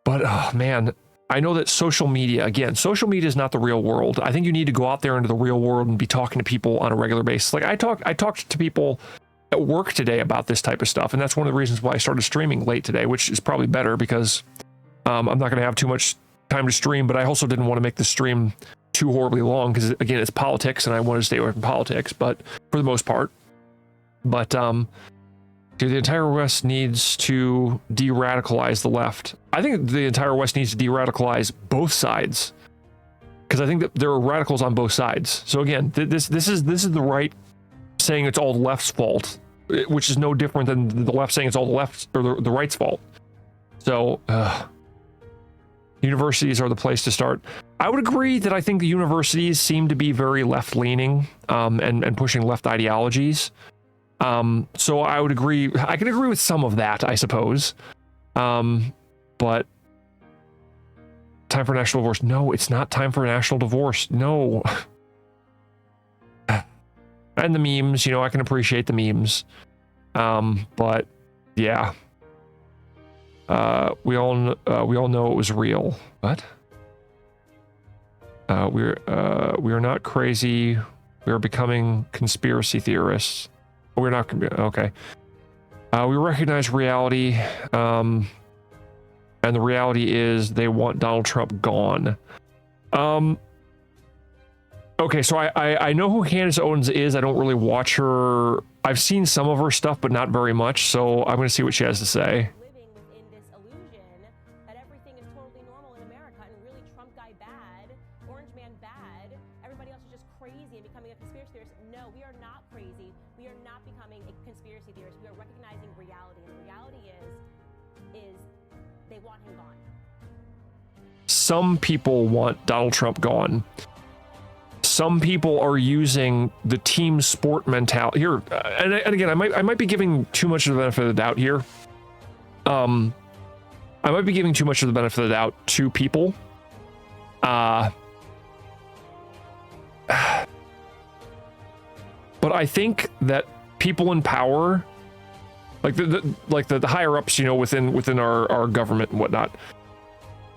But oh man, I know that social media is not the real world. I think you need to go out there into the real world and be talking to people on a regular basis. Like I talked to people at work today about this type of stuff, and that's one of the reasons why I started streaming late today, which is probably better because I'm not going to have too much time to stream. But I also didn't want to make the stream too horribly long because again, it's politics, and I want to stay away from politics. But for the most part, the entire West needs to de-radicalize the left. I think the entire West needs to de-radicalize both sides, because I think that there are radicals on both sides. So again, this is the right saying it's all the left's fault, which is no different than the left saying it's all the left's or the right's fault. So universities are the place to start. I would agree that I think the universities seem to be very left-leaning and pushing left ideologies. So I would agree. I can agree with some of that, I suppose. But time for national divorce? No, it's not time for a national divorce. No. And the memes, I can appreciate the memes. But yeah. We all know it was real. What? We are not crazy. We are becoming conspiracy theorists. We're not okay. We recognize reality, and the reality is they want Donald Trump gone. Okay, so I know who Candace Owens is. I don't really watch her. I've seen some of her stuff, but not very much. So I'm going to see what she has to say. Living within this illusion that everything is totally normal in America, and really Trump guy bad, Orange man bad, everybody else is just crazy and becoming a conspiracy theorist. No, we are not crazy. We are not becoming a conspiracy theorist. We are recognizing reality, and the reality is they want him gone. Some people want Donald Trump gone. Some people are using the team sport mentality here, and again, I might be giving too much of the benefit of the doubt here. I might be giving too much of the benefit of the doubt to people. But I think that people in power like the higher ups, you know, within our government and whatnot.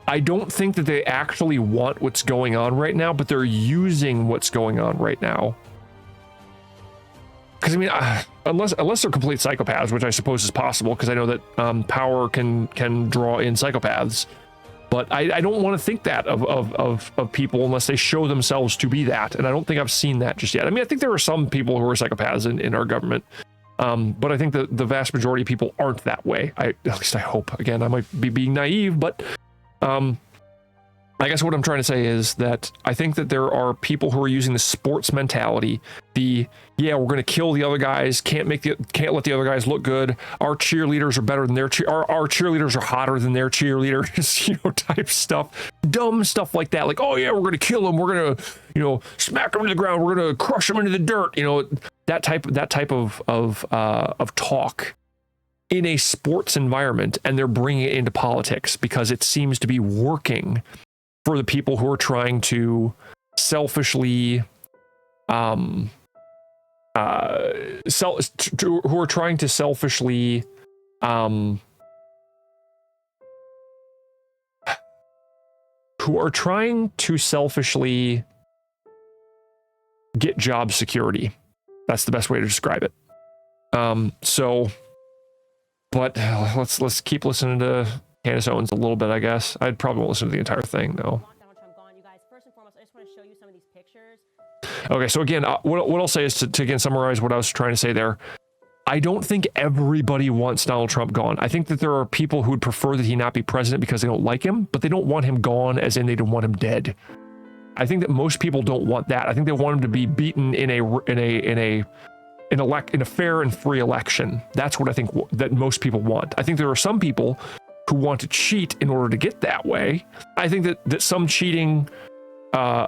I don't think that they actually want what's going on right now, but they're using what's going on right now. Because I mean, unless they're complete psychopaths, which I suppose is possible, because I know that power can draw in psychopaths. But I don't want to think that of people unless they show themselves to be that, and I don't think I've seen that just yet. I mean, I think there are some people who are psychopaths in our government, but I think the vast majority of people aren't that way. At least I hope. Again, I might be being naive, but I guess what I'm trying to say is that I think that there are people who are using the sports mentality, we're going to kill the other guys, can't let the other guys look good. Our cheerleaders are better than our cheerleaders are hotter than their cheerleaders, you know, type stuff, dumb stuff like that. Like, oh yeah, we're going to kill them, we're going to, you know, smack them to the ground, we're going to crush them into the dirt, you know, that type of talk in a sports environment, and they're bringing it into politics because it seems to be working for the people who are trying to selfishly, who are trying to selfishly, get job security. That's the best way to describe it. But let's keep listening to Candace Owens a little bit, I guess. I'd probably won't listen to the entire thing, though. Okay, so again, what I'll say is to again summarize what I was trying to say there. I don't think everybody wants Donald Trump gone. I think that there are people who would prefer that he not be president because they don't like him, but they don't want him gone as in they don't want him dead. I think that most people don't want that. I think they want him to be beaten in a fair and free election. That's what I think that most people want. I think there are some people who want to cheat in order to get that way. I think that some cheating, I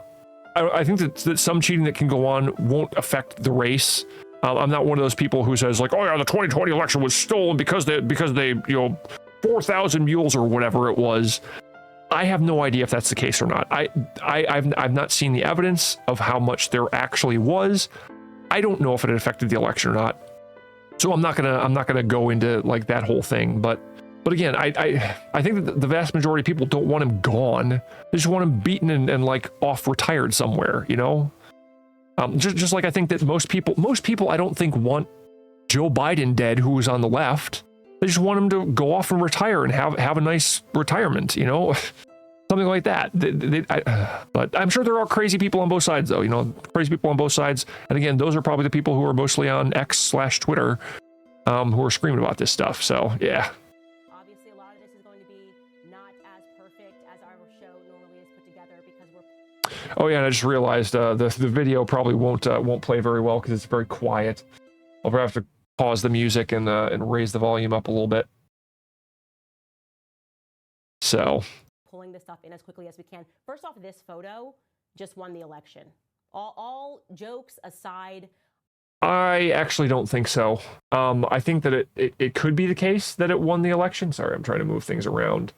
think that some cheating that can go on won't affect the race. I'm not one of those people who says like, oh yeah, the 2020 election was stolen because they, you know, 4,000 mules or whatever it was. I have no idea if that's the case or not. I've not seen the evidence of how much there actually was. I don't know if it affected the election or not. So I'm not gonna go into like that whole thing, but again, I think that the vast majority of people don't want him gone. They just want him beaten and like off retired somewhere, you know? Just like I think that most people I don't think want Joe Biden dead, who was on the left. They just want him to go off and retire and have a nice retirement, you know? Something like that. But I'm sure there are crazy people on both sides, though, you know, crazy people on both sides. And again, those are probably the people who are mostly on X/Twitter, who are screaming about this stuff. So, yeah. Obviously, a lot of this is going to be not as perfect as our show normally is put together because we're... Oh, yeah, and I just realized the video probably won't play very well because it's very quiet. I'll probably have to pause the music and raise the volume up a little bit. So... pulling this stuff in as quickly as we can. First off, this photo just won the election. All jokes aside. I actually don't think so. I think that it could be the case that it won the election. Sorry, I'm trying to move things around.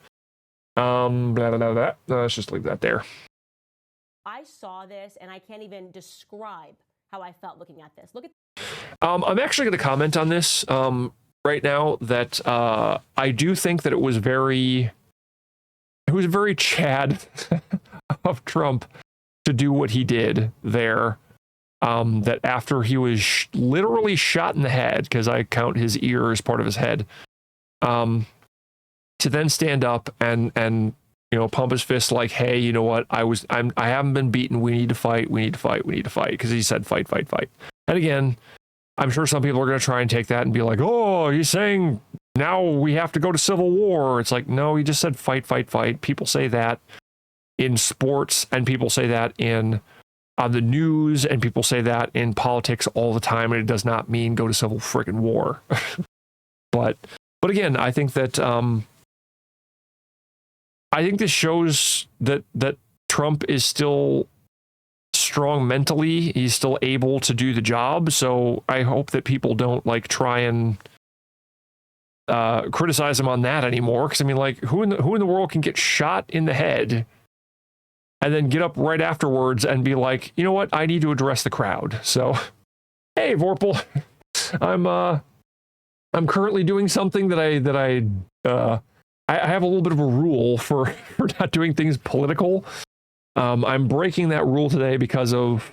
Let's just leave that there. I saw this and I can't even describe how I felt looking at this. Look at. I'm actually going to comment on this right now that I do think that it was very Chad of Trump to do what he did there. That after he was literally shot in the head, because I count his ear as part of his head, to then stand up and you know, pump his fist like, hey, you know what, I haven't been beaten, we need to fight, because he said fight. And again, I'm sure some people are going to try and take that and be like, oh, he's saying now we have to go to civil war. It's like, no, he just said fight. People say that in sports, and people say that on the news, and people say that in politics all the time, and it does not mean go to civil friggin' war. but again, I think that I think this shows that Trump is still strong mentally. He's still able to do the job. So I hope that people don't like try and criticize him on that anymore. Because I mean, like, who in the world can get shot in the head and then get up right afterwards and be like, you know what, I need to address the crowd. So, hey, Vorpal, I'm currently doing something that I have a little bit of a rule for not doing things political. I'm breaking that rule today because of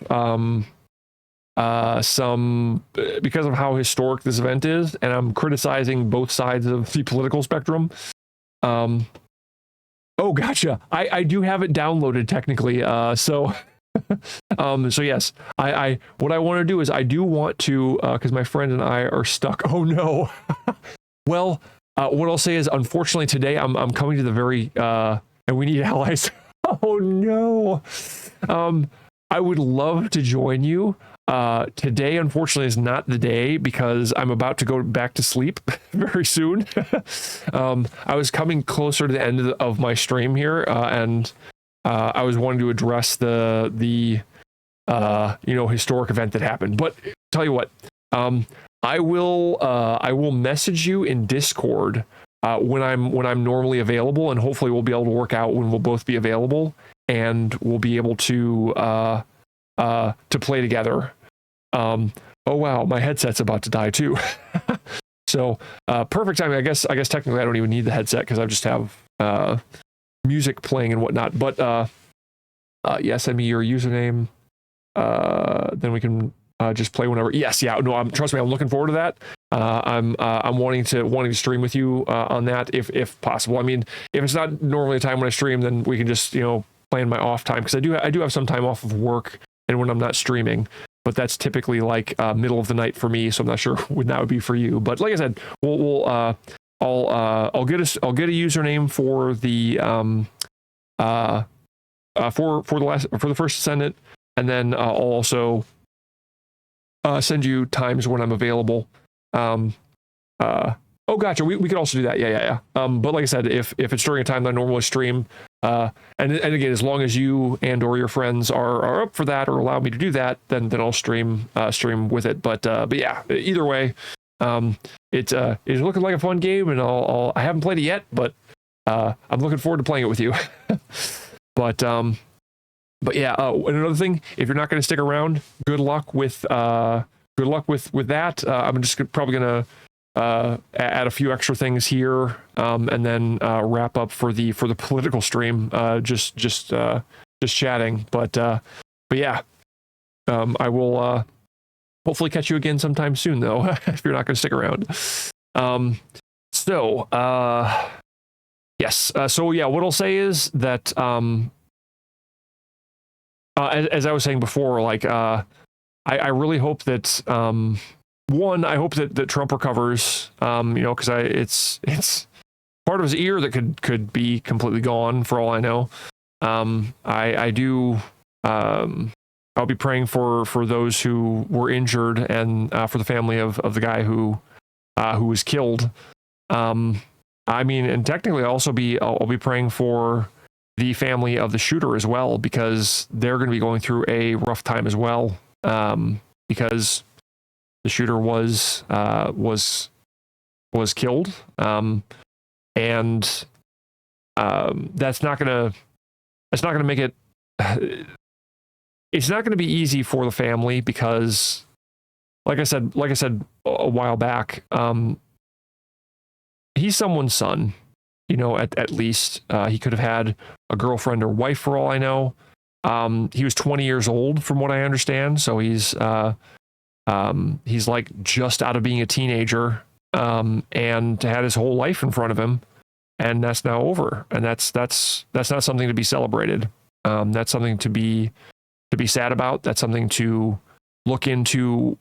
because of how historic this event is, and I'm criticizing both sides of the political spectrum. Oh, gotcha. I do have it downloaded technically. So yes, I what I want to do is I do want to, because my friend and I are stuck. Oh no. Well, what I'll say is, unfortunately, today I'm coming to the very and we need allies. Oh no. I would love to join you. Today, unfortunately, is not the day because I'm about to go back to sleep very soon. I was coming closer to the end of my stream here, and I was wanting to address the historic event that happened. But tell you what, I will message you in Discord when I'm normally available, and hopefully we'll be able to work out when we'll both be available, and we'll be able to play together. Oh wow, my headset's about to die too. So perfect timing. I guess technically I don't even need the headset because I just have music playing and whatnot. But yeah, send me your username. Then we can just play whenever. Yes, yeah. No, trust me, I'm looking forward to that. I'm wanting to stream with you on that if possible. I mean, if it's not normally a time when I stream, then we can just plan my off time, because I do have some time off of work and when I'm not streaming. But that's typically like middle of the night for me, so I'm not sure when that would be for you. But like I said, I'll get a username for the for the first Ascendant, and then I'll also send you times when I'm available. Oh, gotcha. We could also do that. Yeah. But like I said, if it's during a time that I normally stream, and again, as long as you and or your friends are up for that or allow me to do that, then I'll stream with it. But yeah, either way, it's looking like a fun game, and I haven't played it yet, but I'm looking forward to playing it with you. But yeah, and another thing, if you're not going to stick around, good luck with that. I'm just probably going to add a few extra things here, and then wrap up for the political stream, just chatting. But yeah, I will hopefully catch you again sometime soon, though, if you're not going to stick around. Yes. So yeah, what I'll say is that as I was saying before, like I really hope that one, I hope that Trump recovers, because it's part of his ear that could be completely gone for all I know. I do. I'll be praying for those who were injured, and for the family of the guy who was killed. I mean, and technically I'll be praying for the family of the shooter as well, because they're going to be going through a rough time as well, because the shooter was killed, and that's not gonna make it. It's not going to be easy for the family, because, like I said a while back, he's someone's son. At least he could have had a girlfriend or wife for all I know. He was 20 years old, from what I understand, so he's like just out of being a teenager, and had his whole life in front of him, and that's now over. And that's not something to be celebrated. That's something to be sad about. That's something to look into,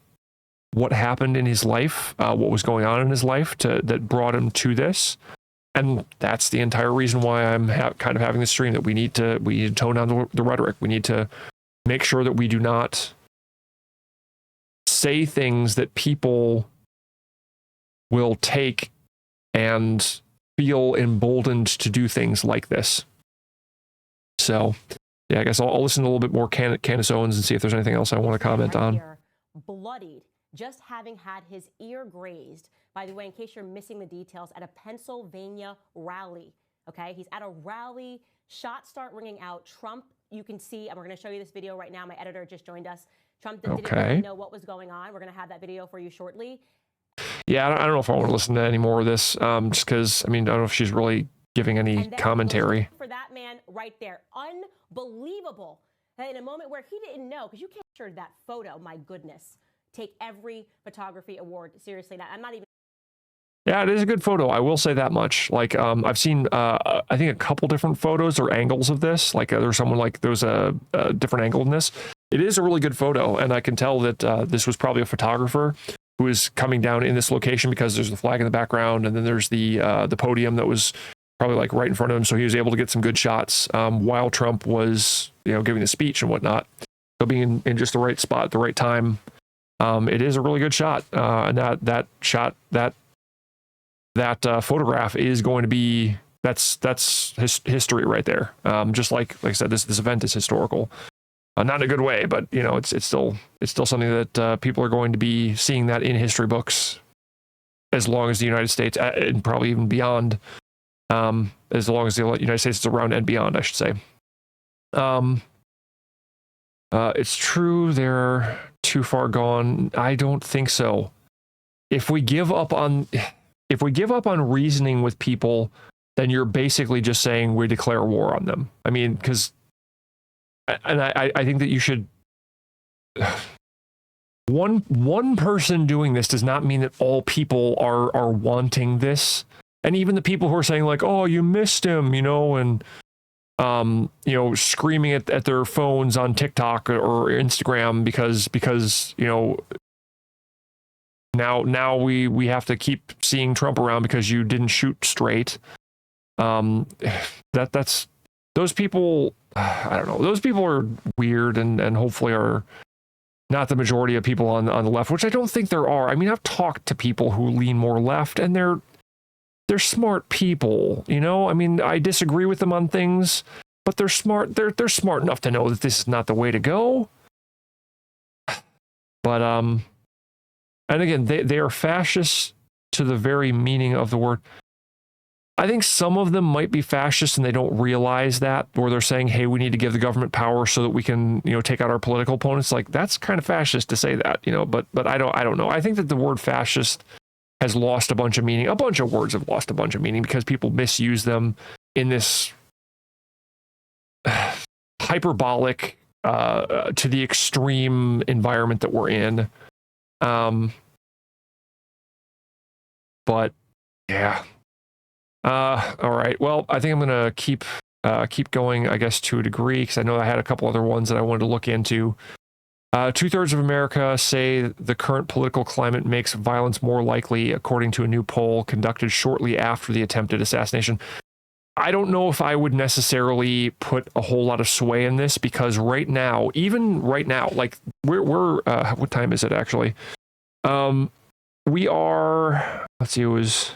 what happened in his life, what was going on in his life that brought him to this. And that's the entire reason why I'm kind of having this stream, that we need to tone down the rhetoric. We need to make sure that we do not say things that people will take and feel emboldened to do things like this. So yeah, I guess I'll listen to a little bit more Candace Owens and see if there's anything else I want to comment on. Bloodied, just having had his ear grazed, by the way, in case you're missing the details, at a Pennsylvania rally. Okay, he's at a rally, shots start ringing out. Trump, you can see, and we're going to show you this video right now. My editor just joined us. Trump didn't really know what was going on. We're going to have that video for you shortly. Yeah, I don't know if I want to listen to any more of this, just because, I mean, I don't know if she's really giving any And then commentary. for that man right there, unbelievable. That in a moment where he didn't know, because you captured that photo, my goodness. Take every photography award seriously. Now, I'm not even. Yeah, it is a good photo. I will say that much. Like, I've seen, I think a couple different photos or angles of this. Like, there's someone like there's a different angle in this. It is a really good photo, and I can tell that this was probably a photographer who is coming down in this location because there's the flag in the background, and then there's the podium that was probably like right in front of him, so he was able to get some good shots while Trump was, giving the speech and whatnot. So being in just the right spot at the right time, it is a really good shot, and that shot that photograph is going to be that's history right there. Just like I said, this event is historical, not in a good way, but it's still something that people are going to be seeing that in history books as long as the United States, and probably even beyond, as long as the United States is around and beyond, I should say. It's true they're too far gone. I don't think so. If we give up on reasoning with people, then you're basically just saying we declare war on them. I mean, because, and I think that you should. One person doing this does not mean that all people are wanting this, and even the people who are saying like, "Oh, you missed him," and screaming at their phones on TikTok or Instagram because now we have to keep seeing Trump around because you didn't shoot straight. That's those people. I don't know. Those people are weird and hopefully are not the majority of people on the left, which I don't think there are. I mean, I've talked to people who lean more left, and they're smart people. I mean, I disagree with them on things, but they're smart. They're smart enough to know that this is not the way to go. But and again, they are fascists to the very meaning of the word. I think some of them might be fascist and they don't realize that, or they're saying, hey, we need to give the government power so that we can, take out our political opponents. Like, that's kind of fascist to say that, but I don't know. I think that the word fascist has lost a bunch of meaning. A bunch of words have lost a bunch of meaning because people misuse them in this hyperbolic, to the extreme environment that we're in. But yeah. All right. Well, I think I'm going to keep going, I guess, to a degree, because I know I had a couple other ones that I wanted to look into. 2/3 of America say the current political climate makes violence more likely, according to a new poll conducted shortly after the attempted assassination. I don't know if I would necessarily put a whole lot of sway in this, because even right now, like we're what time is it actually? We are, let's see, it was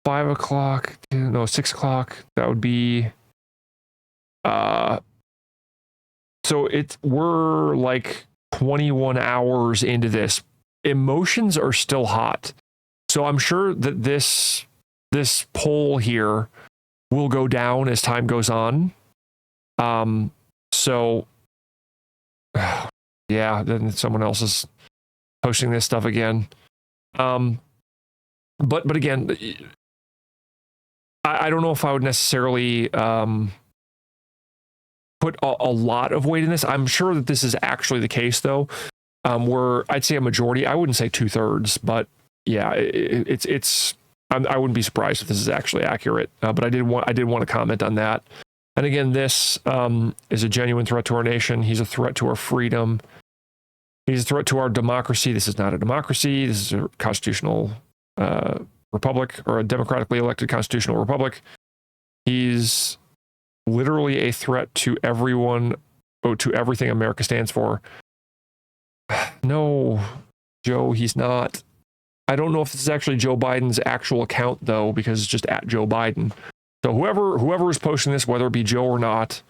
5 o'clock, no, 6 o'clock. That would be, so we're like 21 hours into this. Emotions are still hot. So I'm sure that this poll here will go down as time goes on. So yeah, then someone else is posting this stuff again. But again, I don't know if I would necessarily put a lot of weight in this. I'm sure that this is actually the case, though, where I'd say a majority. I wouldn't say 2/3, but yeah, it's. I wouldn't be surprised if this is actually accurate. But I did want to comment on that. And again, this is a genuine threat to our nation. He's a threat to our freedom. He's a threat to our democracy. This is not a democracy. This is a constitutional republic, or a democratically elected constitutional republic. He's literally a threat to everyone, to everything America stands for. No, Joe, he's not. I don't know if this is actually Joe Biden's actual account, though, because it's just at Joe Biden. So whoever is posting this, whether it be Joe or not,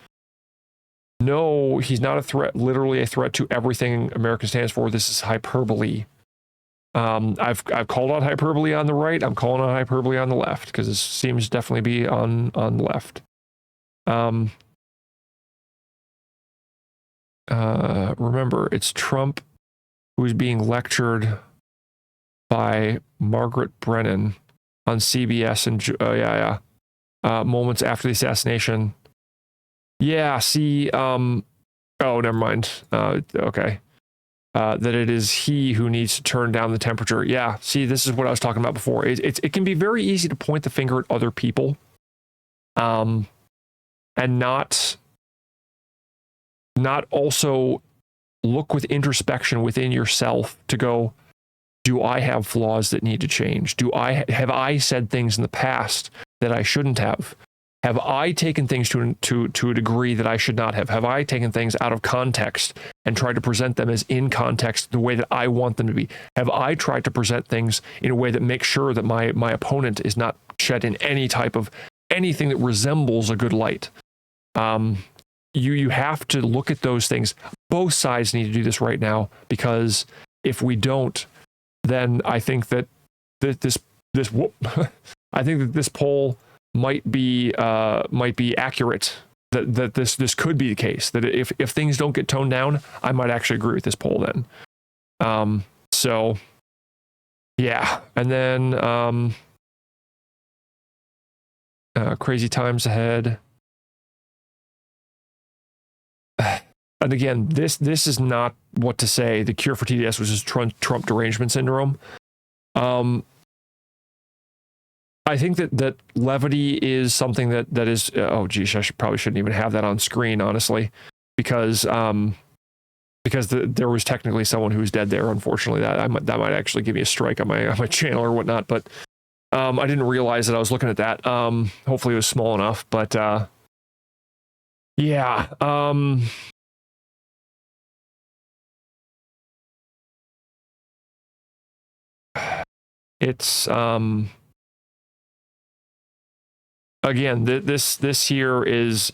no, he's not a threat, literally a threat to everything America stands for. This is hyperbole. I've called out hyperbole on the right. I'm calling out hyperbole on the left, because this seems definitely be on the left. Remember, it's Trump who is being lectured by Margaret Brennan on CBS and moments after the assassination. Yeah, see, oh, never mind. Okay. That it is he who needs to turn down the temperature. Yeah, see, this is what I was talking about before. It can be very easy to point the finger at other people, and not also look with introspection within yourself to go, do I have flaws that need to change? Have I said things in the past that I shouldn't have? Have I taken things to a degree that I should not have? Have I taken things out of context and tried to present them as in context the way that I want them to be? Have I tried to present things in a way that makes sure that my opponent is not shed in any type of anything that resembles a good light? You have to look at those things. Both sides need to do this right now, because if we don't, then I think that this I think that this poll might be accurate. That this could be the case. That if things don't get toned down, I might actually agree with this poll then. So yeah, and then crazy times ahead. And again, this is not what to say. The cure for TDS was just Trump derangement syndrome. I think that levity is something that is. Oh, geez, probably shouldn't even have that on screen, honestly, because there was technically someone who was dead there. Unfortunately, that might actually give me a strike on my channel or whatnot. But I didn't realize that I was looking at that. Hopefully, it was small enough. But yeah. It's again, this here is,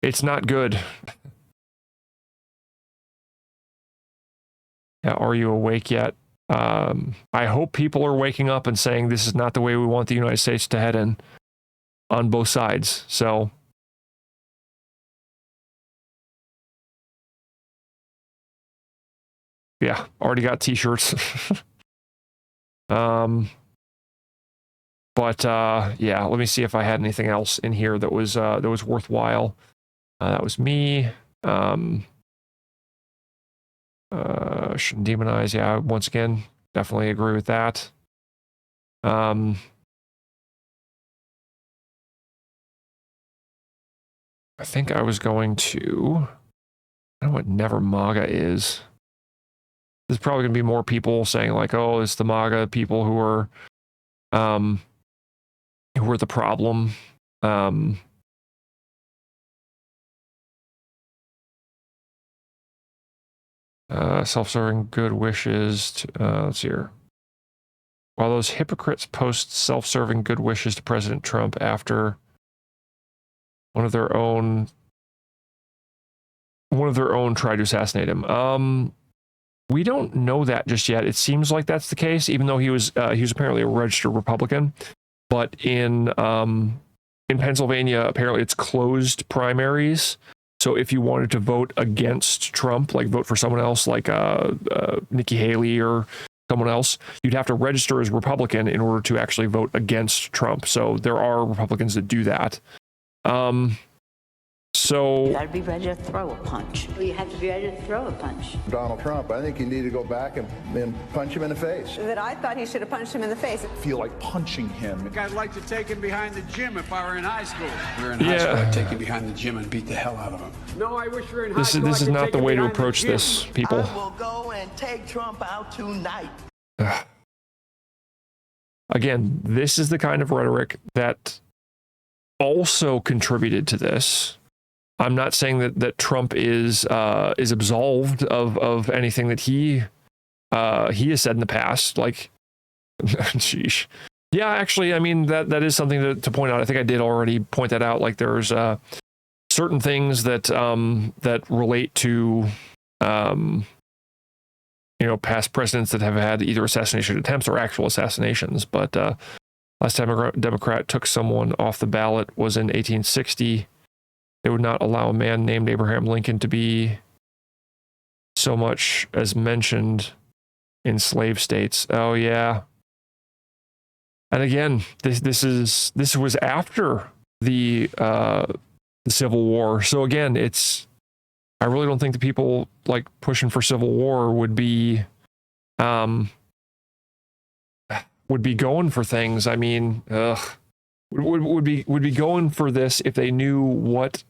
it's not good. Yeah, are you awake yet? I hope people are waking up and saying this is not the way we want the United States to head in on both sides. So yeah, already got t-shirts. But yeah, let me see if I had anything else in here that was worthwhile. That was me. Shouldn't demonize. Yeah, once again, definitely agree with that. I think I was going to. I don't know what Never MAGA is. There's probably going to be more people saying like, "Oh, it's the MAGA people who are the problem." Self-serving good wishes to, let's see here. While those hypocrites post self-serving good wishes to President Trump after one of their own tried to assassinate him. We don't know that just yet. It seems like that's the case, even though he was apparently a registered Republican. But in Pennsylvania, apparently it's closed primaries. So if you wanted to vote against Trump, like vote for someone else, like Nikki Haley or someone else, you'd have to register as Republican in order to actually vote against Trump. So there are Republicans that do that. So You gotta be ready to throw a punch. You have to be ready to throw a punch. Donald Trump, I think you need to go back and punch him in the face. That I thought he should have punched him in the face. I feel like punching him. I'd like to take him behind the gym if I were in high school. If we were in high school, I'd take him behind the gym and beat the hell out of him. No, I wish we were in high school. This is not the way to approach this, people. I will go and take Trump out tonight. Again, this is the kind of rhetoric that also contributed to this. I'm not saying that Trump is absolved of anything that he has said in the past. Like, sheesh. Yeah, actually, I mean that is something to point out. I think I did already point that out. Like, there's certain things that relate to past presidents that have had either assassination attempts or actual assassinations. But last time a Democrat took someone off the ballot was in 1860. They would not allow a man named Abraham Lincoln to be so much as mentioned in slave states. Oh yeah. And again, this was after the Civil War. So again, I really don't think the people like pushing for civil war would be going for things. I mean, would be going for this if they knew what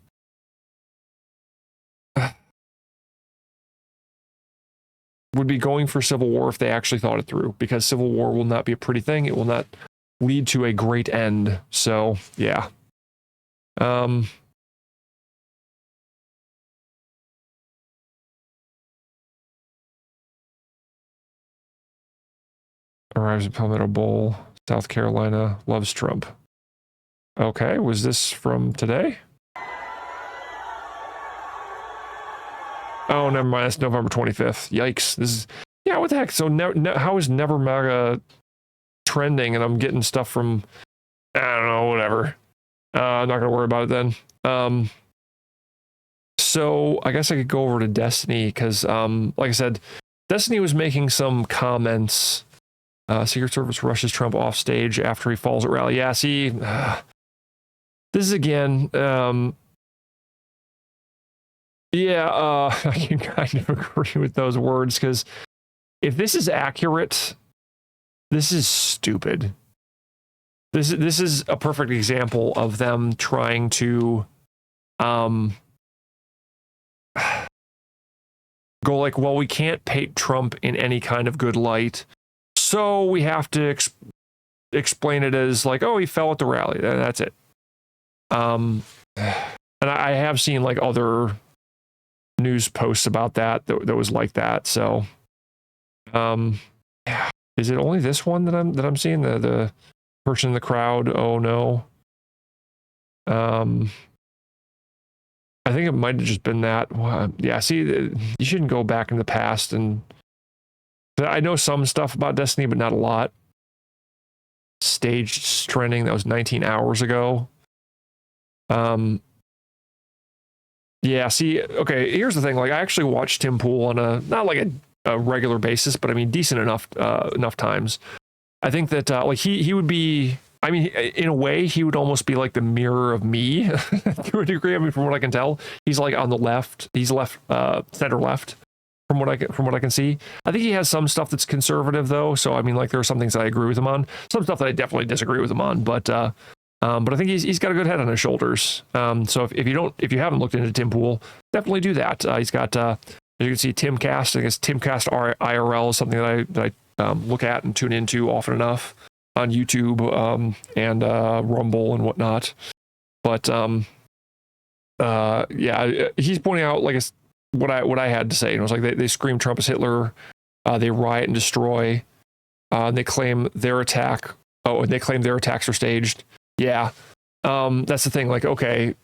would be going for civil war if they actually thought it through, because civil war will not be a pretty thing. It will not lead to a great end. So yeah. Arrives at Palmetto Bowl, South Carolina, loves Trump. Okay, was this from today? Oh, never mind. That's November 25th. Yikes. This is, yeah, what the heck? So how is Never MAGA trending and I'm getting stuff from, I don't know, whatever. I'm not going to worry about it then. So I guess I could go over to Destiny because, like I said, Destiny was making some comments. Secret Service rushes Trump off stage after he falls at rally. Yeah, see, this is again, I can kind of agree with those words because if this is accurate, this is stupid. This is a perfect example of them trying to go like, well, we can't paint Trump in any kind of good light, so we have to explain it as like, oh, he fell at the rally. That's it. And I have seen like other news posts about that was like that. So, is it only this one that I'm seeing the person in the crowd? Oh no. I think it might have just been that. Yeah, see, you shouldn't go back in the past, and I know some stuff about Destiny, but not a lot. Staged trending, that was 19 hours ago. Yeah, see, okay, here's the thing. Like, I actually watched Tim Pool on not like a regular basis, but I mean, decent enough times. I think that like he would be, I mean, in a way, he would almost be like the mirror of me to a degree. I mean, from what I can tell, he's like on the left. He's center left, from what I can see. I think he has some stuff that's conservative though. So I mean, like there are some things that I agree with him on, some stuff that I definitely disagree with him on. But I think he's got a good head on his shoulders. So if you haven't looked into Tim Pool, definitely do that. He's got as you can see, Timcast. I guess Timcast IRL is something that I look at and tune into often enough on YouTube and Rumble and whatnot. But yeah, he's pointing out like what I had to say. And it was like they scream Trump is Hitler, they riot and destroy, and they claim their attack. Oh, and they claim their attacks are staged. Yeah, that's the thing. Like, okay,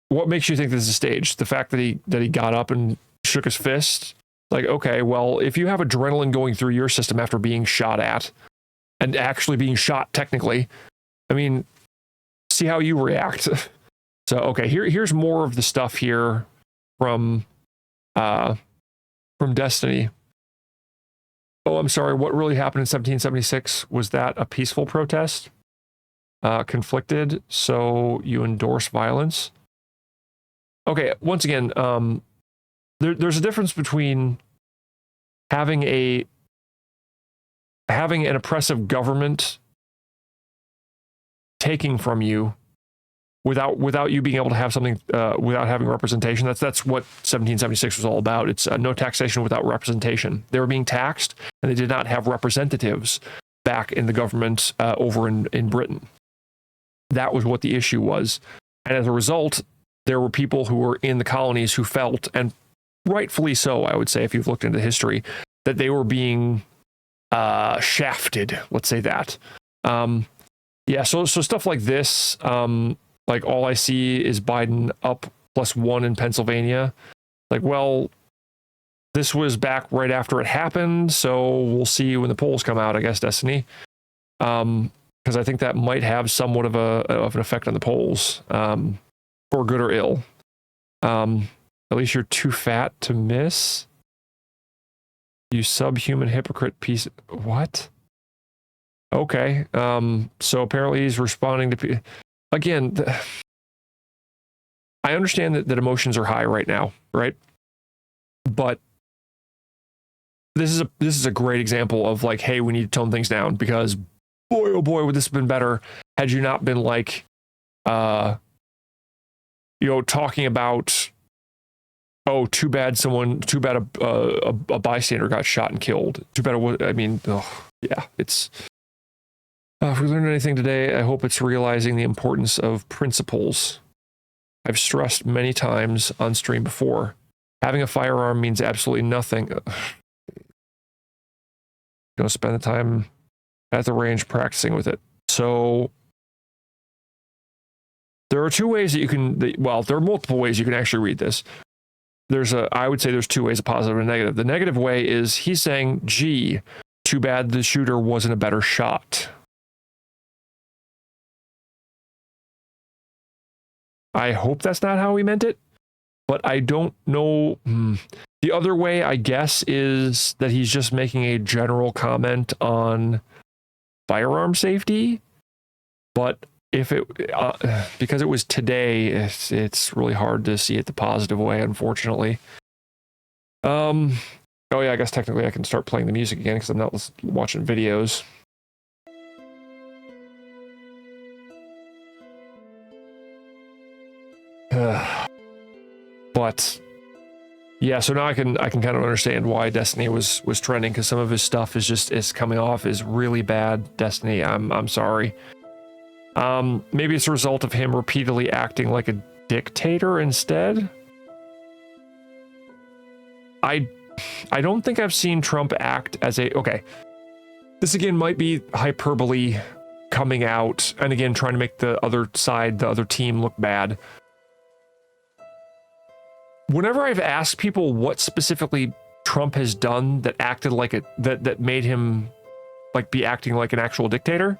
what makes you think this is staged? The fact that he got up and shook his fist. Like, okay, well, if you have adrenaline going through your system after being shot at, and actually being shot technically, I mean, see how you react. So, okay, here's more of the stuff here from Destiny. Oh, I'm sorry. What really happened in 1776? Was that a peaceful protest? Conflicted, so you endorse violence? Okay, once again, there's a difference between having an oppressive government taking from you without you being able to have something without having representation. That's what 1776 was all about. It's no taxation without representation. They were being taxed and they did not have representatives back in the government over in Britain. That was what the issue was. And as a result, there were people who were in the colonies who felt, and rightfully so, I would say, if you've looked into history, that they were being shafted. Let's say that. Yeah, so stuff like this, like all I see is Biden up +1 in Pennsylvania. Like, well, this was back right after it happened, so we'll see when the polls come out, I guess, Destiny. Because I think that might have somewhat of an effect on the polls, for good or ill. At least you're too fat to miss. You subhuman hypocrite piece. What? Okay. So apparently he's responding to again. I understand that emotions are high right now, right? But this is a great example of like, hey, we need to tone things down because boy, oh boy, would this have been better had you not been like, talking about, oh, too bad a bystander got shot and killed. Too bad. I mean, yeah, it's. If we learned anything today, I hope it's realizing the importance of principles. I've stressed many times on stream before. Having a firearm means absolutely nothing. Don't spend the time at the range practicing with it. So there are two ways that you can, there are multiple ways you can actually read this. I would say there's two ways, a positive and a negative. The negative way is he's saying, gee, too bad the shooter wasn't a better shot. I hope that's not how he meant it, but I don't know. The other way, I guess, is that he's just making a general comment on firearm safety. But if it, because it was today, it's really hard to see it the positive way, unfortunately. Oh yeah, I guess technically I can start playing the music again because I'm not watching videos. But yeah, so now I can kind of understand why Destiny was trending, because some of his stuff is coming off as really bad. Destiny, I'm sorry. Maybe it's a result of him repeatedly acting like a dictator instead. I don't think I've seen Trump act as okay. This again might be hyperbole coming out, and again trying to make the other team look bad. Whenever I've asked people what specifically Trump has done that acted like that made him like be acting like an actual dictator,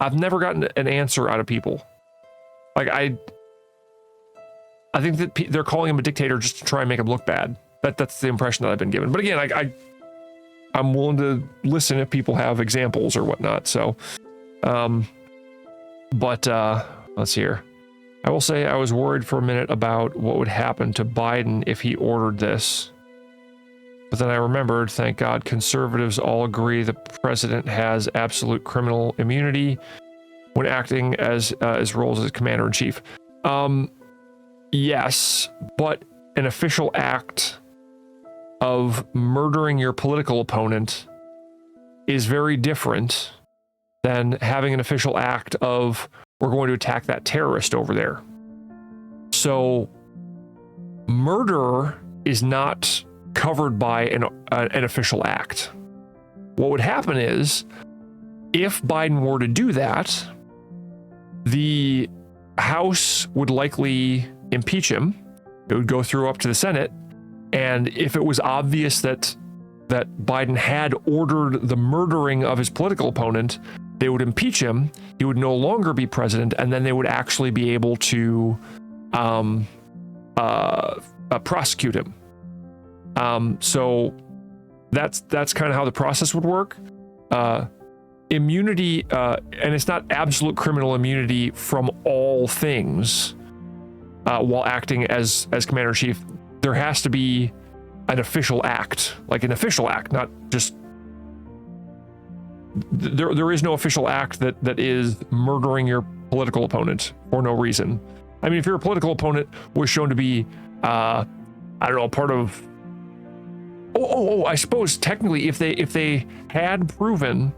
I've never gotten an answer out of people. Like I think that they're calling him a dictator just to try and make him look bad. That's the impression that I've been given. But again, I'm willing to listen if people have examples or whatnot. So, let's see here. I will say I was worried for a minute about what would happen to Biden if he ordered this. But then I remembered, thank God, conservatives all agree the president has absolute criminal immunity when acting as his roles as commander-in-chief. Yes, but an official act of murdering your political opponent is very different than having an official act of we're going to attack that terrorist over there. So murder is not covered by an official act. What would happen is if Biden were to do that, the House would likely impeach him. It would go through up to the Senate. And if it was obvious that Biden had ordered the murdering of his political opponent, they would impeach him. He would no longer be president, and then they would actually be able to prosecute him. So that's kind of how the process would work. Immunity, and it's not absolute criminal immunity from all things while acting as commander-in-chief. There has to be an official act, not just. There is no official act that is murdering your political opponent for no reason. I mean, if your political opponent was shown to be, I don't know, part of. I suppose technically, if they had proven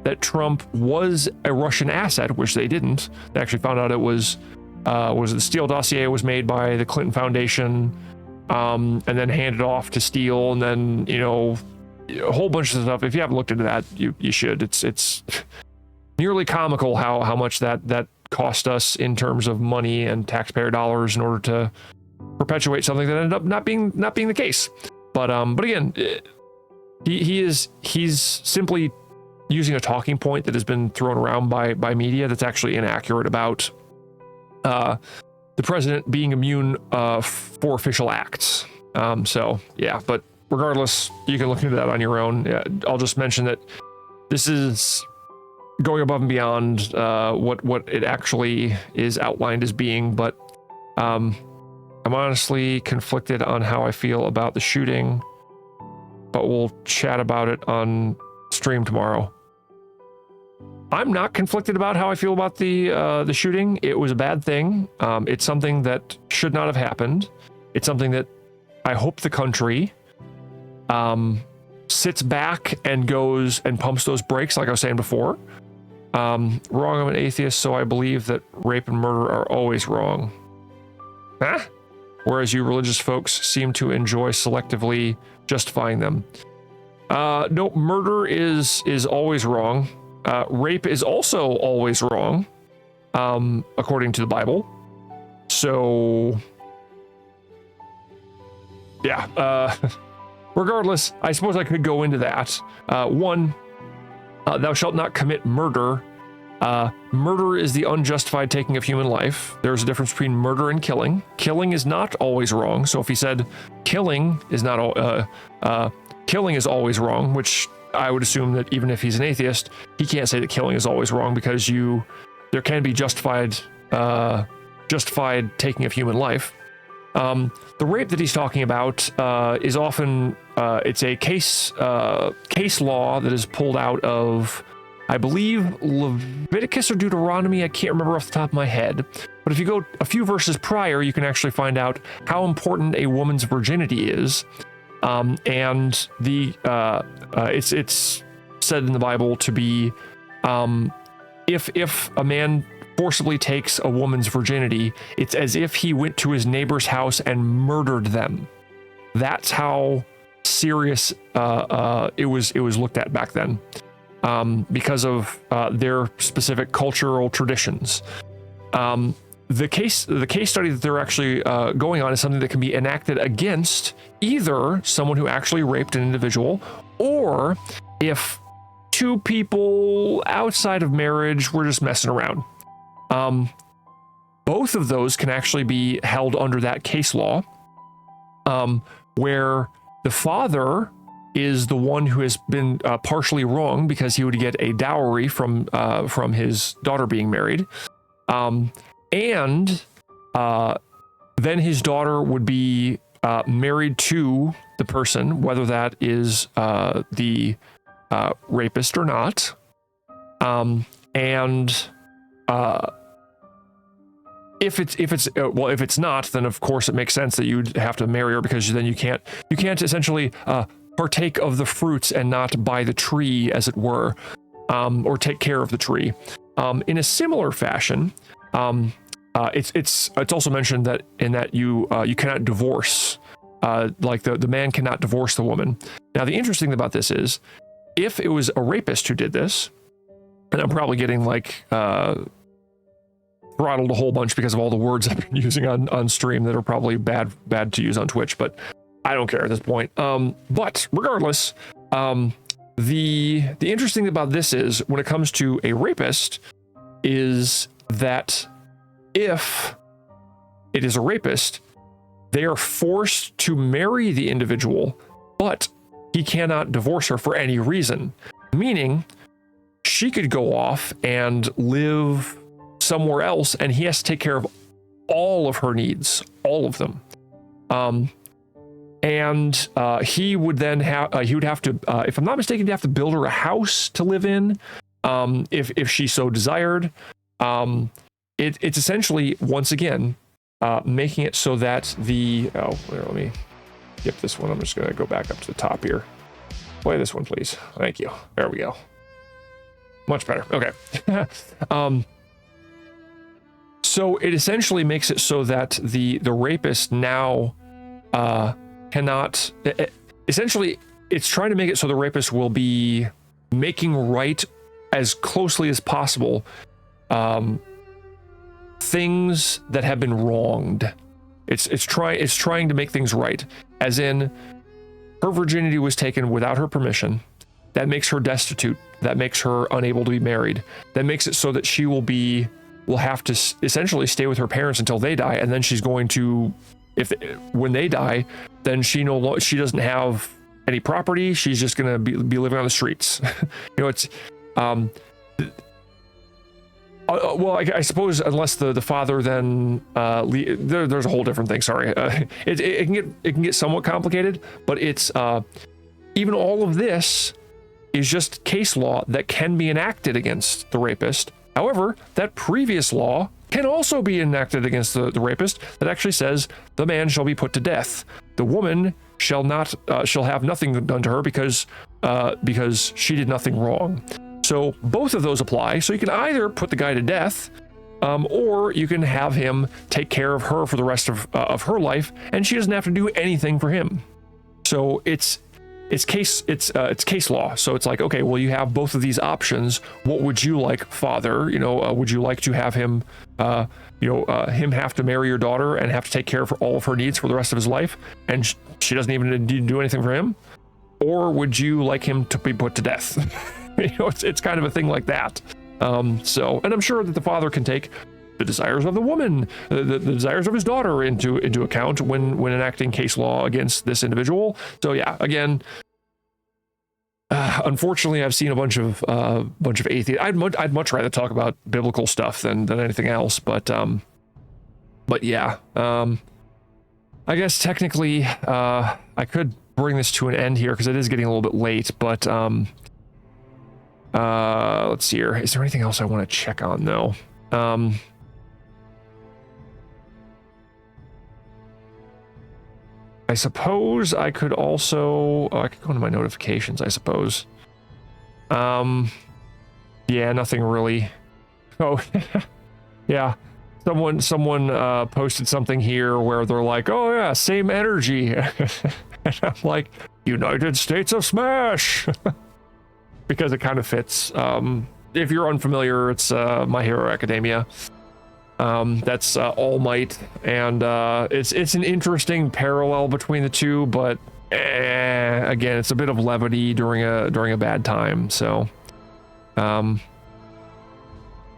that Trump was a Russian asset, which they didn't, they actually found out it was the Steele dossier was made by the Clinton Foundation, and then handed off to Steele, and then a whole bunch of stuff. If you haven't looked into that, you should. It's nearly comical how much that cost us in terms of money and taxpayer dollars in order to perpetuate something that ended up not being the case. But again, he's simply using a talking point that has been thrown around by media that's actually inaccurate about the president being immune for official acts. So yeah, but regardless, you can look into that on your own. Yeah, I'll just mention that this is going above and beyond what it actually is outlined as being, but I'm honestly conflicted on how I feel about the shooting, but we'll chat about it on stream tomorrow. I'm not conflicted about how I feel about the shooting. It was a bad thing. It's something that should not have happened. It's something that I hope the country sits back and goes and pumps those brakes, like I was saying before. Wrong, I'm an atheist, so I believe that rape and murder are always wrong. Huh? Whereas you religious folks seem to enjoy selectively justifying them. Nope, murder is always wrong. Rape is also always wrong, according to the Bible. So, yeah. Regardless, I suppose I could go into that. One, thou shalt not commit murder. Murder is the unjustified taking of human life. There's a difference between murder and killing. Killing is not always wrong. So if he said killing is not killing is always wrong, which I would assume that even if he's an atheist, he can't say that killing is always wrong, because there can be justified taking of human life. The rape that he's talking about is often it's a case law that is pulled out of, I believe, Leviticus or Deuteronomy. I can't remember off the top of my head. But if you go a few verses prior, you can actually find out how important a woman's virginity is. And it's said in the Bible to be, if a man forcibly takes a woman's virginity, it's as if he went to his neighbor's house and murdered them. That's how serious it was looked at back then, because of their specific cultural traditions. The case study that they're actually going on is something that can be enacted against either someone who actually raped an individual, or if two people outside of marriage were just messing around. Both of those can actually be held under that case law, where the father is the one who has been partially wrong because he would get a dowry from his daughter being married. And then his daughter would be married to the person, whether that is the rapist or not. If it's not, then of course it makes sense that you'd have to marry her, because then you can't essentially partake of the fruits and not by the tree, as it were, or take care of the tree. In a similar fashion, it's also mentioned that you cannot divorce, like the man cannot divorce the woman. Now, the interesting thing about this is, if it was a rapist who did this, and I'm probably getting throttled a whole bunch because of all the words I've been using on stream that are probably bad to use on Twitch, but I don't care at this point. But regardless, the interesting thing about this is, when it comes to a rapist, is that if it is a rapist, they are forced to marry the individual, but he cannot divorce her for any reason. Meaning, she could go off and live somewhere else, and he has to take care of all of her needs, all of them. And he would then have to, if I'm not mistaken, have to build her a house to live in, if she so desired. It's essentially, once again, making it so that let me skip this one. I'm just going to go back up to the top here. Play this one, please. Thank you. There we go. Much better. Okay. So it essentially makes it so that the rapist now cannot. Essentially, it's trying to make it so the rapist will be making right as closely as possible things that have been wronged. It's trying to make things right, as in, her virginity was taken without her permission. That makes her destitute. That makes her unable to be married. That makes it so that she will have to essentially stay with her parents until they die, and then she's going to, when they die, then she doesn't have any property. She's just going to be living on the streets. It's well, I suppose unless the father then there's a whole different thing. Sorry, it can get somewhat complicated, but it's even all of this is just case law that can be enacted against the rapist. However, that previous law can also be enacted against the rapist that actually says the man shall be put to death. The woman shall have nothing done to her because she did nothing wrong. So both of those apply. So you can either put the guy to death, or you can have him take care of her for the rest of her life, and she doesn't have to do anything for him. So it's case law. So it's like, okay, well, you have both of these options. What would you like, father? Would you like to have him, him have to marry your daughter and have to take care of all of her needs for the rest of his life, and she doesn't even need to do anything for him? Or would you like him to be put to death? It's kind of a thing like that. And I'm sure that the father can take the desires of the woman, the desires of his daughter into account when enacting case law against this individual. So yeah, again, unfortunately, I've seen a bunch of atheists. I'd much rather talk about biblical stuff than anything else. But yeah, I guess technically, I could bring this to an end here because it is getting a little bit late. But let's see here. Is there anything else I want to check on though? I suppose I could also I could go into my notifications, I suppose. Yeah, nothing really. Oh, yeah. Someone posted something here where they're like, "Oh yeah, same energy." And I'm like, "United States of Smash." Because it kind of fits. If you're unfamiliar, it's My Hero Academia. That's All Might, and it's an interesting parallel between the two, but again, it's a bit of levity during a bad time. So, and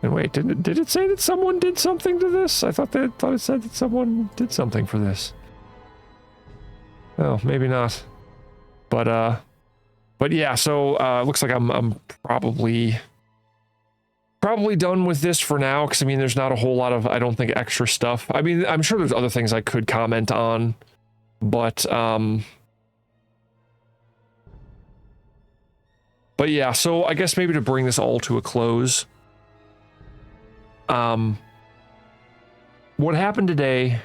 wait, did it say that someone did something to this? I thought it said that someone did something for this. Oh, maybe not. But yeah, so looks like I'm probably done with this for now, because I mean there's not a whole lot of, I don't think, extra stuff. I mean, I'm sure there's other things I could comment on, but yeah, so I guess maybe to bring this all to a close, what happened today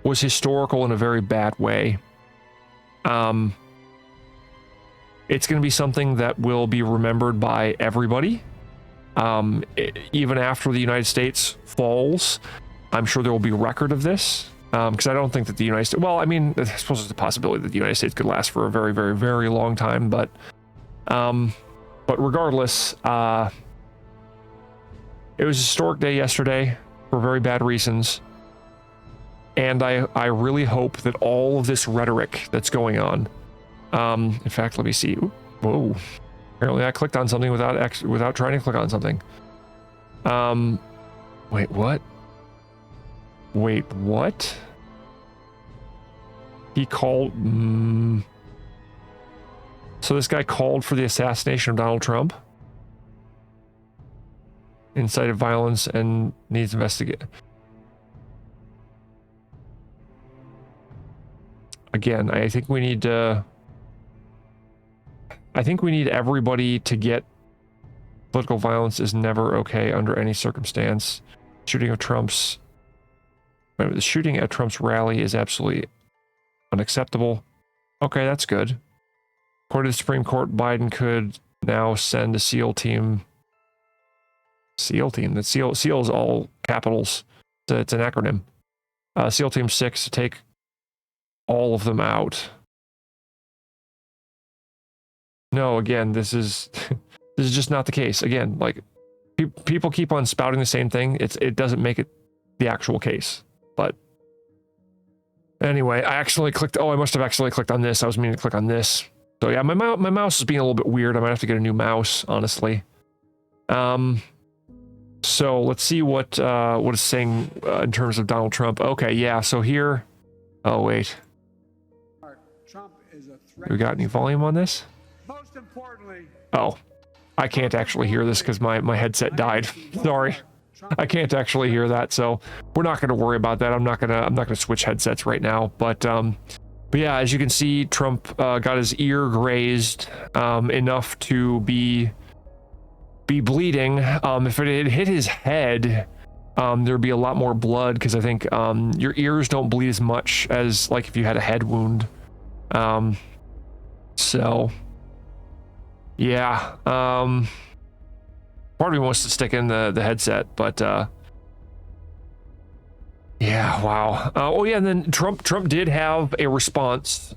was historical in a very bad way. It's going to be something that will be remembered by everybody. Even after the United States falls, I'm sure there will be a record of this. Because I don't think that the United States, well, I mean, I suppose there's a possibility that the United States could last for a very, very, very long time. But regardless, it was a historic day yesterday for very bad reasons. And I really hope that all of this rhetoric that's going on, in fact, let me see. Whoa. Apparently I clicked on something without trying to click on something. Wait, what? Wait, what? He called... So this guy called for the assassination of Donald Trump? Incited violence and needs investigate. Again, I think we need to... I think we need everybody to get political violence is never okay under any circumstance. The shooting at Trump's rally is absolutely unacceptable. Okay, that's good. According to the Supreme Court, Biden could now send a SEAL team. SEAL team. That SEAL is all capitals. It's an acronym. SEAL Team 6 to take all of them out. No, again, this is just not the case. Again, like people keep on spouting the same thing. It doesn't make it the actual case. But anyway, I accidentally clicked. Oh, I must have accidentally clicked on this. I was meaning to click on this. So yeah, my mouse is being a little bit weird. I might have to get a new mouse, honestly. So let's see what it's saying in terms of Donald Trump. Okay, yeah. So here. Oh wait. Trump is a We got any volume on this? Most importantly, oh, I can't actually hear this because my headset died. Sorry, I can't actually hear that, so we're not going to worry about that. I'm not gonna switch headsets right now. But yeah, as you can see, Trump got his ear grazed enough to be bleeding. If it had hit his head, there'd be a lot more blood, because I think your ears don't bleed as much as like if you had a head wound. So yeah, part of me wants to stick in the headset, but yeah, wow. Oh yeah, and then Trump did have a response.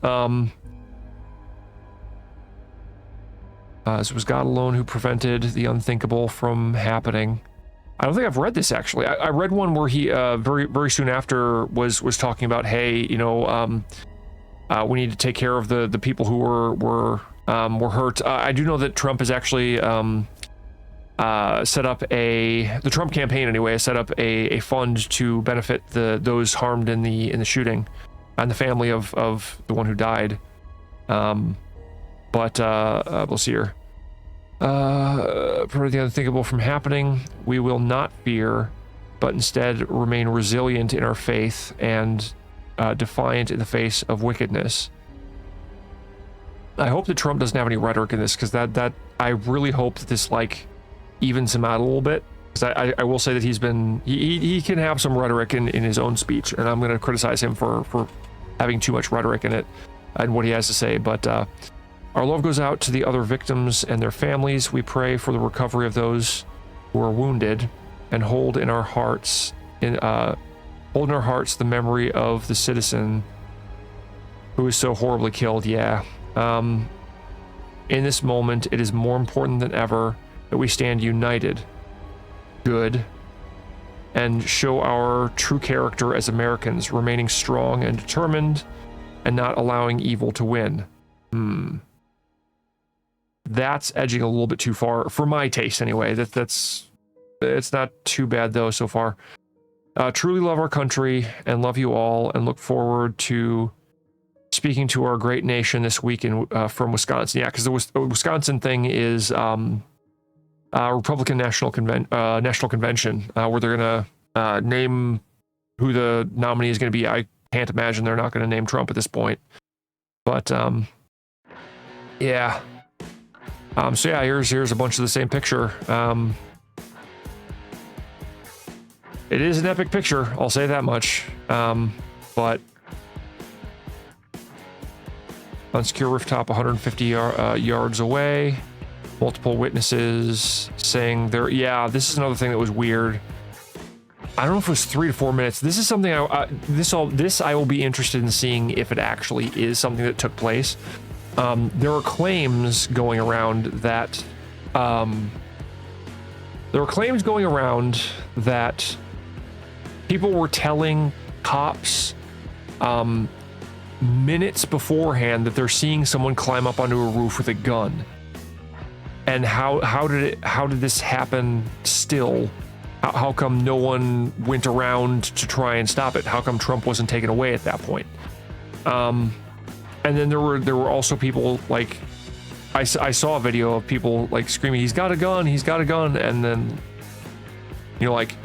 It was God alone who prevented the unthinkable from happening. I don't think I've read this actually. I read one where he very soon after was talking about, hey, you know, we need to take care of the people who were hurt. I do know that Trump has actually set up the Trump campaign anyway has set up a fund to benefit those harmed in the shooting and the family of the one who died. But we'll see here. Prevent the unthinkable from happening, we will not fear, but instead remain resilient in our faith and defiant in the face of wickedness. I hope that Trump doesn't have any rhetoric in this, because that I really hope that this like evens him out a little bit. Because I will say that he can have some rhetoric in his own speech, and I'm going to criticize him for having too much rhetoric in it and what he has to say. But our love goes out to the other victims and their families. We pray for the recovery of those who are wounded, and hold in our hearts the memory of the citizen who was so horribly killed. Yeah. In this moment, it is more important than ever that we stand united, good, and show our true character as Americans, remaining strong and determined, and not allowing evil to win. That's edging a little bit too far for my taste anyway. It's not too bad though so far. Truly love our country and love you all, and look forward to speaking to our great nation this weekend from Wisconsin. Yeah, because the Wisconsin thing is Republican National Convention, where they're gonna name who the nominee is going to be. I can't imagine they're not going to name Trump at this point. But yeah. So yeah, here's a bunch of the same picture. It is an epic picture, I'll say that much. But unsecure rooftop 150 yards away. Multiple witnesses saying yeah, this is another thing that was weird. I don't know if it was 3 to 4 minutes. This is something I will be interested in seeing if it actually is something that took place. There are claims going around that people were telling cops minutes beforehand that they're seeing someone climb up onto a roof with a gun. And how did this happen still? How come no one went around to try and stop it? How come Trump wasn't taken away at that point? And then there were also people like, I saw a video of people like screaming, he's got a gun, and then, you know, like,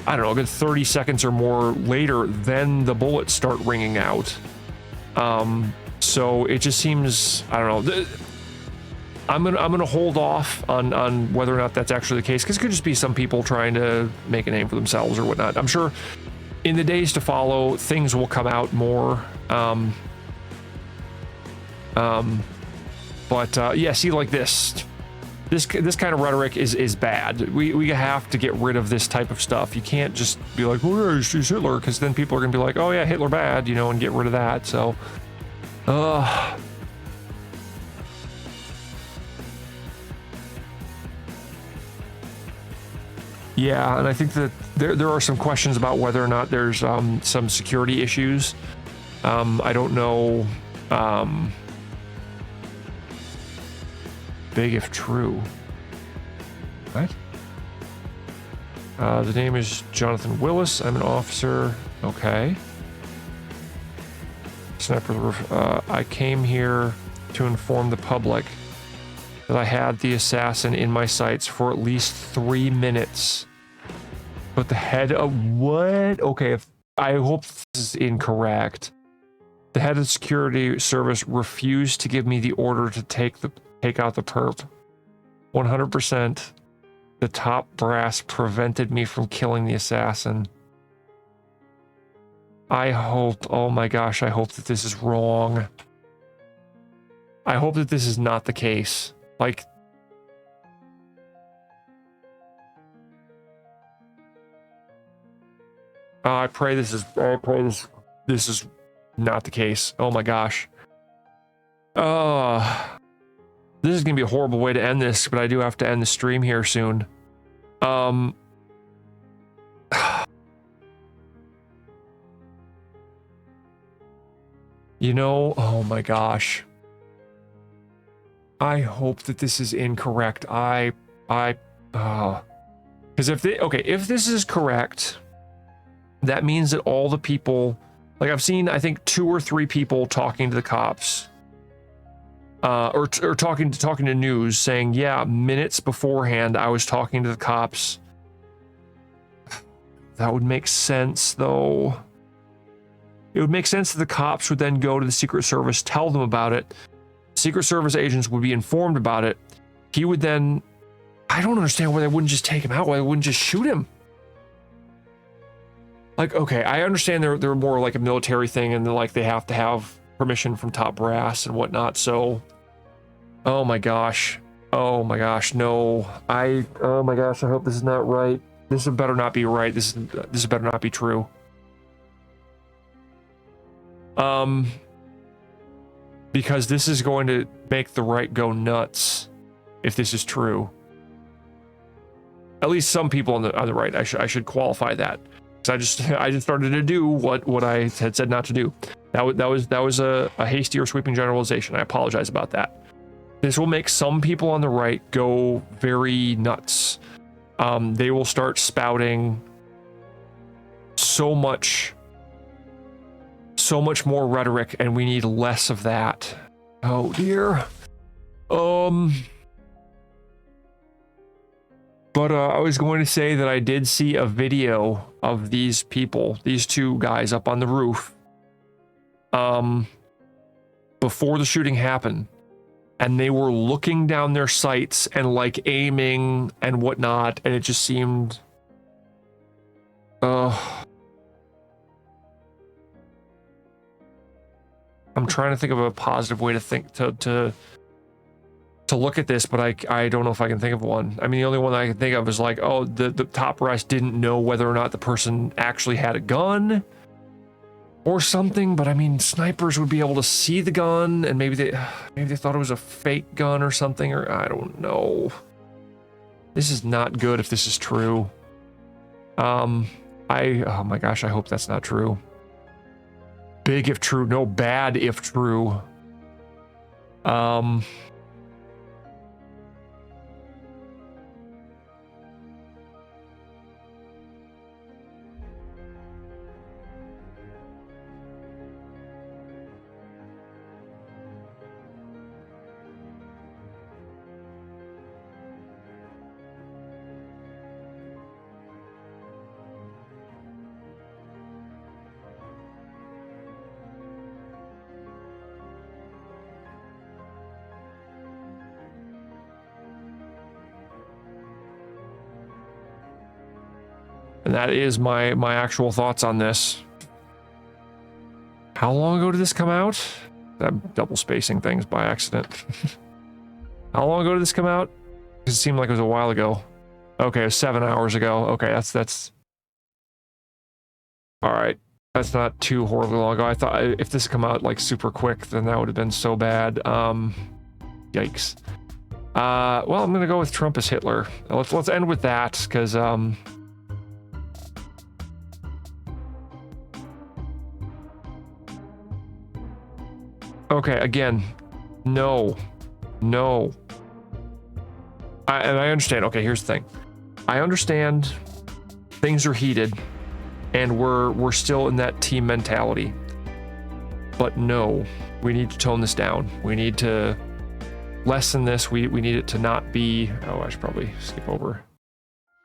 I don't know, a good 30 seconds or more later, then the bullets start ringing out. So it just seems, I don't know. I'm gonna hold off on whether or not that's actually the case, because it could just be some people trying to make a name for themselves or whatnot. I'm sure in the days to follow, things will come out more. But yeah, see, like this kind of rhetoric is bad. We have to get rid of this type of stuff. You can't just be like, oh yeah, he's Hitler, because then people are gonna be like, oh yeah, Hitler bad, you know, and get rid of that. So yeah, and I think that there are some questions about whether or not there's some security issues. I don't know. Big if true. What? The name is Jonathan Willis. I'm an officer. Okay. Sniper, I came here to inform the public that I had the assassin in my sights for at least 3 minutes. But the head of what? Okay, I hope this is incorrect. The head of the security service refused to give me the order to take out the perp. 100%. The top brass prevented me from killing the assassin. I hope, oh my gosh, I hope that this is wrong. I hope that this is not the case. Like, I pray this is not the case. Oh my gosh. This is gonna be a horrible way to end this, but I do have to end the stream here soon. You know, oh my gosh. I hope that this is incorrect. Because if this is correct, that means that all the people, like I've seen, I think 2 or 3 people talking to the cops, or talking to news, saying, yeah, minutes beforehand I was talking to the cops. That would make sense, though. It would make sense that the cops would then go to the Secret Service, tell them about it. Secret Service agents would be informed about it. He would then, I don't understand why they wouldn't just take him out, why they wouldn't just shoot him. Like, okay, I understand they're more like a military thing, and like they have to have permission from top brass and whatnot. So, oh my gosh, no, oh my gosh, I hope this is not right. This better not be right. This better not be true. Because this is going to make the right go nuts if this is true. At least some people on the right. I should qualify that. I just started to do what I had said not to do. That was a hasty or sweeping generalization. I apologize about that. This will make some people on the right go very nuts. They will start spouting so much more rhetoric, and we need less of that. Oh dear. But I was going to say that I did see a video of these people, these 2 guys up on the roof, before the shooting happened, and they were looking down their sights and like aiming and whatnot, and it just seemed, I'm trying to think of a positive way to think to look at this, but I don't know if I can think of one. I mean, the only one I can think of is like, oh, the top brass didn't know whether or not the person actually had a gun or something. But I mean, snipers would be able to see the gun, and maybe they thought it was a fake gun or something, or I don't know. This is not good if this is true. Oh my gosh, I hope that's not true. Big if true, no, bad if true. And that is my actual thoughts on this. How long ago did this come out? I'm double spacing things by accident. How long ago did this come out? It seemed like it was a while ago. Okay, it was 7 hours ago. Okay, that's all right. That's not too horribly long ago. I thought if this had come out like super quick, then that would have been so bad. Yikes. Well, I'm gonna go with Trump as Hitler. Let's end with that, because okay, again, no. And I understand. Okay, here's the thing. I understand things are heated, and we're still in that team mentality. But no, we need to tone this down. We need to lessen this. We need it to not be, oh, I should probably skip over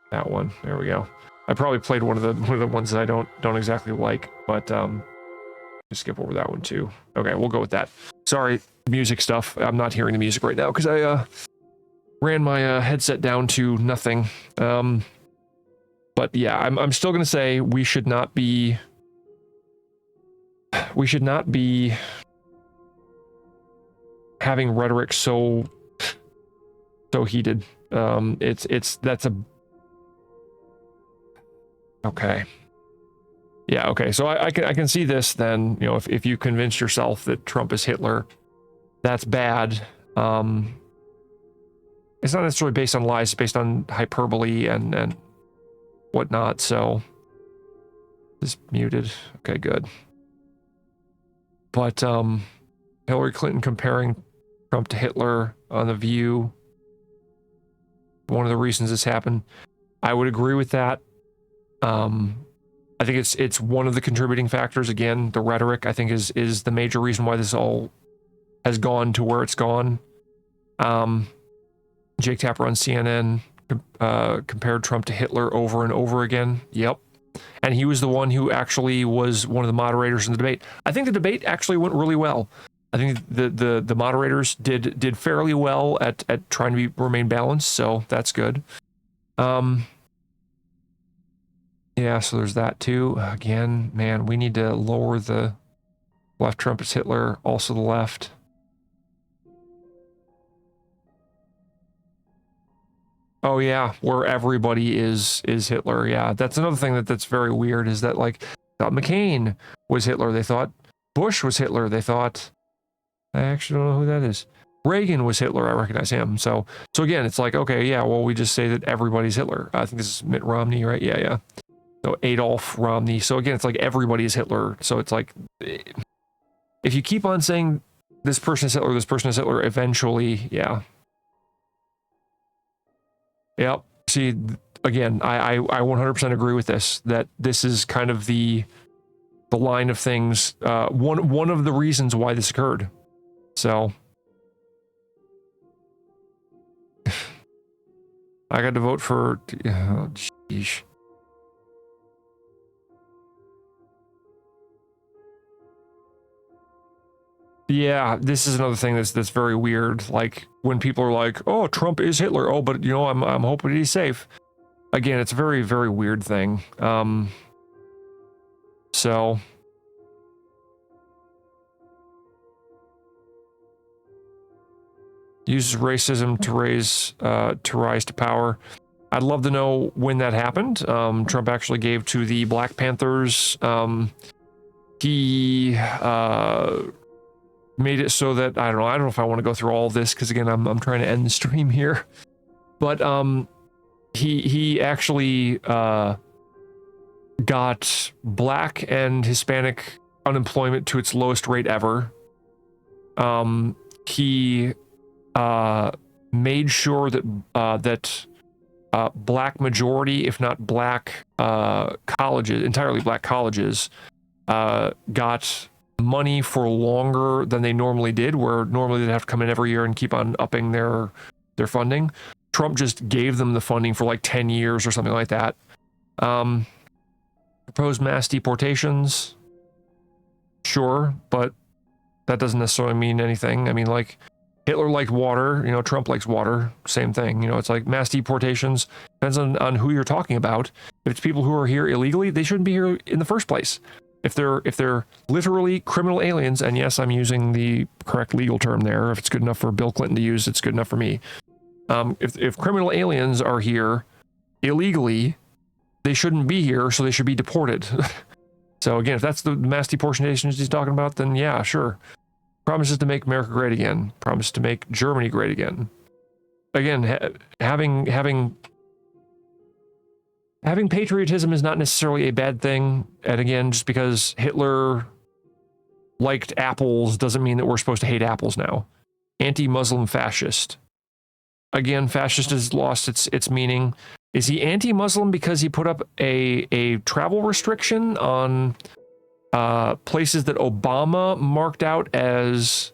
that one. There we go. I probably played one of the ones that I don't exactly like, but just skip over that one too. Okay, we'll go with that. Sorry, music stuff. I'm not hearing the music right now because I ran my headset down to nothing. But yeah, I'm still gonna say we should not be having rhetoric so heated. That's a okay. Yeah, okay. So I can see this then, you know, if you convince yourself that Trump is Hitler, that's bad. It's not necessarily based on lies, it's based on hyperbole and whatnot. So this muted. Okay, good. But Hillary Clinton comparing Trump to Hitler on The View, one of the reasons this happened, I would agree with that. I think it's one of the contributing factors. Again, the rhetoric, I think, is the major reason why this all has gone to where it's gone. Jake Tapper on CNN compared Trump to Hitler over and over again. Yep. And he was the one who actually was one of the moderators in the debate. I think the debate actually went really well. I think the moderators did fairly well at trying to remain balanced, so that's good. Yeah, so there's that too. Again, man, we need to lower the left. Trump is Hitler, also the left. Oh yeah, where everybody is Hitler. Yeah, that's another thing that's very weird, is that like thought McCain was Hitler, they thought Bush was Hitler, they thought, I actually don't know who that is. Reagan was Hitler, I recognize him. So again, it's like, okay, yeah, well, we just say that everybody's Hitler. I think this is Mitt Romney, right? Yeah. So Adolf Romney. So again, it's like everybody is Hitler. So it's like, if you keep on saying this person is Hitler, this person is Hitler, eventually, yeah. Yep. See, again, I 100% agree with this, that this is kind of the line of things, one of the reasons why this occurred. So I got to vote for, oh, geez. Yeah, this is another thing that's very weird. Like when people are like, "Oh, Trump is Hitler." Oh, but you know, I'm hoping he's safe. Again, it's a very, very weird thing. So uses racism to rise to power. I'd love to know when that happened. Trump actually gave to the Black Panthers. He made it so that I don't know if I want to go through all of this, because again, I'm trying to end the stream here. But he actually got Black and Hispanic unemployment to its lowest rate ever. He made sure that Black majority, if not Black colleges, entirely Black colleges, got money for longer than they normally did, where normally they'd have to come in every year and keep on upping their funding. Trump just gave them the funding for like 10 years or something like that. Proposed mass deportations, sure, but that doesn't necessarily mean anything. I mean, like, Hitler liked water, you know, Trump likes water, same thing. You know, it's like mass deportations, depends on who you're talking about. If it's people who are here illegally, they shouldn't be here in the first place. If they're literally criminal aliens, and yes, I'm using the correct legal term there. If it's good enough for Bill Clinton to use, it's good enough for me. If criminal aliens are here illegally, they shouldn't be here, so they should be deported. So again, if that's the mass deportations he's talking about, then yeah, sure. Promises to make America great again. Promise to make Germany great again. Again, having patriotism is not necessarily a bad thing. And again, just because Hitler liked apples doesn't mean that we're supposed to hate apples now. Anti-Muslim fascist. Again, fascist has lost its meaning. Is he anti-Muslim because he put up a travel restriction on places that Obama marked out as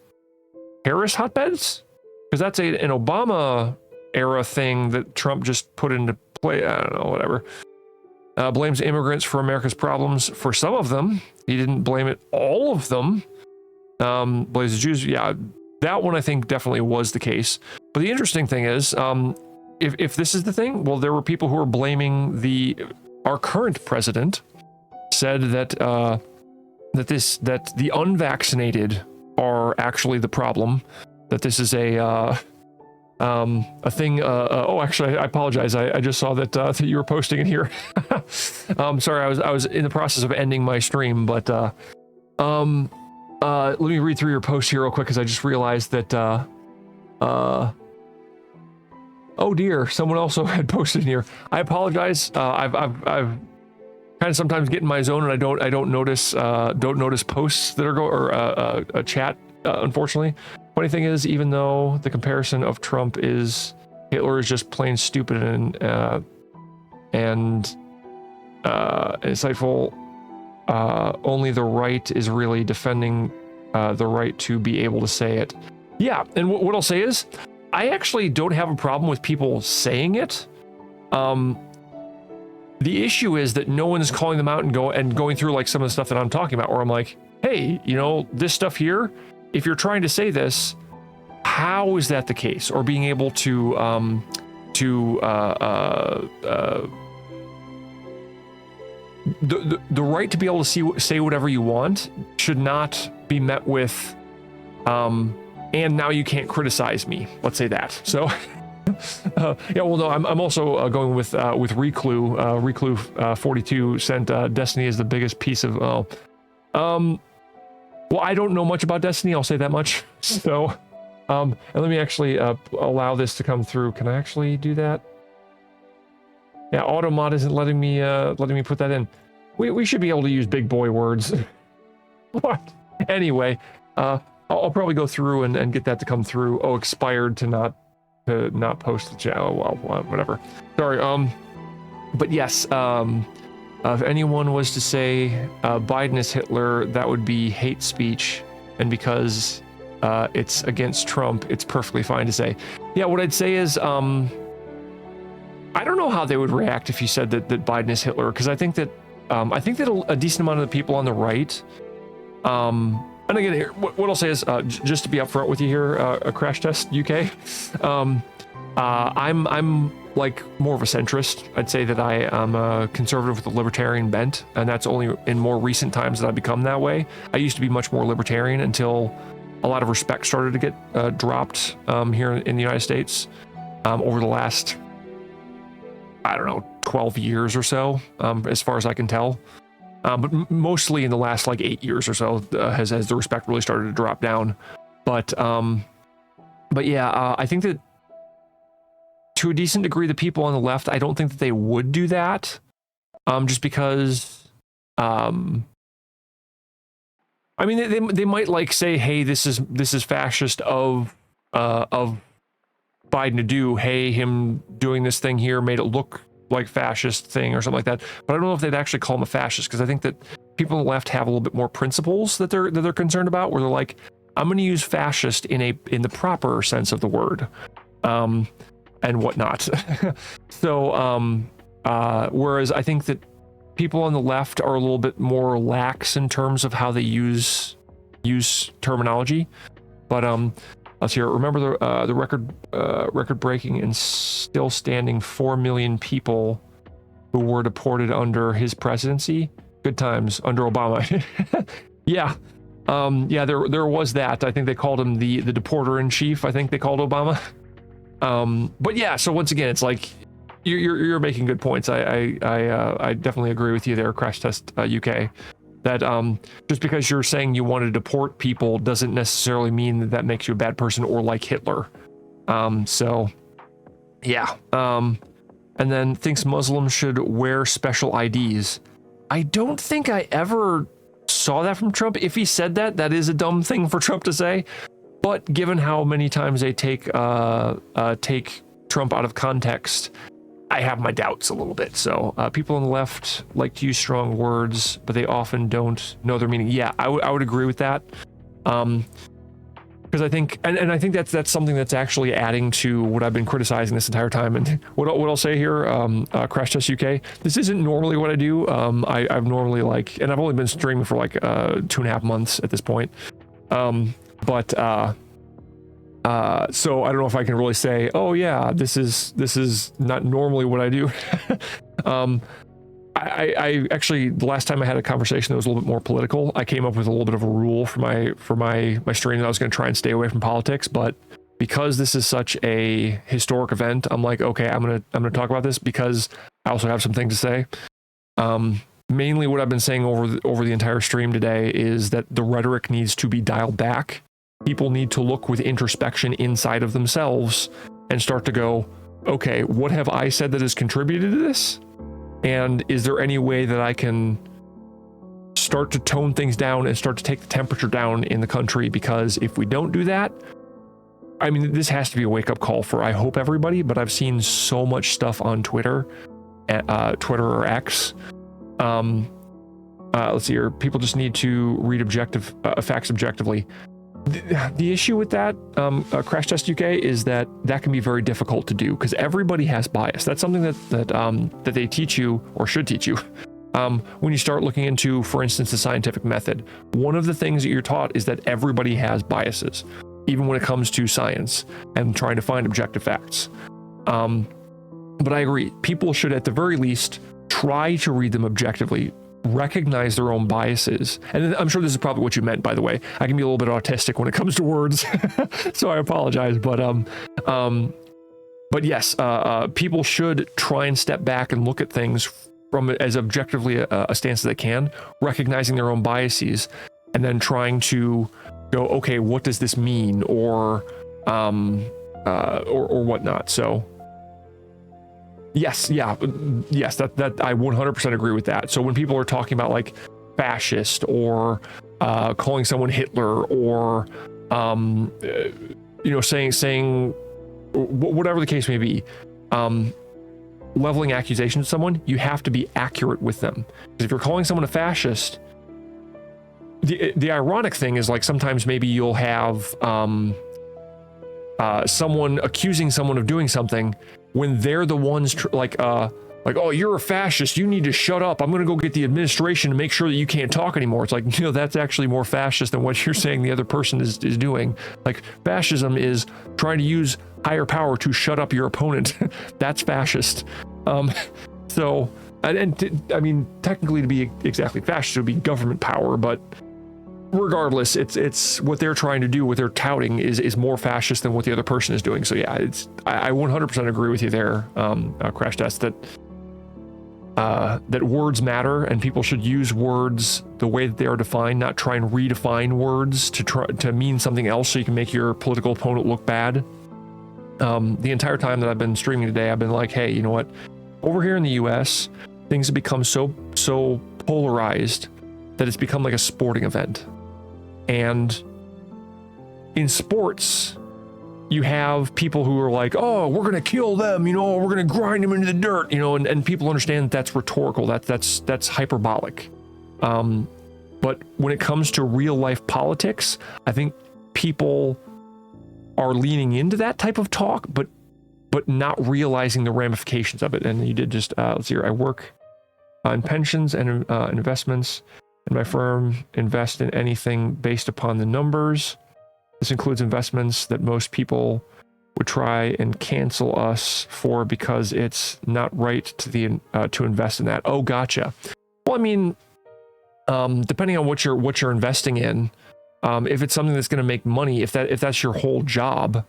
terrorist hotbeds, because that's an Obama era thing that Trump just put into play. I don't know, whatever. Blames immigrants for America's problems. For some of them, he didn't blame it all of them. Blames the Jews. Yeah, that one I think definitely was the case. But the interesting thing is, if this is the thing, well, there were people who were blaming our current president. Said that that the unvaccinated are actually the problem. That this is a thing. Oh, actually, I apologize. I just saw that you were posting it here. Sorry, I was in the process of ending my stream, but let me read through your post here real quick because I just realized that oh dear, someone also had posted in here. I apologize. I've kind of sometimes get in my zone and I don't notice posts that are a chat. Unfortunately, funny thing is, even though the comparison of Trump is Hitler is just plain stupid and insightful, only the right is really defending the right to be able to say it. Yeah, and what I'll say is, I actually don't have a problem with people saying it. The issue is that no one's calling them out and going through like some of the stuff that I'm talking about, where I'm like, hey, this stuff here, if you're trying to say this, how is that the case? Or being able to the right to be able to say whatever you want should not be met with and now you can't criticize me. Let's say that. So yeah, well, no, I'm also going with Reclue. Reclue 42 sent Destiny is the biggest piece of. Well, I don't know much about Destiny. I'll say that much. So, and let me actually allow this to come through. Can I actually do that? Yeah, Automod isn't letting me put that in. We should be able to use big boy words. What? Anyway, I'll probably go through and get that to come through. Oh, expired to not post the chat. Oh, well, whatever. Sorry. But yes, if anyone was to say Biden is Hitler, that would be hate speech. And because it's against Trump, it's perfectly fine to say. Yeah, what I'd say is, I don't know how they would react if you said that Biden is Hitler, because I think that a decent amount of the people on the right, and again, here, what I'll say is, just to be upfront with you here, a Crash Test UK, I'm like more of a centrist. I'd say that I am a conservative with a libertarian bent, and that's only in more recent times that I've become that way. I used to be much more libertarian until a lot of respect started to get dropped here in the United States over the last, I don't know, 12 years or so, as far as I can tell. But mostly in the last like 8 years or so has the respect really started to drop down. But yeah, I think that to a decent degree, the people on the left, I don't think that they would do that, just because, I mean, they might like say, hey, this is fascist of Biden to do. Hey, him doing this thing here made it look like fascist thing or something like that. But I don't know if they'd actually call him a fascist, because I think that people on the left have a little bit more principles that they're concerned about, where they're like, I'm going to use fascist in the proper sense of the word, and whatnot. So whereas I think that people on the left are a little bit more lax in terms of how they use terminology. But let's hear it. Remember the record-breaking and still standing 4 million people who were deported under his presidency. Good times under Obama. Yeah, yeah. There was that. I think they called him the deporter in chief. I think they called Obama. But yeah. So once again, it's like you're making good points. I definitely agree with you there, Crash Test UK. That just because you're saying you want to deport people doesn't necessarily mean that makes you a bad person or like Hitler. So yeah. And then thinks Muslims should wear special IDs. I don't think I ever saw that from Trump. If he said that, that is a dumb thing for Trump to say. But given how many times they take Trump out of context, I have my doubts a little bit. So people on the left like to use strong words, but they often don't know their meaning. Yeah, I would agree with that. Because I think, and I think that's something that's actually adding to what I've been criticizing this entire time. And what I'll say here, Crash Test UK, this isn't normally what I do. I've normally and I've only been streaming for like 2.5 months at this point. So I don't know if I can really say, oh yeah, this is not normally what I do. I actually, the last time I had a conversation that was a little bit more political, I came up with a little bit of a rule for my stream that I was going to try and stay away from politics, but because this is such a historic event, I'm like, okay, I'm going to talk about this because I also have some things to say. Mainly what I've been saying over the entire stream today is that the rhetoric needs to be dialed back. People need to look with introspection inside of themselves and start to go, okay, what have I said that has contributed to this? And is there any way that I can start to tone things down and start to take the temperature down in the country? Because if we don't do that, I mean, this has to be a wake-up call for, I hope, everybody, but I've seen so much stuff on Twitter, Twitter or X. Let's see here. People just need to read facts objectively. The issue with that, Crash Test UK, is that can be very difficult to do because everybody has bias. That's something that they teach you or should teach you when you start looking into, for instance, the scientific method. One of the things that you're taught is that everybody has biases, even when it comes to science and trying to find objective facts. But I agree, people should at the very least try to read them objectively, recognize their own biases. And I'm sure this is probably what you meant, by the way. I can be a little bit autistic when it comes to words, so I apologize. But yes, people should try and step back and look at things from as objectively a stance as they can, recognizing their own biases, and then trying to go, okay, what does this mean, or whatnot. So yes, that I 100% agree with that. So when people are talking about like fascist or calling someone Hitler or saying whatever the case may be, leveling accusations at someone, you have to be accurate with them. Because if you're calling someone a fascist, the ironic thing is, like, sometimes maybe you'll have someone accusing someone of doing something when they're the ones oh, you're a fascist, you need to shut up, I'm going to go get the administration to make sure that you can't talk anymore. It's like, that's actually more fascist than what you're saying the other person is doing. Like, fascism is trying to use higher power to shut up your opponent. That's fascist. So I mean, technically, to be exactly fascist would be government power, but regardless, it's what they're trying to do, what they're touting is more fascist than what the other person is doing. So yeah, I 100% agree with you there, Crash Test, that words matter and people should use words the way that they are defined, not try and redefine words to mean something else so you can make your political opponent look bad. The entire time that I've been streaming today, I've been like, hey, you know what? Over here in the US, things have become so polarized that it's become like a sporting event. And in sports, you have people who are like, oh, we're going to kill them, we're going to grind them into the dirt, and people understand that's rhetorical, that's hyperbolic. But when it comes to real life politics, I think people are leaning into that type of talk, but not realizing the ramifications of it. And you did just, let's see here, I work on pensions and investments, and my firm invests in anything based upon the numbers. This includes investments that most people would try and cancel us for because it's not right to invest in that. Oh, gotcha. Well, I mean, depending on what you're investing in, if it's something that's going to make money, if that's your whole job,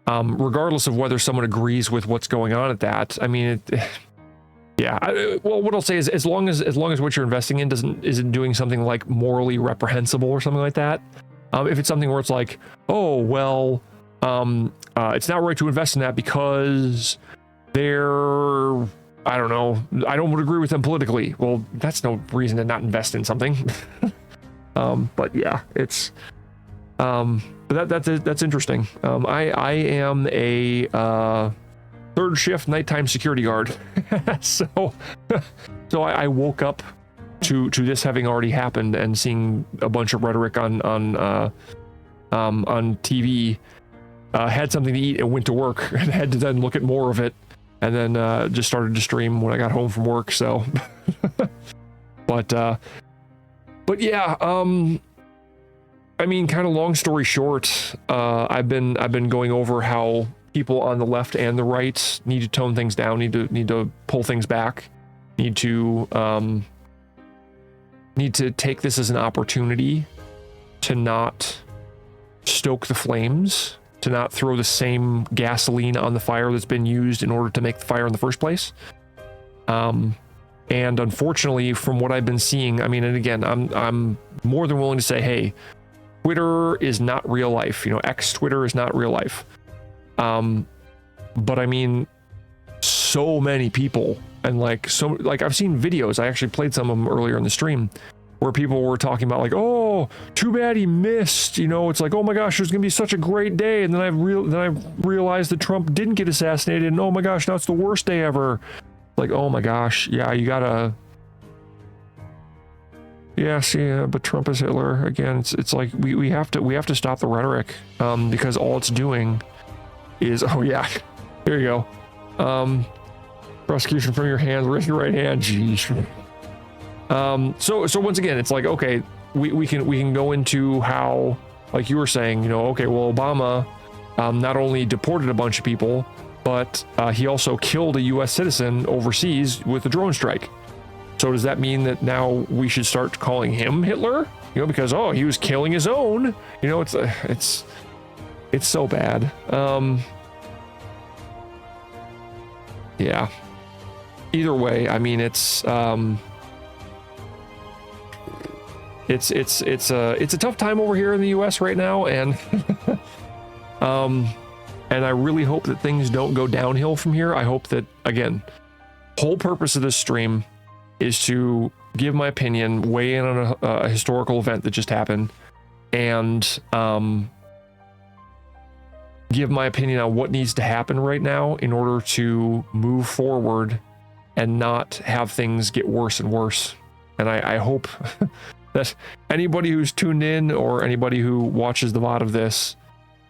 regardless of whether someone agrees with what's going on at that, I mean, well, what I'll say is, as long as what you're investing in isn't doing something like morally reprehensible or something like that. If it's something where it's like, oh, well, it's not right to invest in that because they're, I don't know, I don't agree with them politically. Well, that's no reason to not invest in something. But yeah, it's, that's interesting. I am a third shift nighttime security guard. so I woke up to this having already happened and seeing a bunch of rhetoric on TV. Had something to eat and went to work and had to then look at more of it, and then just started to stream when I got home from work. So, but yeah, I mean, kind of long story short, I've been going over how people on the left and the right need to tone things down, need to pull things back, need to take this as an opportunity to not stoke the flames, to not throw the same gasoline on the fire that's been used in order to make the fire in the first place. And unfortunately, from what I've been seeing, I mean, and again, I'm more than willing to say, hey, Twitter is not real life. You know, X Twitter is not real life. But I mean, so many people, and like I've seen videos. I actually played some of them earlier in the stream, where people were talking about like, oh, too bad he missed. You know, it's like, oh my gosh, it was gonna be such a great day, and then I realized that Trump didn't get assassinated, and oh my gosh, now it's the worst day ever. Like, oh my gosh, yeah, you gotta. Yes, yeah, but Trump is Hitler again. It's like we have to stop the rhetoric, because all it's doing is, oh yeah, here you go, prosecution from your hands, raise your right hand, jeez. So once again, it's like, okay, we can go into how, like you were saying, you know, okay, well, Obama not only deported a bunch of people, but he also killed a U.S. citizen overseas with a drone strike. So does that mean that now we should start calling him Hitler? You know, because, oh, he was killing his own. You know, it's so bad. Yeah. Either way, I mean, it's a tough time over here in the U.S. right now, and and I really hope that things don't go downhill from here. I hope that, again, whole purpose of this stream is to give my opinion, weigh in on a historical event that just happened, and give my opinion on what needs to happen right now in order to move forward and not have things get worse and worse. And I hope that anybody who's tuned in or anybody who watches the VOD of this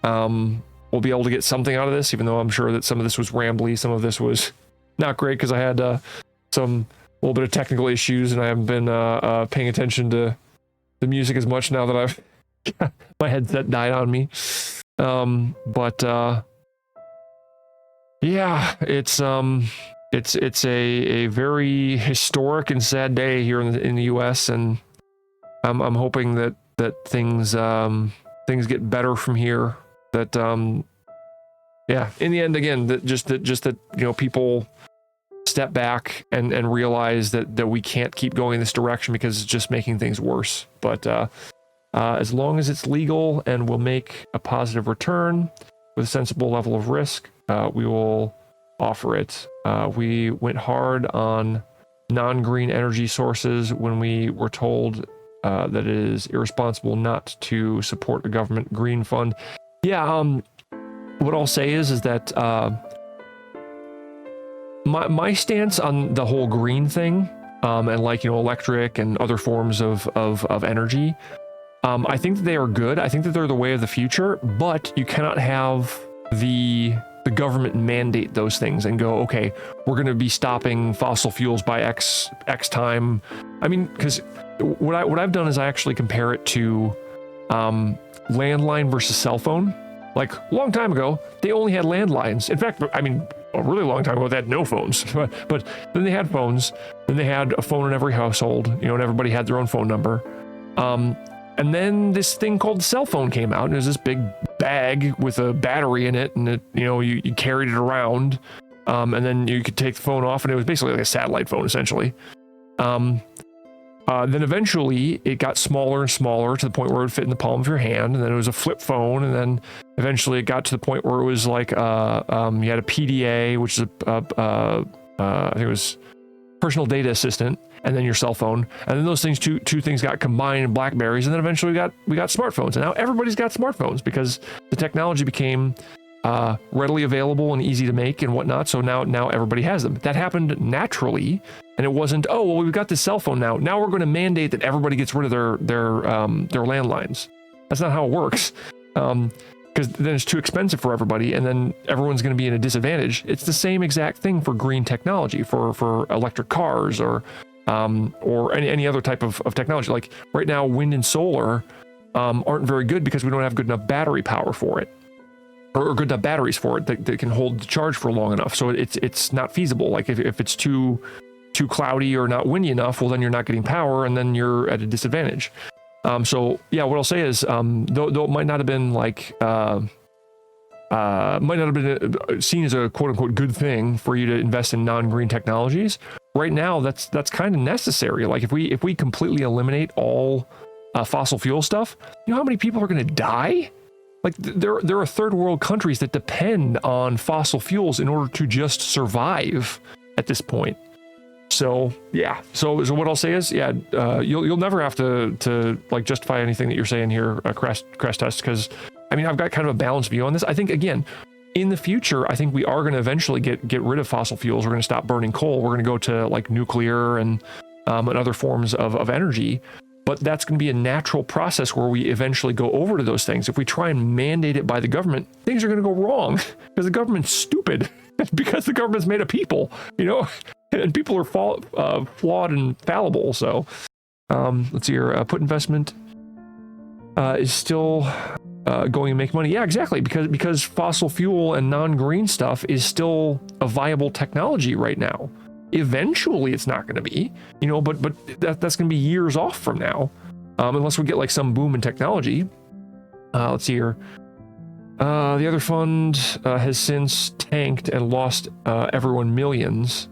will be able to get something out of this, even though I'm sure that some of this was rambly, some of this was not great because I had some little bit of technical issues, and I haven't been paying attention to the music as much now that I've my headset died on me. But yeah, it's a very historic and sad day here in the U.S., and I'm hoping that things get better from here. That yeah, in the end, again, that you know, people step back and realize that we can't keep going in this direction because it's just making things worse. But as long as it's legal and will make a positive return with a sensible level of risk, we will offer it. We went hard on non-green energy sources when we were told that it is irresponsible not to support a government green fund. Yeah, what I'll say is that my stance on the whole green thing, and like, you know, electric and other forms of energy, I think that they are good. I think that they're the way of the future, but you cannot have the government mandate those things and go, okay, we're going to be stopping fossil fuels by X time. I mean, because what I've done is I actually compare it to landline versus cell phone. Like, a long time ago, they only had landlines. In fact, I mean, a really long time ago, they had no phones. But then they had phones. Then they had a phone in every household, you know, and everybody had their own phone number. And then this thing called cell phone came out, and it was this big bag with a battery in it, and it, you know, you carried it around, and then you could take the phone off, and it was basically like a satellite phone, essentially. Then eventually it got smaller and smaller to the point where it would fit in the palm of your hand, and then it was a flip phone, and then eventually it got to the point where it was like you had a PDA, which is I think it was personal data assistant, and then your cell phone, and then those things, two things got combined in BlackBerries, and then eventually we got smartphones, and now everybody's got smartphones because the technology became readily available and easy to make and whatnot. So now everybody has them. That happened naturally, and it wasn't, oh well, we've got this cell phone now. Now we're going to mandate that everybody gets rid of their landlines. That's not how it works. Because then it's too expensive for everybody, and then everyone's going to be in a disadvantage. It's the same exact thing for green technology, for electric cars, or any other type of technology. Like right now, wind and solar aren't very good because we don't have good enough battery power for it, or good enough batteries for it that can hold the charge for long enough. So it's not feasible. Like if it's too cloudy or not windy enough, well then you're not getting power, and then you're at a disadvantage. So yeah, what I'll say is, though it might not have been like, might not have been seen as a quote unquote good thing for you to invest in non-green technologies, right now that's kind of necessary. Like if we completely eliminate all fossil fuel stuff, you know how many people are going to die? Like there are third world countries that depend on fossil fuels in order to just survive at this point. So yeah, so what I'll say is, yeah, you'll never have to like justify anything that you're saying here, crash test, because I mean I've got kind of a balanced view on this. I think again, in the future, I think we are going to eventually get rid of fossil fuels. We're going to stop burning coal. We're going to go to like nuclear and other forms of energy. But that's going to be a natural process where we eventually go over to those things. If we try and mandate it by the government, things are going to go wrong because the government's stupid. Because the government's made of people, you know. And people are flawed and fallible. So let's see here. Put investment is still going to make money. Yeah, exactly. Because fossil fuel and non-green stuff is still a viable technology right now. Eventually, it's not going to be, you know, but that's going to be years off from now, unless we get like some boom in technology. Let's see here. The other fund has since tanked and lost everyone millions.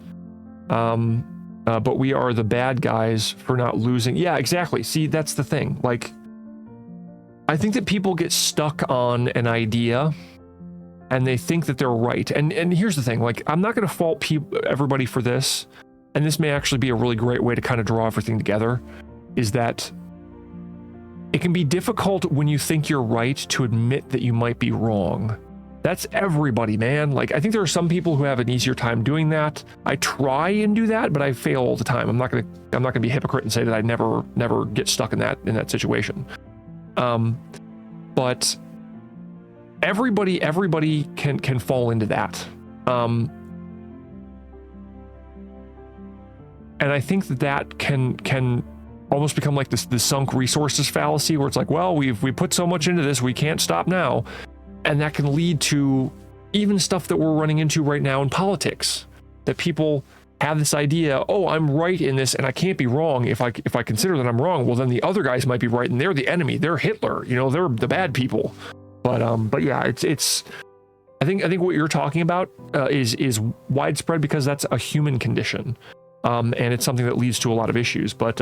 But we are the bad guys for not losing. Yeah, exactly. See, that's the thing. Like, I think that people get stuck on an idea and they think that they're right. And here's the thing, like, I'm not going to fault everybody for this. And this may actually be a really great way to kind of draw everything together, is that it can be difficult when you think you're right to admit that you might be wrong. That's everybody, man. Like, I think there are some people who have an easier time doing that. I try and do that, but I fail all the time. I'm not gonna be a hypocrite and say that I never get stuck in that situation. But everybody can fall into that. And I think that can almost become like the sunk resources fallacy, where it's like, well, we put so much into this, we can't stop now. And that can lead to even stuff that we're running into right now in politics, that people have this idea, oh, I'm right in this and I can't be wrong. If I consider that I'm wrong, well, then the other guys might be right and they're the enemy. They're Hitler, you know, they're the bad people. But yeah, it's I think what you're talking about is widespread because that's a human condition. And it's something that leads to a lot of issues. But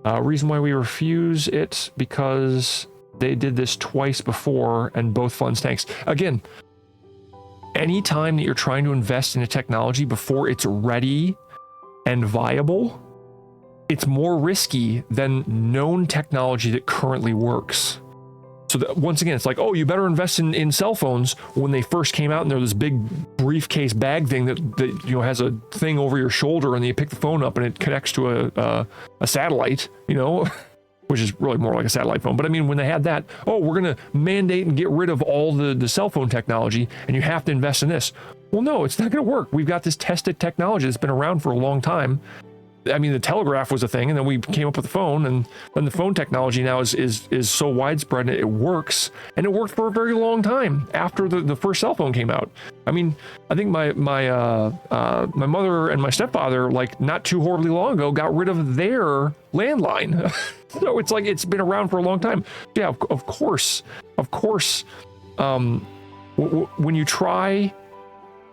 reason why we refuse it, because they did this twice before and both funds tanks. Again, anytime that you're trying to invest in a technology before it's ready and viable, it's more risky than known technology that currently works. So that, once again, it's like, oh, you better invest in cell phones when they first came out, and they're this big briefcase bag thing that you know has a thing over your shoulder, and then you pick the phone up and it connects to a satellite, you know, which is really more like a satellite phone. But I mean, when they had that, oh, we're going to mandate and get rid of all the cell phone technology, and you have to invest in this. Well, no, it's not going to work. We've got this tested technology that's been around for a long time. I mean, the telegraph was a thing, and then we came up with the phone, and then the phone technology now is so widespread, and it works, and it worked for a very long time after the first cell phone came out. I mean, I think my mother and my stepfather, like not too horribly long ago, got rid of their landline. So it's like it's been around for a long time. Yeah, of course. When you try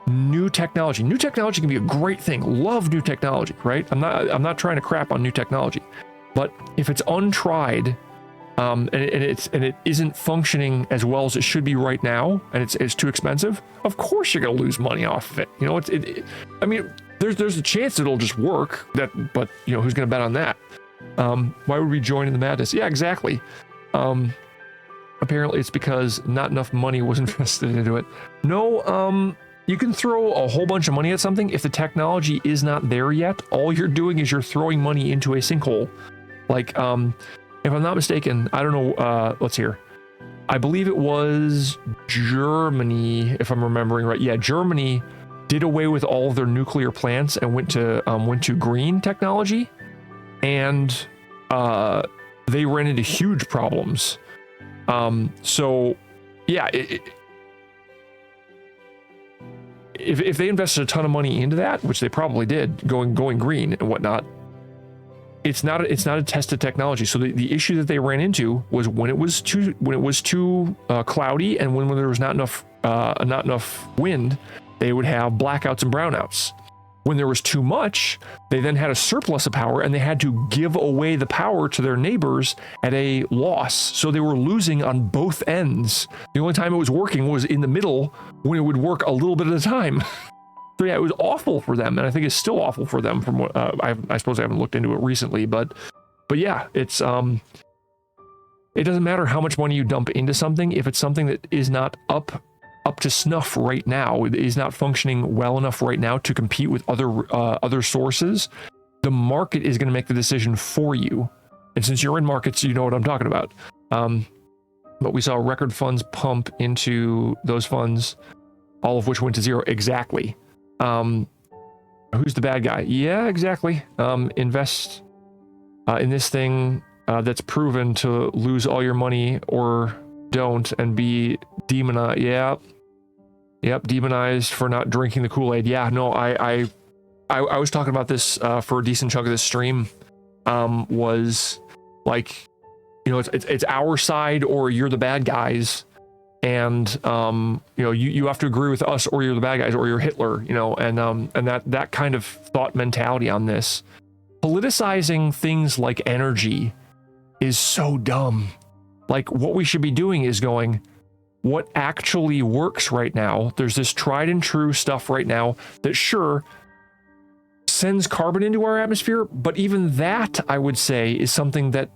new technology can be a great thing. Love new technology, right? I'm not trying to crap on new technology, but if it's untried, and it isn't functioning as well as it should be right now, and it's too expensive, of course you're going to lose money off of it. You know, I mean, there's a chance it'll just work, but you know, who's going to bet on that? Why would we join in the madness? Yeah, exactly. Apparently it's because not enough money was invested into it. No, you can throw a whole bunch of money at something. If the technology is not there yet, all you're doing is you're throwing money into a sinkhole. Like, if I'm not mistaken, I don't know, let's hear. I believe it was Germany, if I'm remembering right. Yeah, Germany did away with all of their nuclear plants and went to green technology, and they ran into huge problems. So yeah, if they invested a ton of money into that, which they probably did, going green and whatnot, it's not a tested technology. So the issue that they ran into was when it was too cloudy, and when there was not enough wind, they would have blackouts and brownouts. When there was too much, they then had a surplus of power, and they had to give away the power to their neighbors at a loss. So they were losing on both ends. The only time it was working was in the middle, when it would work a little bit at a time. So yeah, it was awful for them, and I think it's still awful for them. From what I suppose I haven't looked into it recently, but yeah, it's it doesn't matter how much money you dump into something if it's something that is not up to snuff right now, it is not functioning well enough right now to compete with other sources. The market is going to make the decision for you, and since you're in markets, you know what I'm talking about. But we saw record funds pump into those funds, all of which went to zero. Exactly. Who's the bad guy? Yeah, exactly. Invest in this thing that's proven to lose all your money, or don't, and be demonized. Yep, demonized for not drinking the Kool-Aid. Yeah, no, I was talking about this for a decent chunk of this stream. Was like, you know, it's our side or you're the bad guys, and you know, you have to agree with us or you're the bad guys or you're Hitler, you know, and that kind of thought mentality on this. Politicizing things like energy is so dumb. Like, what we should be doing is going, what actually works right now? There's this tried and true stuff right now that sure sends carbon into our atmosphere, but even that, I would say, is something that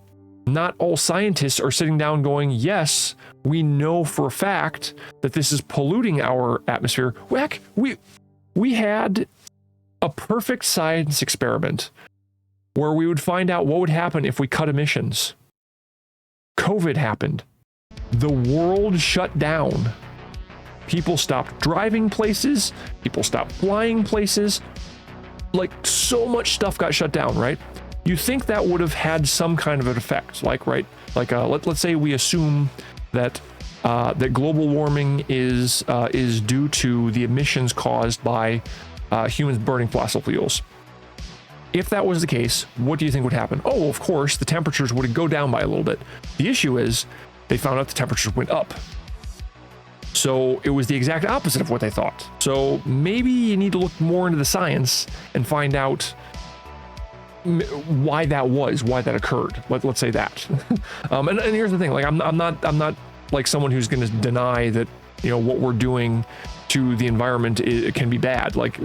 not all scientists are sitting down going, yes, we know for a fact that this is polluting our atmosphere. Heck, we had a perfect science experiment where we would find out what would happen if we cut emissions. COVID happened. The world shut down. People stopped driving places. People stopped flying places. Like, so much stuff got shut down, right? You think that would have had some kind of an effect, like, right? Like, let's say we assume that that global warming is due to the emissions caused by humans burning fossil fuels. If that was the case, what do you think would happen? Oh, of course, the temperatures would go down by a little bit. The issue is they found out the temperatures went up. So it was the exact opposite of what they thought. So maybe you need to look more into the science and find out why that occurred. Let's say that. And here's the thing, like, I'm not like someone who's going to deny that, you know, what we're doing to the environment can be bad. Like,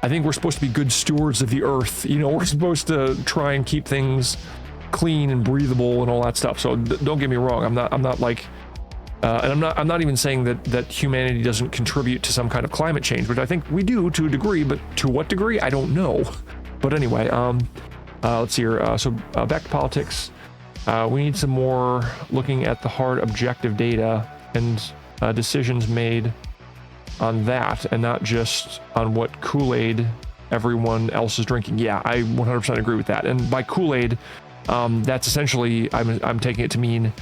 I think we're supposed to be good stewards of the earth. You know, we're supposed to try and keep things clean and breathable and all that stuff. So don't get me wrong. I'm not like, and I'm not even saying that humanity doesn't contribute to some kind of climate change, which I think we do to a degree, but to what degree, I don't know. But anyway, let's see here. So back to politics. We need some more looking at the hard objective data and decisions made on that, and not just on what Kool-Aid everyone else is drinking. Yeah, I 100% agree with that. And by Kool-Aid, that's essentially, I'm taking it to mean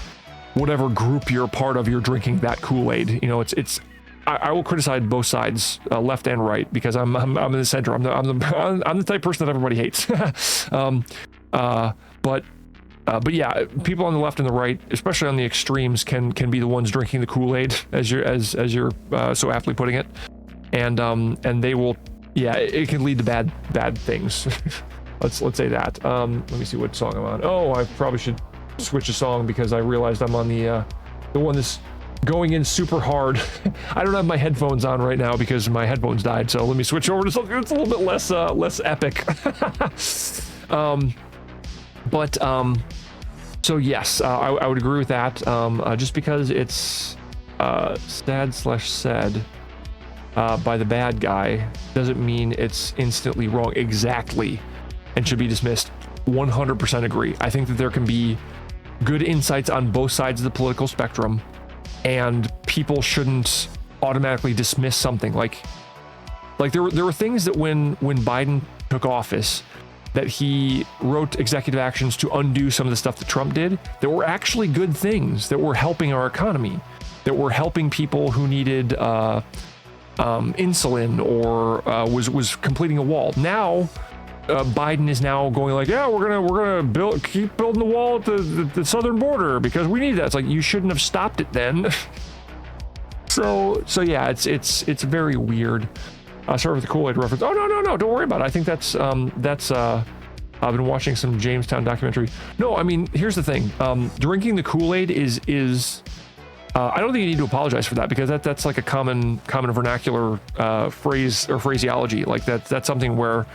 whatever group you're a part of, you're drinking that Kool-Aid. You know, I will criticize both sides, left and right, because I'm in the center. I'm the type of person that everybody hates. But yeah, people on the left and the right, especially on the extremes, can be the ones drinking the Kool-Aid, as you're so aptly putting it, and they will, yeah, it can lead to bad things. let's say that. Let me see what song I'm on. Oh, I probably should switch a song because I realized I'm on the one that's going in super hard. I don't have my headphones on right now because my headphones died, so let me switch over to something that's a little bit less epic. So yes, I would agree with that. Just because it's said by the bad guy doesn't mean it's instantly wrong exactly and should be dismissed. 100% agree. I think that there can be good insights on both sides of the political spectrum, and people shouldn't automatically dismiss something. Like there were things that when Biden took office, that he wrote executive actions to undo some of the stuff that Trump did, that were actually good things that were helping our economy, that were helping people who needed insulin or was completing a wall. Now Biden is now going like, yeah, we're gonna keep building the wall at the southern border because we need that. It's like, you shouldn't have stopped it then. so yeah, it's very weird. Start with the Kool-Aid reference. Oh no, don't worry about it. I think that's I've been watching some Jamestown documentary. No, I mean, here's the thing. Drinking the Kool-Aid is I don't think you need to apologize for that, because that's like a common vernacular phrase or phraseology. Like that's something where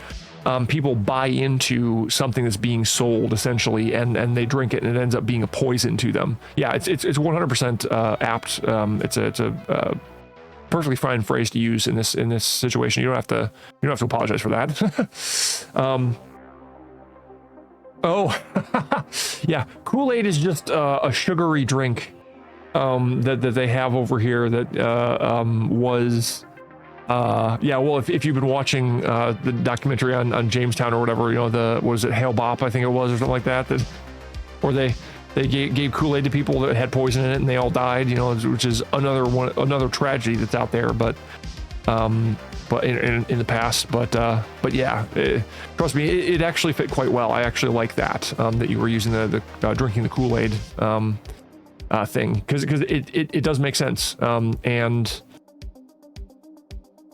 people buy into something that's being sold essentially, and they drink it and it ends up being a poison to them. Yeah, it's 100% apt. It's a perfectly fine phrase to use in this situation. You don't have to apologize for that. Yeah, Kool-Aid is just a sugary drink that they have over here that was well, if you've been watching the documentary on Jamestown or whatever, was it Hail Bop, I think it was, or something like that, or they gave Kool-Aid to people that had poison in it and they all died, which is another tragedy that's out there, but in the past, but yeah, trust me, it actually fit quite well. I actually like that you were using the drinking the Kool-Aid thing, because it does make sense, and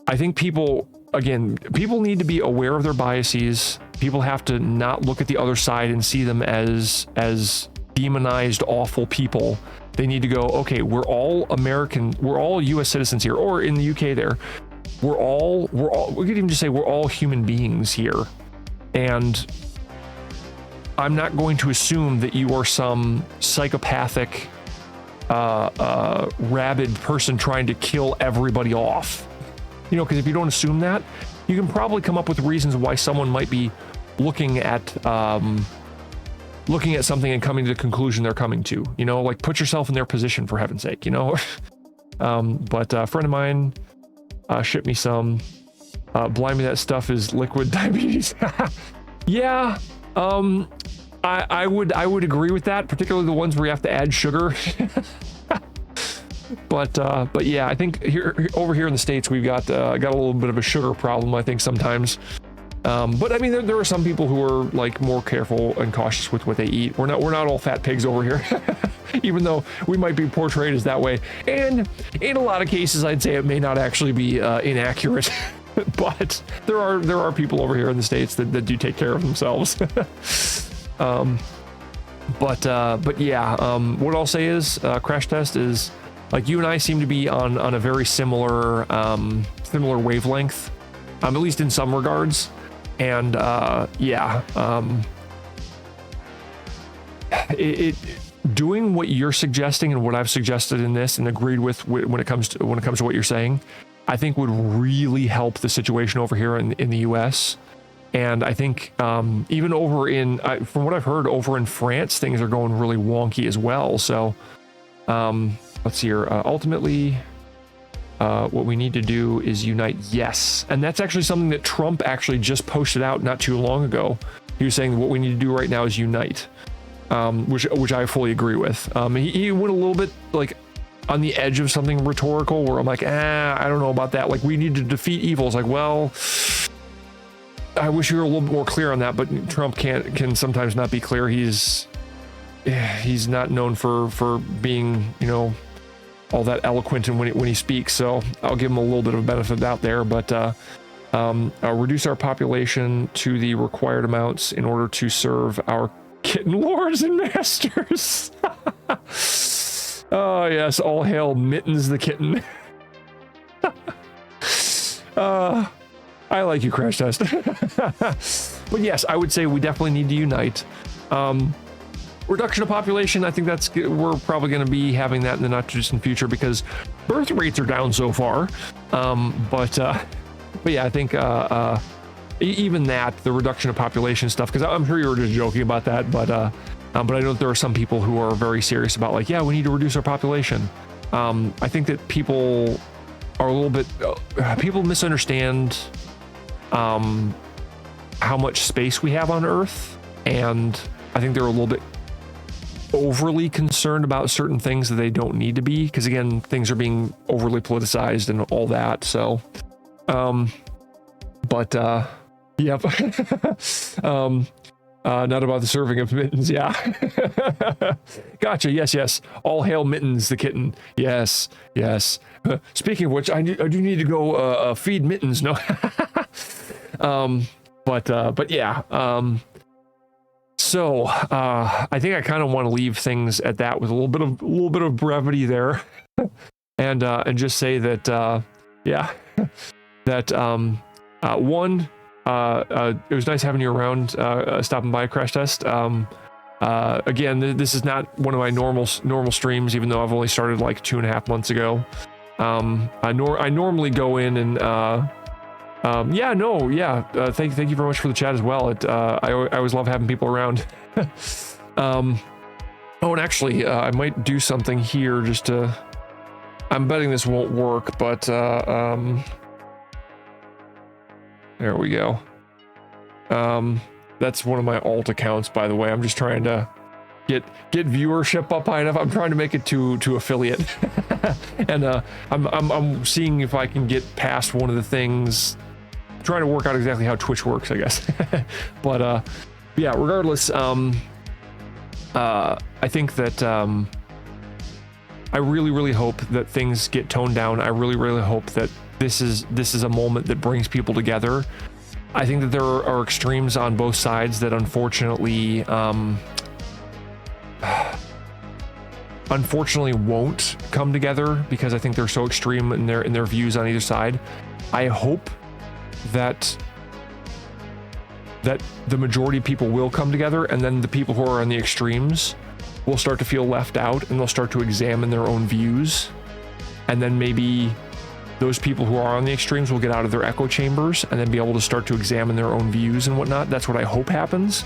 I think people need to be aware of their biases. People have to not look at the other side and see them as demonized, awful people. They need to go, okay, we're all American, we're all US citizens here, or in the UK there, we could even just say we're all human beings here. And I'm not going to assume that you are some psychopathic, rabid person trying to kill everybody off. Because if you don't assume that, you can probably come up with reasons why someone might be looking at something and coming to the conclusion they're coming to. Like, put yourself in their position, for heaven's sake. But a friend of mine shipped me some. Blimey, that stuff is liquid diabetes. Yeah, I would agree with that, particularly the ones where you have to add sugar. But yeah, I think over here in the States, we've got a little bit of a sugar problem, I think, sometimes. But I mean, there are some people who are like more careful and cautious with what they eat. We're not all fat pigs over here, even though we might be portrayed as that way. And in a lot of cases, I'd say it may not actually be inaccurate. But there are people over here in the States that do take care of themselves. But yeah, what I'll say is, Crash Test is, like, you and I seem to be on a very similar wavelength, at least in some regards. And doing what you're suggesting and what I've suggested in this and agreed with when it comes to what you're saying, I think would really help the situation over here in the US. And I think even over from what I've heard, over in France, things are going really wonky as well. So let's see here. Ultimately, what we need to do is unite. Yes. And that's actually something that Trump actually just posted out not too long ago. He was saying what we need to do right now is unite, which I fully agree with. He went a little bit like on the edge of something rhetorical where I'm like, I don't know about that. Like, we need to defeat evil. It's like, well, I wish you were a little bit more clear on that, but Trump can sometimes not be clear. He's not known for being, all that eloquent and when he speaks. So I'll give him a little bit of a benefit of the doubt there, but reduce our population to the required amounts in order to serve our kitten lords and masters. Oh yes, all hail Mittens the kitten. I like you, Crash Test. But yes, I would say we definitely need to unite. reduction of population, I think we're probably going to be having that in the not too distant future because birth rates are down so far. But yeah, I think even that, the reduction of population stuff, because I'm sure you were just joking about that, but I know that there are some people who are very serious about like, yeah, we need to reduce our population. I think that people are a little bit, people misunderstand how much space we have on Earth, and I think they're a little bit overly concerned about certain things that they don't need to be, because again, things are being overly politicized and all that. So yep. Not about the serving of Mittens. Yeah. Gotcha. Yes. All hail Mittens the kitten. Yes. Speaking of which, I do need to go feed Mittens. No. But yeah. So I think I kind of want to leave things at that with a little bit of brevity there, and just say that yeah, that one, it was nice having you around, stopping by Crash Test. Again, this is not one of my normal streams, even though I've only started like 2.5 months ago. I normally go in and thank you very much for the chat as well. I always love having people around. Oh, and actually, I might do something here just to. I'm betting this won't work, but there we go. That's one of my alt accounts, by the way. I'm just trying to get viewership up high enough. I'm trying to make it to affiliate, and I'm seeing if I can get past one of the things. Trying to work out exactly how Twitch works, I guess. But yeah, regardless, I think that I really hope that things get toned down. I really hope that this is a moment that brings people together. I think that there are extremes on both sides that unfortunately won't come together because I think they're so extreme in their views on either side. I hope that the majority of people will come together, and then the people who are on the extremes will start to feel left out, and they'll start to examine their own views, and then maybe those people who are on the extremes will get out of their echo chambers and then be able to start to examine their own views and whatnot. That's what I hope happens.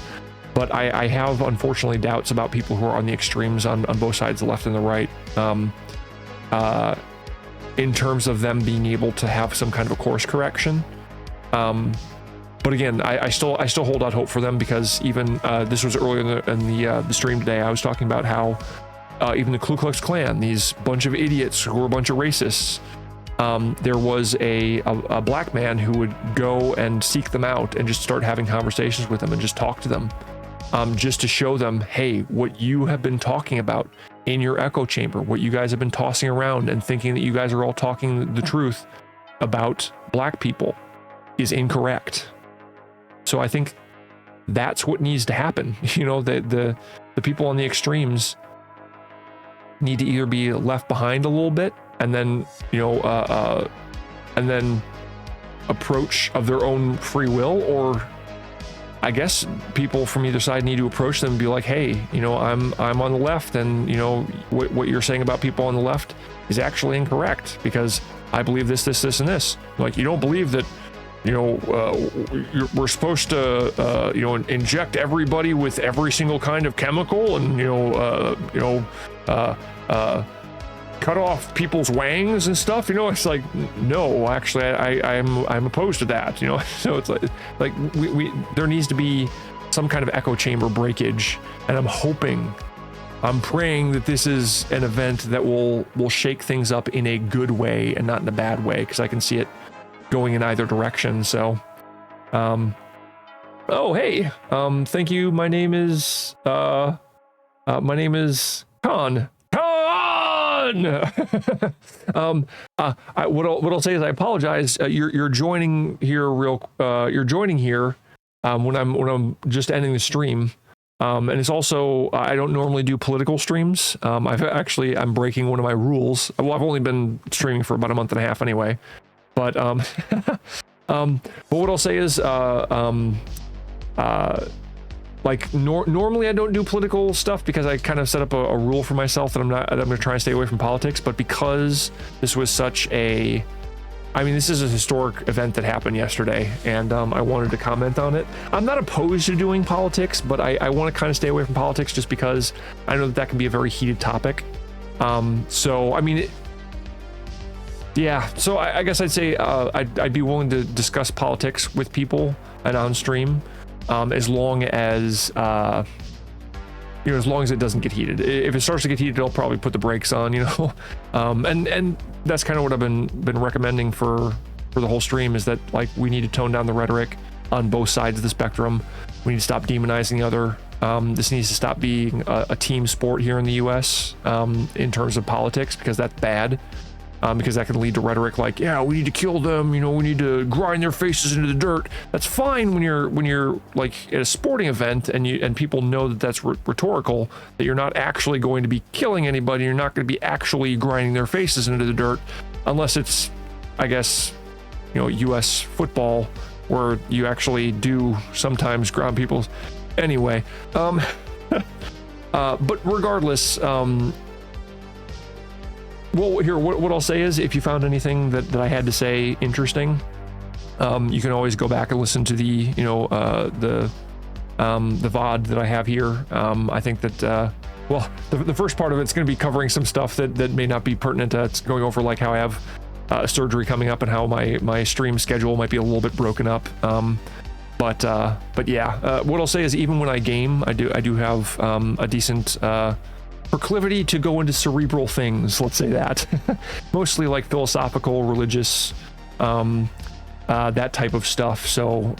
But I have unfortunately doubts about people who are on the extremes on both sides, the left and the right, in terms of them being able to have some kind of a course correction. But again, I still hold out hope for them, because even this was earlier in the stream today. I was talking about how even the Ku Klux Klan, these bunch of idiots who were a bunch of racists, there was a black man who would go and seek them out and just start having conversations with them and just talk to them, just to show them, hey, what you have been talking about in your echo chamber, what you guys have been tossing around and thinking that you guys are all talking the truth about black people is incorrect. So I think that's what needs to happen. You know, the people on the extremes need to either be left behind a little bit, and then, you know, and then approach of their own free will, or I guess people from either side need to approach them and be like, hey, you know, I'm on the left, and you know what you're saying about people on the left is actually incorrect, because I believe this, and this. Like, you don't believe that, you know, we're supposed to, you know, inject everybody with every single kind of chemical, and cut off people's wangs and stuff. You know, it's like, no, actually, I'm opposed to that. You know, so it's like we there needs to be some kind of echo chamber breakage, and I'm praying that this is an event that will shake things up in a good way and not in a bad way, because I can see it going in either direction. So oh, hey, thank you. My name is Khan. What I'll say is I apologize. You're joining here when I'm just ending the stream. And it's also, I don't normally do political streams. I'm breaking one of my rules. Well, I've only been streaming for about a month and a half anyway. But but what I'll say is like like normally I don't do political stuff because I kind of set up a rule for myself that I'm going to try and stay away from politics. But because this was such a, I mean, this is a historic event that happened yesterday, and I wanted to comment on it. I'm not opposed to doing politics, but I want to kind of stay away from politics just because I know that can be a very heated topic. So, I mean, yeah, so I guess I'd say I'd be willing to discuss politics with people and on stream, as long as as long as it doesn't get heated. If it starts to get heated, I'll probably put the brakes on, and that's kind of what I've been recommending for the whole stream, is that like we need to tone down the rhetoric on both sides of the spectrum. We need to stop demonizing the other. This needs to stop being a team sport here in the US in terms of politics, because that's bad. Because that can lead to rhetoric like, yeah, we need to kill them, we need to grind their faces into the dirt. That's fine when you're like at a sporting event and people know that that's rhetorical, that you're not actually going to be killing anybody, you're not going to be actually grinding their faces into the dirt, unless it's, I guess, US football, where you actually do sometimes ground people. Anyway, but regardless, well, here, what I'll say is, if you found anything that I had to say interesting, you can always go back and listen to the VOD that I have here. I think that, well, the first part of it's going to be covering some stuff that may not be pertinent. It's going over like how I have surgery coming up and how my stream schedule might be a little bit broken up. But yeah, what I'll say is, even when I game, I do have a decent proclivity to go into cerebral things, let's say that. Mostly like philosophical, religious, that type of stuff. So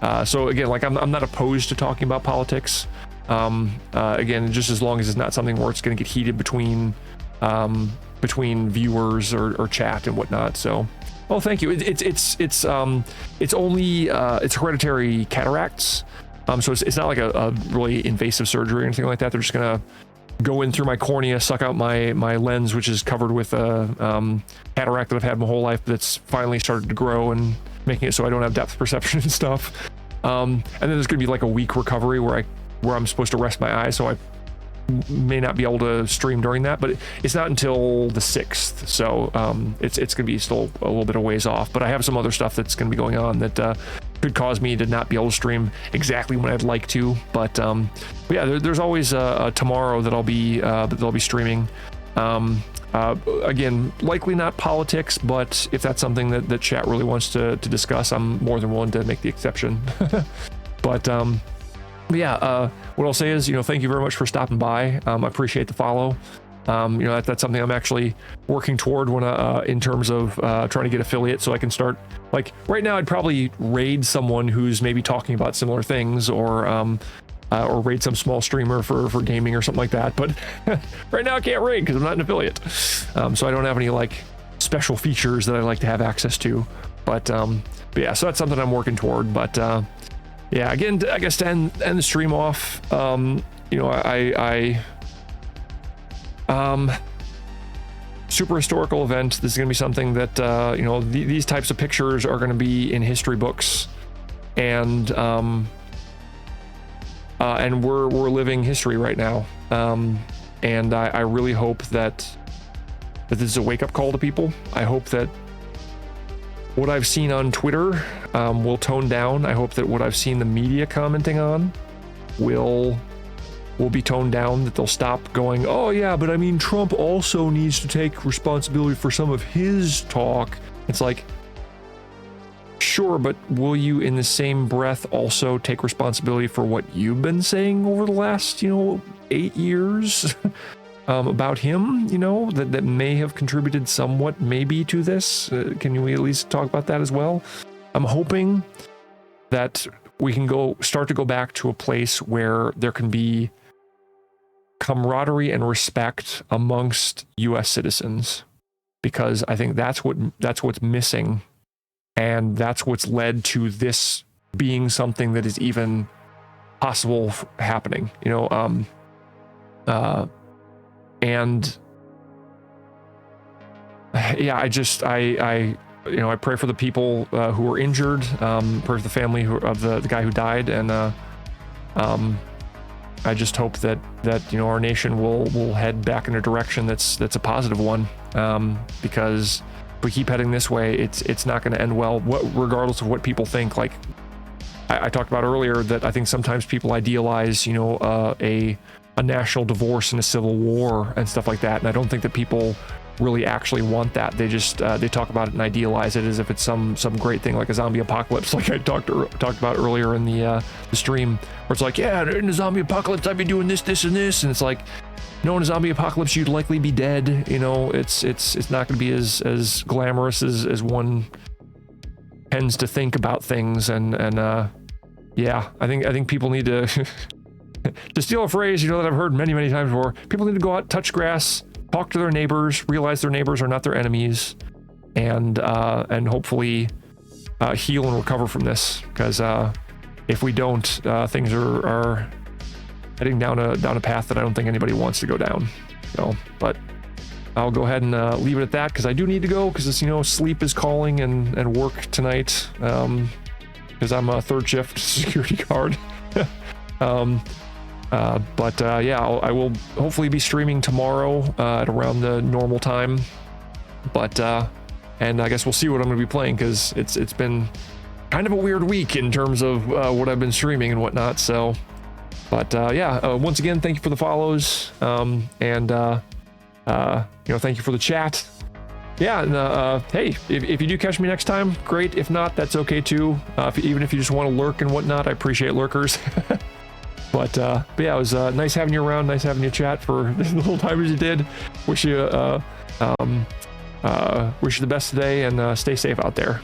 again, like I'm not opposed to talking about politics. Again, just as long as it's not something where it's going to get heated between viewers or chat and whatnot. So, well, thank you. It's only it's hereditary cataracts. So it's not like a really invasive surgery or anything like that. They're just gonna go in through my cornea, suck out my lens, which is covered with a cataract that I've had my whole life, that's finally started to grow and making it so I don't have depth perception and stuff. And then there's gonna be like a week recovery where I'm supposed to rest my eyes, so I may not be able to stream during that, but it's not until the 6th, so it's gonna be still a little bit of ways off. But I have some other stuff that's gonna be going on that could cause me to not be able to stream exactly when I'd like to. But yeah, there's always tomorrow that I'll be streaming. Again, likely not politics, but if that's something that chat really wants to discuss, I'm more than willing to make the exception. But yeah, what I'll say is, thank you very much for stopping by. I appreciate the follow. That's something I'm actually working toward when in terms of trying to get affiliate, so I can start, like, right now I'd probably raid someone who's maybe talking about similar things, or raid some small streamer for gaming or something like that. But right now I can't raid because I'm not an affiliate, so I don't have any like special features that I like to have access to. But yeah, so that's something I'm working toward. But yeah, again, I guess to end the stream off, super historical event. This is going to be something that these types of pictures are going to be in history books, and we're living history right now. And I really hope that this is a wake-up call to people. I hope that what I've seen on Twitter will tone down. I hope that what I've seen the media commenting on will be toned down, that they'll stop going, oh yeah, but I mean, Trump also needs to take responsibility for some of his talk. It's like, sure, but will you in the same breath also take responsibility for what you've been saying over the last 8 years about him, that may have contributed somewhat maybe to this? Can we at least talk about that as well? I'm hoping that we can start to go back to a place where there can be camaraderie and respect amongst US citizens, because I think that's what's missing, and that's what's led to this being something that is even possible happening, and yeah, I pray for the people who were injured, pray for the family of the guy who died, and I just hope that our nation will head back in a direction that's a positive one, because if we keep heading this way, it's not going to end well, regardless of what people think. Like I talked about earlier, that I think sometimes people idealize a national divorce and a civil war and stuff like that, and I don't think that people really actually want that. They just they talk about it and idealize it as if it's some great thing, like a zombie apocalypse, like I talked about earlier in the stream, where it's like, yeah, in the zombie apocalypse I'd be doing this and this, and it's like, no, in a zombie apocalypse you'd likely be dead. It's not going to be as glamorous as one tends to think about things, and yeah, I think people need to to steal a phrase that I've heard many times before, people need to go out, touch grass, talk to their neighbors, realize their neighbors are not their enemies, and hopefully heal and recover from this, because if we don't, things are heading down a path that I don't think anybody wants to go down. But I'll go ahead and leave it at that, because I do need to go, because sleep is calling, and work tonight, because I'm a third shift security guard. But yeah, I will hopefully be streaming tomorrow at around the normal time. But and I guess we'll see what I'm going to be playing, because it's been kind of a weird week in terms of what I've been streaming and whatnot. So, but yeah, once again, thank you for the follows, and thank you for the chat. Yeah, and hey, if you do catch me next time, great. If not, that's okay too. Even if you just want to lurk and whatnot, I appreciate lurkers. But yeah, it was nice having you around, nice having you chat for the little time as you did. Wish you the best today, and stay safe out there.